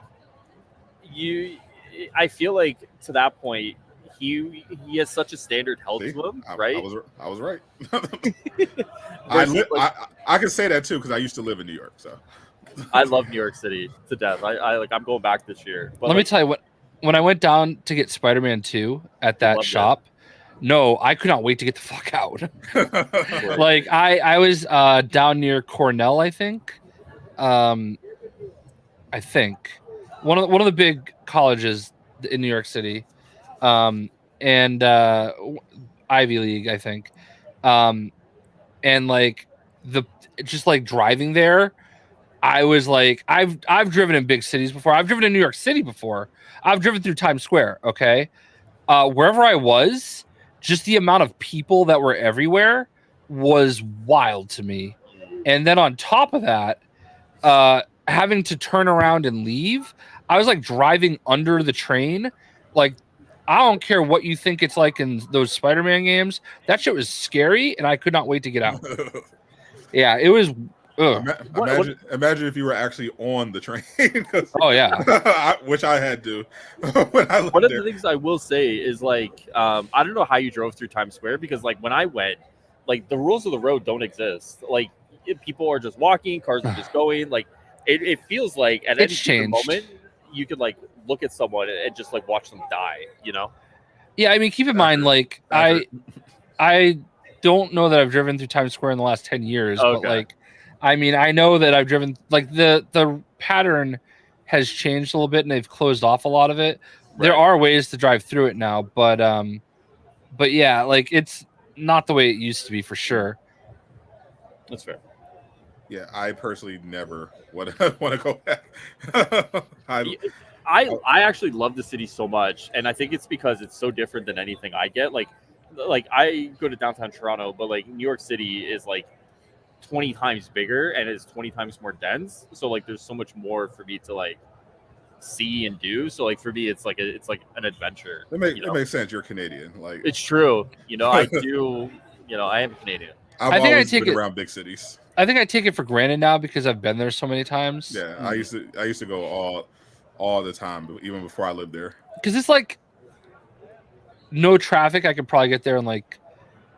I feel like to that point he has such a standard held to him, right?
I was right. I can say that too because I used to live in New York. So
I love New York City to death. I'm going back this year. But
let me tell you what. When I went down to get Spider-Man 2 at that shop, I could not wait to get the fuck out. Like I was down near Cornell, I think. I think one of the big colleges in New York City. And Ivy League, I think. And like just like driving there, I was like, I've driven in big cities before. I've driven in New York City before. I've driven through Times Square. Okay, wherever I was, just the amount of people that were everywhere was wild to me. And then on top of that, having to turn around and leave, I was like driving under the train. Like, I don't care what you think it's like in those Spider-Man games. That shit was scary, and I could not wait to get out. Yeah, it was.
Imagine if you were actually on the train.
Oh yeah,
which I had to. When I lived
One of
there.
the things I will say is like, I don't know how you drove through Times Square, because like when I went, like the rules of the road don't exist. Like people are just walking, cars are just going. Like it feels like at any given moment you could like look at someone and just like watch them die. You know?
Yeah, I mean, keep in mind, like I don't know that I've driven through Times Square in the last 10 years, but like, I mean, I know that I've driven, like the pattern has changed a little bit and they've closed off a lot of it. Right. There are ways to drive through it now, but yeah, like it's not the way it used to be for sure.
That's fair.
Yeah, I personally never want to go back.
I actually love the city so much, and I think it's because it's so different than anything I get. Like I go to downtown Toronto, but like New York City is like 20 times bigger and it's 20 times more dense. So like there's so much more for me to like see and do. So like for me, it's like an adventure.
It makes sense. You're Canadian. Like
it's true. You know, I do. You know, I am Canadian.
I think I take it around big cities.
I think I take it for granted now because I've been there so many times.
Yeah, I used to go all the time, even before I lived there.
Because it's like no traffic. I could probably get there in like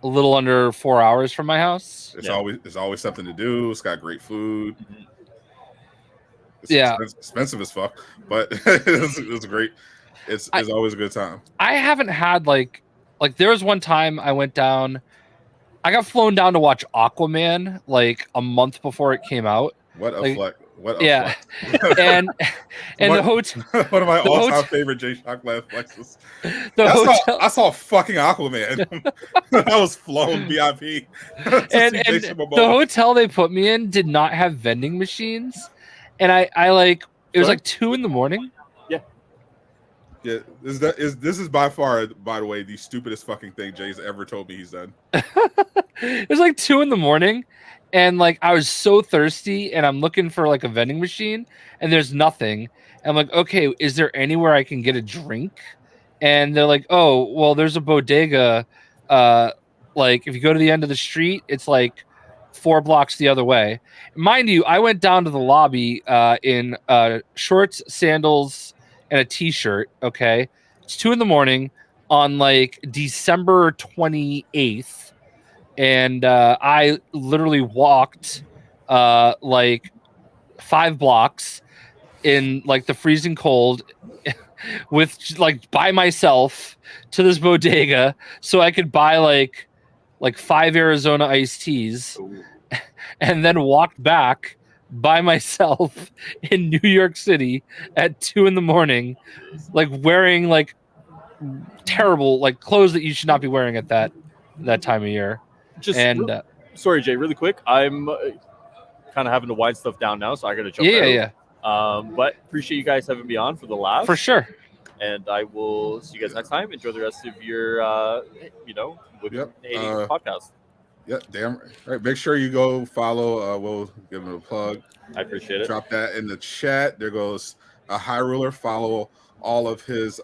a little under 4 hours from my house.
It's always something to do. It's got great food. It's expensive as fuck, but it's great. It's always a good time.
I haven't had like there was one time I went down. I got flown down to watch Aquaman like a month before it came out.
What a flex. What a
flex. and the hotel.
One of my all-time favorite JayShockblast flexes. I saw fucking Aquaman. I was flown VIP.
and the hotel they put me in did not have vending machines, and I like it was like 2 a.m.
Yeah, this is by far, by the way, the stupidest fucking thing Jay's ever told me he's done.
It was like 2 a.m. and like I was so thirsty and I'm looking for like a vending machine and there's nothing. I'm like, okay, is there anywhere I can get a drink? And they're like, oh, well, there's a bodega. Like if you go to the end of the street, it's like 4 blocks the other way. Mind you, I went down to the lobby in shorts, sandals, and a t-shirt. Okay, it's 2 a.m. on like December 28th, and I literally walked like 5 blocks in like the freezing cold with like by myself to this bodega so I could buy like 5 Arizona iced teas. Ooh. And then walked back by myself in New York City at 2 a.m, like wearing like terrible like clothes that you should not be wearing at that time of year.
Sorry, Jay, really quick. I'm kind of having to wind stuff down now, so I got to jump out.
Yeah.
But appreciate you guys having me on for the laugh.
For sure.
And I will see you guys next time. Enjoy the rest of your, podcast.
Yeah, damn right. Make sure you go follow. We'll give him a plug.
I appreciate it.
Drop that in the chat. There goes a Highruler. Follow all of his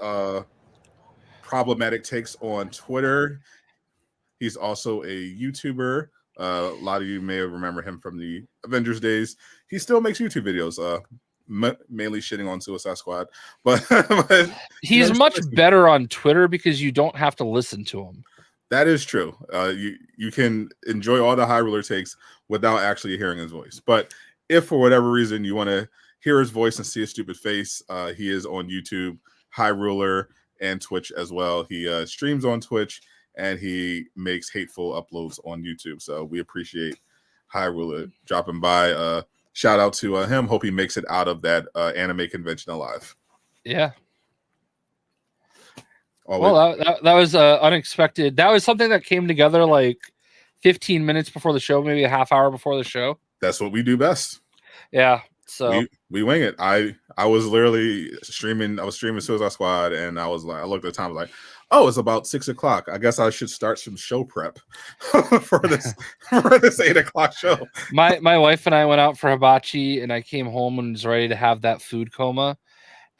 problematic takes on Twitter. He's also a YouTuber. A lot of you may remember him from the Avengers days. He still makes YouTube videos. Mainly shitting on Suicide Squad, but
he's much better on Twitter because you don't have to listen to him.
That is true. You can enjoy all the Highruler takes without actually hearing his voice. But if for whatever reason you want to hear his voice and see his stupid face, he is on YouTube, Highruler, and Twitch as well. He streams on Twitch and he makes hateful uploads on YouTube. So we appreciate Highruler dropping by. Shout out to him. Hope he makes it out of that anime convention alive.
Yeah. Well, that was unexpected. That was something that came together like 15 minutes before the show, maybe a half hour before the show.
That's what we do best.
Yeah. So
we wing it. I was literally streaming. I was streaming Suicide Squad, and I was like, I looked at the time, like, oh, it's about 6:00. I guess I should start some show prep for this 8:00 show.
my wife and I went out for hibachi, and I came home and was ready to have that food coma.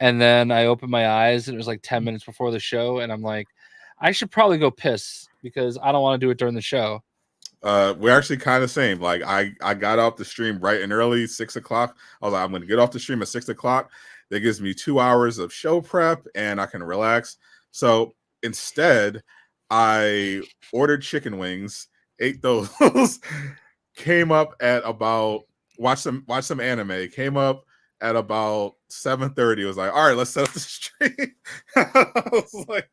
And then I opened my eyes, and it was like 10 minutes before the show, and I'm like, I should probably go piss because I don't want to do it during the show.
We're actually kind of same. Like I got off the stream bright and early, 6:00. I was like, I'm going to get off the stream at 6:00. That gives me 2 hours of show prep, and I can relax. So instead, I ordered chicken wings, ate those, came up at about watch some anime. Came up at about 7:30. It was like, all right, let's set up the stream. I was like,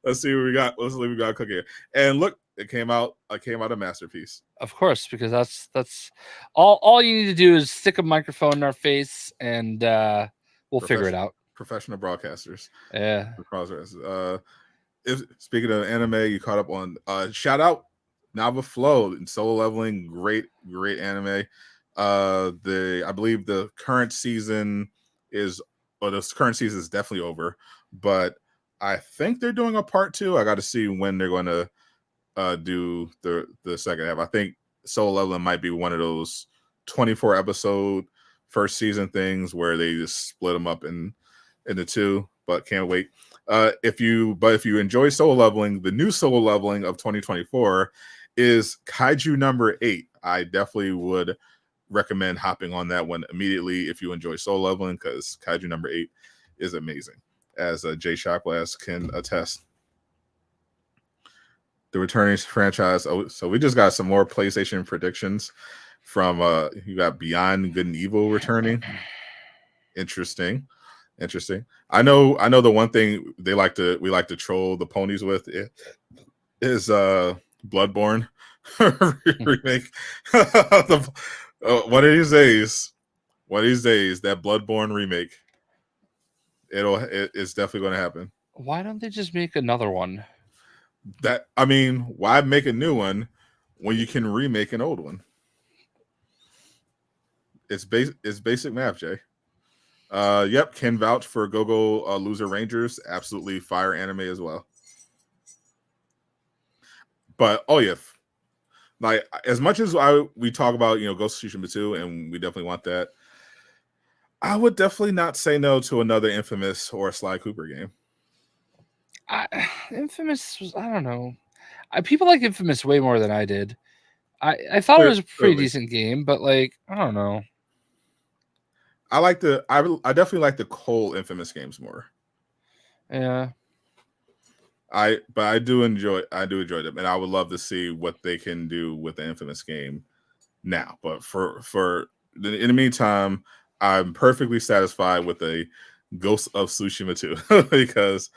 let's see what we got. Let's see what we got cooking. And look, it came out a masterpiece.
Of course, because that's all you need to do is stick a microphone in our face, and we'll figure it out.
Professional broadcasters.
Yeah.
Speaking of anime, you caught up on shout out Nava Flow and Solo Leveling. Great anime. I believe the current season is definitely over, but I think they're doing a part 2. I got to see when they're going to do the second half. I think Solo Leveling might be one of those 24 episode first season things where they just split them up into 2, but can't wait. If you enjoy Solo Leveling, the new Solo Leveling of 2024 is Kaiju number 8. I definitely would recommend hopping on that one immediately if you enjoy Solo Leveling, because Kaiju number 8 is amazing, as JayShockblast can attest. The returning franchise. Oh, so we just got some more PlayStation predictions from you got Beyond Good and Evil returning. Interesting. I know the one thing we like to troll the ponies with is Bloodborne remake. One of these days, that Bloodborne remake, it's definitely going to happen.
Why don't they just make another one?
Why make a new one when you can remake an old one? It's basic math, Jay. Yep, can vouch for Go-Go Loser Rangers. Absolutely fire anime as well. But oh yeah, like as much as we talk about Ghost of Tsushima 2, and we definitely want that, I would definitely not say no to another Infamous or Sly Cooper game.
Infamous was, I don't know. People like Infamous way more than I did. I thought it was a pretty decent game, but like I don't know.
I definitely like the Cole Infamous games more.
Yeah.
But I do enjoy them, and I would love to see what they can do with the Infamous game now. But in the meantime, I'm perfectly satisfied with a Ghost of Tsushima 2 because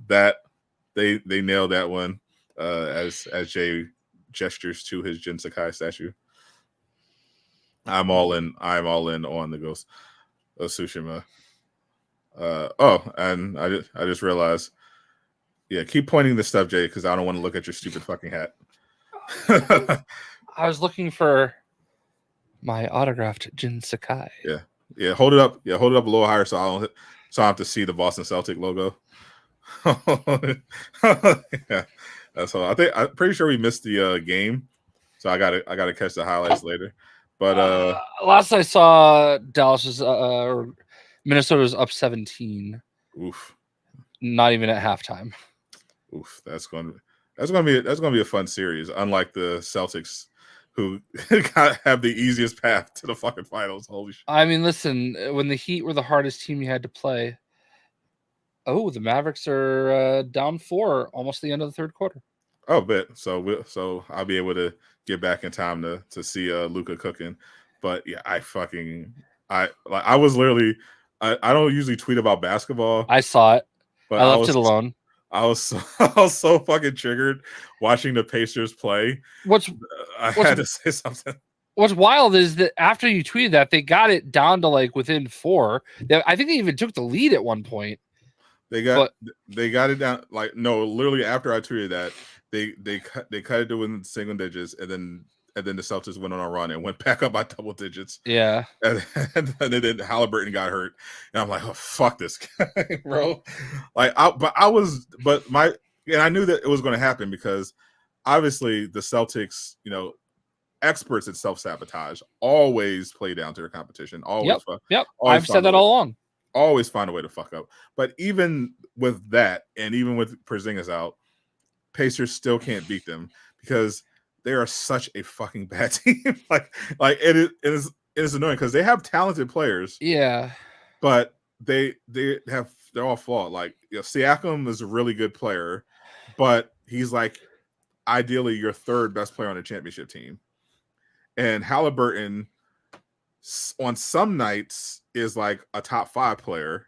that they nailed that one as Jay gestures to his Jin Sakai statue. I'm all in on the Ghost of Tsushima. And I just realized, yeah, keep pointing this stuff, Jay, because I don't want to look at your stupid fucking hat.
I was looking for my autographed Jin Sakai.
Yeah, hold it up. Yeah, hold it up a little higher so I don't have to see the Boston Celtic logo. Yeah, that's all. I'm pretty sure we missed the game, so I gotta catch the highlights later. But
last I saw, Dallas was Minnesota was up 17.
Oof.
Not even at halftime.
Oof, that's gonna be a fun series. Unlike the Celtics, who have the easiest path to the fucking finals. Holy shit!
I mean, listen, when the Heat were the hardest team you had to play. Oh, the Mavericks are down 4, almost the end of the third quarter.
Oh, bet. So I'll be able to get back in time to see Luka cooking. But yeah, I was literally I don't usually tweet about basketball.
I saw it, but I left it alone.
I was so fucking triggered watching the Pacers play. I had to say something.
What's wild is that after you tweeted that, they got it down to like within 4. I think they even took the lead at one point.
They got it down literally after I tweeted that they cut it to within single digits, and then and then the Celtics went on a run and went back up by double digits.
Yeah.
And then Halliburton got hurt, and I'm like, oh fuck this guy, bro. Like, I knew that it was going to happen because obviously the Celtics, experts at self-sabotage, always play down to their competition. Always,
Yep.
Always
I've said that all along.
Always find a way to fuck up. But even with that, and even with Porzingis out, Pacers still can't beat them because they are such a fucking bad team. like it is annoying because they have talented players.
Yeah.
But they're all flawed. Like, Siakam is a really good player, but he's like ideally your third best player on a championship team. And Halliburton on some nights is like a top 5 player.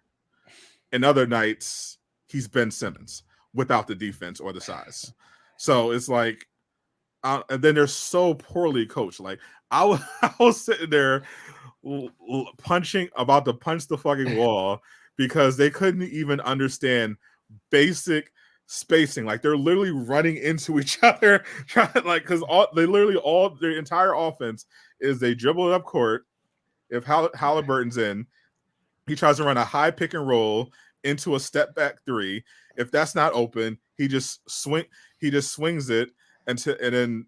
And other nights he's Ben Simmons without the defense or the size. So it's like, and then they're so poorly coached. Like I was sitting there about to punch the fucking wall because they couldn't even understand basic spacing. Like they're literally running into each other, because their entire offense is they dribble it up court. If Halliburton's in, he tries to run a high pick and roll into a step back 3. If that's not open, he just swings it and then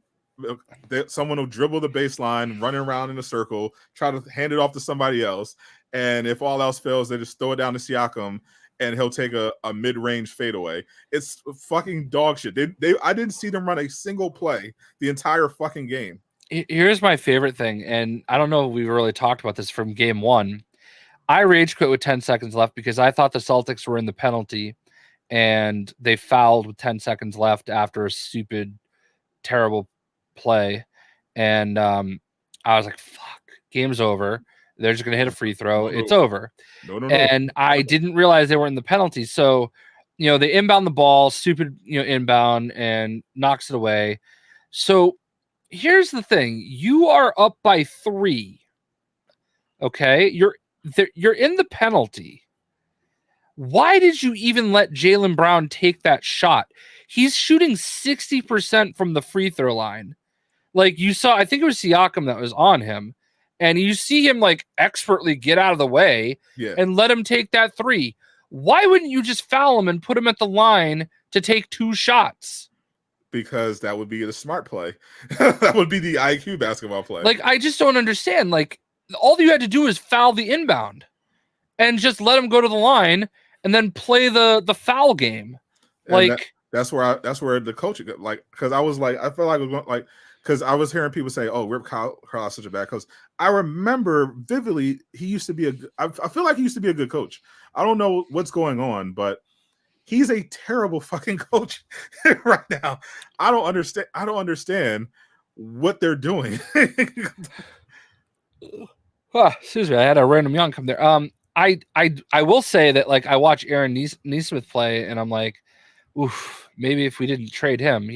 someone will dribble the baseline, running around in a circle, try to hand it off to somebody else. And if all else fails, they just throw it down to Siakam and he'll take a mid-range fadeaway. It's fucking dog shit. I didn't see them run a single play the entire fucking game.
Here's my favorite thing, and I don't know if we've really talked about this from game 1. I rage quit with 10 seconds left because I thought the Celtics were in the penalty and they fouled with 10 seconds left after a stupid, terrible play. And I was like, fuck, game's over. They're just going to hit a free throw. It's over.
No.
And I didn't realize they were in the penalty. So, they inbound the ball, stupid, inbound, and knocks it away. So here's the thing. You are up by 3. Okay? You're in the penalty. Why did you even let Jaylen Brown take that shot? He's shooting 60% from the free throw line. Like you saw, I think it was Siakam that was on him. And you see him like expertly get out of the way and let him take that 3. Why wouldn't you just foul him and put him at the line to take 2 shots?
Because that would be the smart play. That would be the IQ basketball play.
Like, I just don't understand. Like, all you had to do is foul the inbound and just let him go to the line and then play the foul game. Like,
that's where the coaching, like, because I was like, I felt like it was going, like, because I was hearing people say, "Oh, Rip Carlisle is such a bad coach." I remember vividly he used to be I feel like he used to be a good coach. I don't know what's going on, but he's a terrible fucking coach right now. I don't understand what they're doing.
Excuse me, I had a random yawn come there. I will say that, like, I watch Aaron Nesmith play, and I'm like, oof. Maybe if we didn't trade him,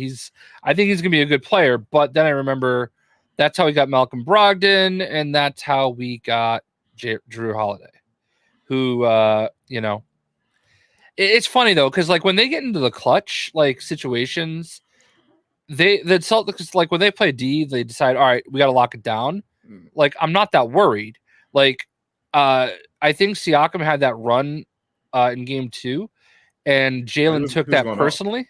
I think he's gonna be a good player. But then I remember that's how we got Malcolm Brogdon, and that's how we got Drew Holiday, who it's funny though, because like when they get into the clutch like situations, the Celtics, like when they play D, they decide, all right, we got to lock it down. Like, I'm not that worried. Like, I think Siakam had that run in game 2. And Jaylen took that personally.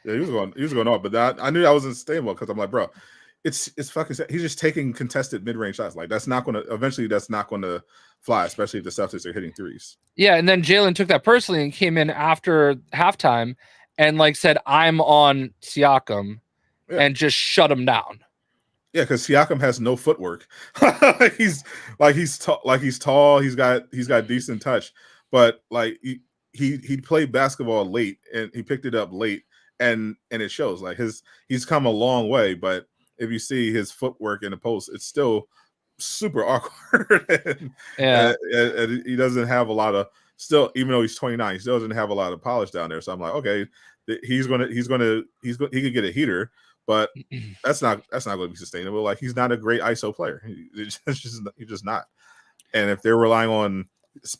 Yeah, he was going off, but I knew that wasn't stable because I'm like, bro, it's fucking. He's just taking contested mid-range shots. Like, that's not going to fly, especially if the Celtics are hitting 3s.
Yeah, and then Jaylen took that personally and came in after halftime and like said, "I'm on Siakam," and just shut him down.
Yeah, because Siakam has no footwork. he's tall. He's got decent touch, but like he played basketball late and he picked it up late, and it shows. Like he's come a long way, but if you see his footwork in the post, it's still super awkward. and he doesn't have a lot of even though he's 29, he still doesn't have a lot of polish down there. So I'm like, okay, he could get a heater, but that's not going to be sustainable. Like, he's not a great ISO player. He's just not. And if they're relying on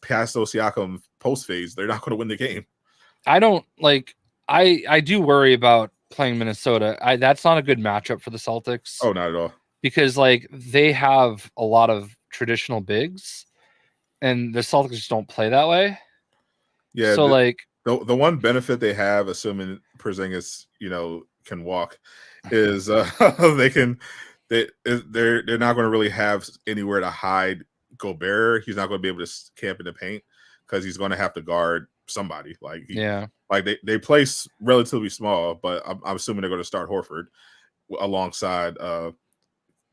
past those Siakam post phase, they're not going to win the game.
I don't like. I do worry about playing Minnesota. That's not a good matchup for the Celtics.
Oh, not at all.
because like they have a lot of traditional bigs, and the Celtics just don't play that way.
Yeah.
So like
the one benefit they have, assuming Porzingis, can walk, is they're not going to really have anywhere to hide Gobert. He's not going to be able to camp in the paint because he's going to have to guard somebody. Like they play relatively small, but I'm assuming they're going to start Horford alongside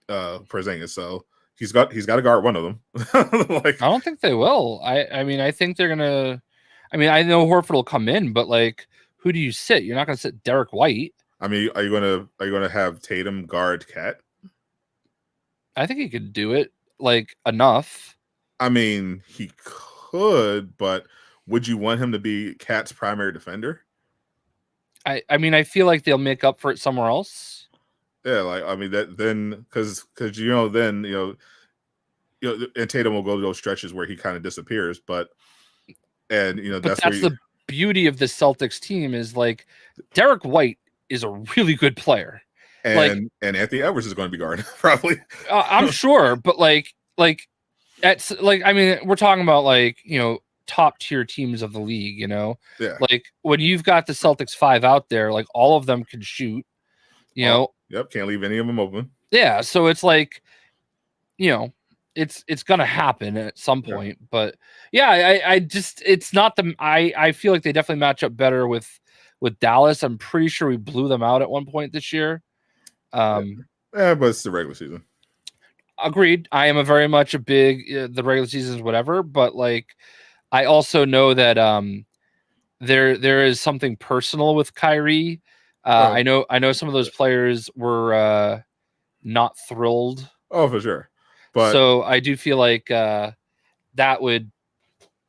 Porzingis. So he's got to guard one of them.
I don't think they will. I mean, I think they're gonna. I mean, I know Horford will come in, but like, who do you sit? You're not going to sit Derek White.
I mean, are you gonna have Tatum guard Cat?
I think he could do it like enough.
I mean, he could, but would you want him to be Cat's primary defender?
I mean, I feel like they'll make up for it somewhere else.
Yeah, like I mean that then because then and Tatum will go to those stretches where he kind of disappears, but that's
the beauty of the Celtics team is like Derek White is a really good player,
and Anthony Edwards is going to be guarded probably.
I'm sure, but I mean, we're talking about like top tier teams of the league,
Yeah.
Like when you've got the Celtics 5 out there, like all of them can shoot,
Yep, can't leave any of them open.
Yeah, so it's like, it's gonna happen at some point, but yeah, I just it's not the I feel like they definitely match up better with Dallas. I'm pretty sure we blew them out at one point this year.
But it's the regular season.
Agreed. I am very much a big the regular season is whatever, but like I also know that there is something personal with Kyrie. I know some of those players were not thrilled.
Oh, for sure. But
so I do feel like that would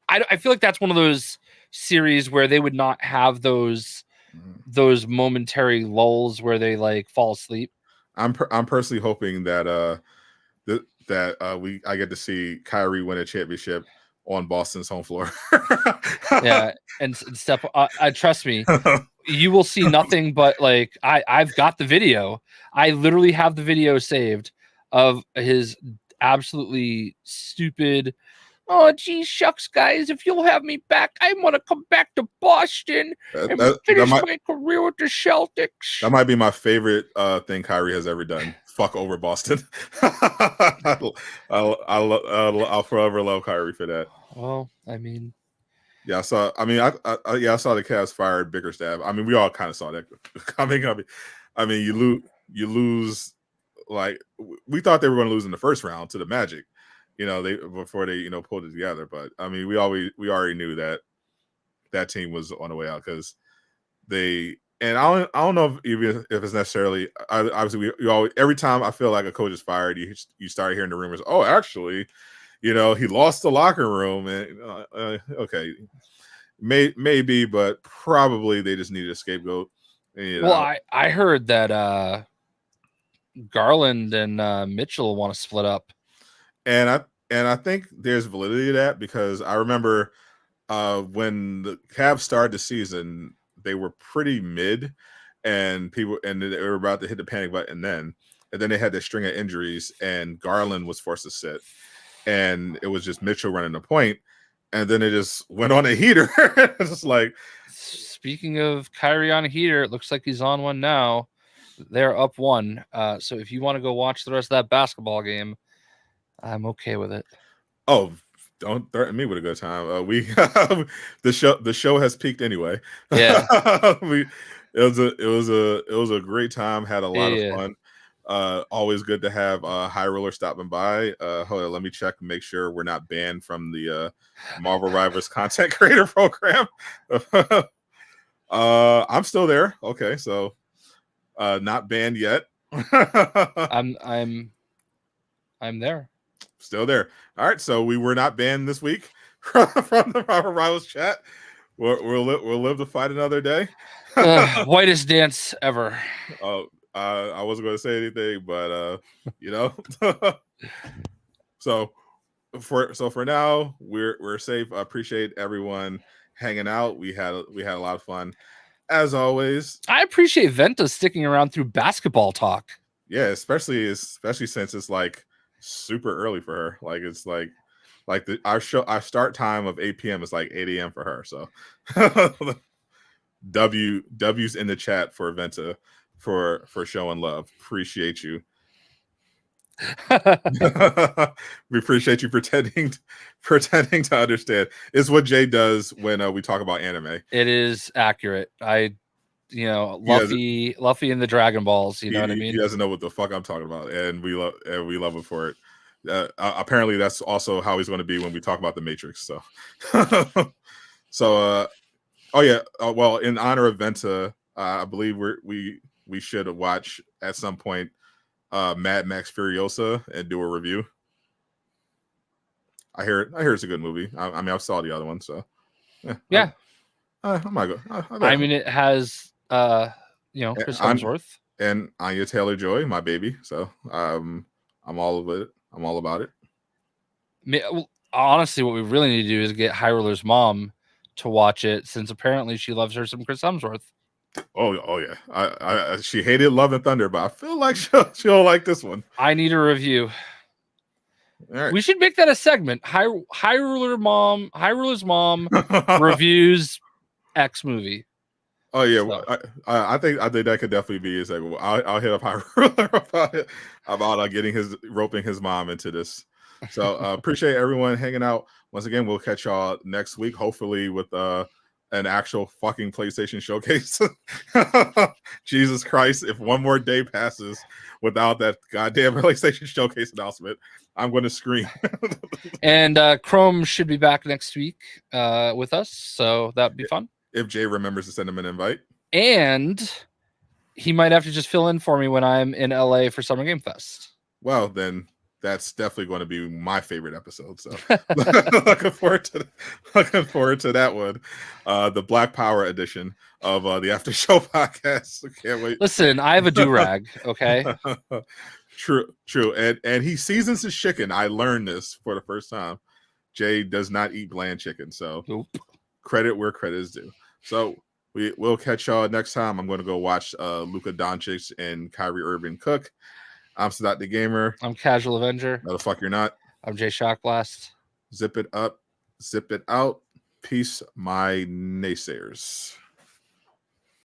I feel like that's one of those series where they would not have those momentary lulls where they like fall asleep.
I'm personally hoping that I get to see Kyrie win a championship on Boston's home floor.
Yeah, and step. Trust me, you will see nothing but like I've got the video. I literally have the video saved of his absolutely stupid. Oh, gee, shucks, guys! If you'll have me back, I want to come back to Boston and finish my career with the Celtics.
That might be my favorite thing Kyrie has ever done. Fuck over Boston. I'll forever love Kyrie for that.
Well, I mean,
yeah, I saw. I mean, I saw the Cavs fired Bickerstaff. I mean, we all kind of saw that coming. I mean, you lose. Like we thought they were going to lose in the first round to the Magic. Before they pulled it together. But I mean, we already knew that team was on the way out because they. And I don't know if it's necessarily. Obviously, we always every time I feel like a coach is fired, you start hearing the rumors. Oh, actually, he lost the locker room, and okay, maybe, but probably they just needed a scapegoat.
Well, I heard that Garland and Mitchell want to split up,
and I think there's validity to that because I remember when the Cavs started the season. They were pretty mid, and they were about to hit the panic button. And then they had this string of injuries, and Garland was forced to sit, and it was just Mitchell running the point, and then it just went on a heater. It's just like,
speaking of Kyrie on a heater, it looks like he's on one now. They're up 1. So if you want to go watch the rest of that basketball game, I'm okay with it.
Oh. Don't threaten me with a good time. The show has peaked anyway.
Yeah,
it was a great time. Had a lot of fun. Always good to have Highruler stopping by. Hold on, let me check and make sure we're not banned from the Marvel Rivals content creator program. I'm still there. Okay, so not banned yet.
I'm there.
Still there. All right, so we were not banned this week from the Marvel Rivals chat. We'll live to fight another day.
Whitest dance ever.
Oh, I wasn't going to say anything, but So for now, we're safe. I appreciate everyone hanging out. We had a lot of fun, as always.
I appreciate Venta sticking around through basketball talk.
Yeah, especially since it's like super early for her. Like it's like our start time of 8 p.m. is like 8 a.m. for her. So W's in the chat for Venta for showing love. Appreciate you. We appreciate you pretending to understand. It's what Jay does when we talk about anime.
It is accurate.
He
Luffy and the Dragon Balls. You know what I mean?
He doesn't know what the fuck I'm talking about, and we love him for it. Apparently, that's also how he's going to be when we talk about the Matrix. So, oh yeah. Well, in honor of Venta, I believe we should watch at some point Mad Max Furiosa and do a review. I hear it's a good movie. I mean, I saw the other one, so
yeah.
I might go.
I mean, it has Chris Hemsworth
and Anya Taylor-Joy, my baby. So I'm all of it. I'm all about it.
Honestly, what we really need to do is get Highruler's mom to watch it, since apparently she loves her some Chris Hemsworth.
Oh yeah. I she hated Love and Thunder, but I feel like she'll like this one.
I need a review.
All right.
We should make that a segment. Highruler's mom reviews X movie.
Oh yeah,
So.
I think that could definitely be a segment. I'll hit up Highruler about roping his mom into this. So appreciate everyone hanging out. Once again, we'll catch y'all next week, hopefully with an actual fucking PlayStation showcase. Jesus Christ, if one more day passes without that goddamn PlayStation showcase announcement, I'm going to scream.
And Chrome should be back next week with us, so that'd be fun.
If Jay remembers to send him an invite.
And he might have to just fill in for me when I'm in LA for Summer Game Fest.
Well, then that's definitely going to be my favorite episode. So looking forward to that one. The Black Power edition of the Aftershow podcast. I can't wait.
Listen, I have a durag, okay?
True. And he seasons his chicken. I learned this for the first time. Jay does not eat bland chicken, so
nope.
Credit where credit is due. So we'll catch y'all next time. I'm going to go watch Luka Doncic and Kyrie Irving cook. I'm Sadot the Gamer.
I'm Casual Avenger.
No, the fuck you're not.
I'm JayShockblast.
Zip it up, zip it out. Peace, my naysayers.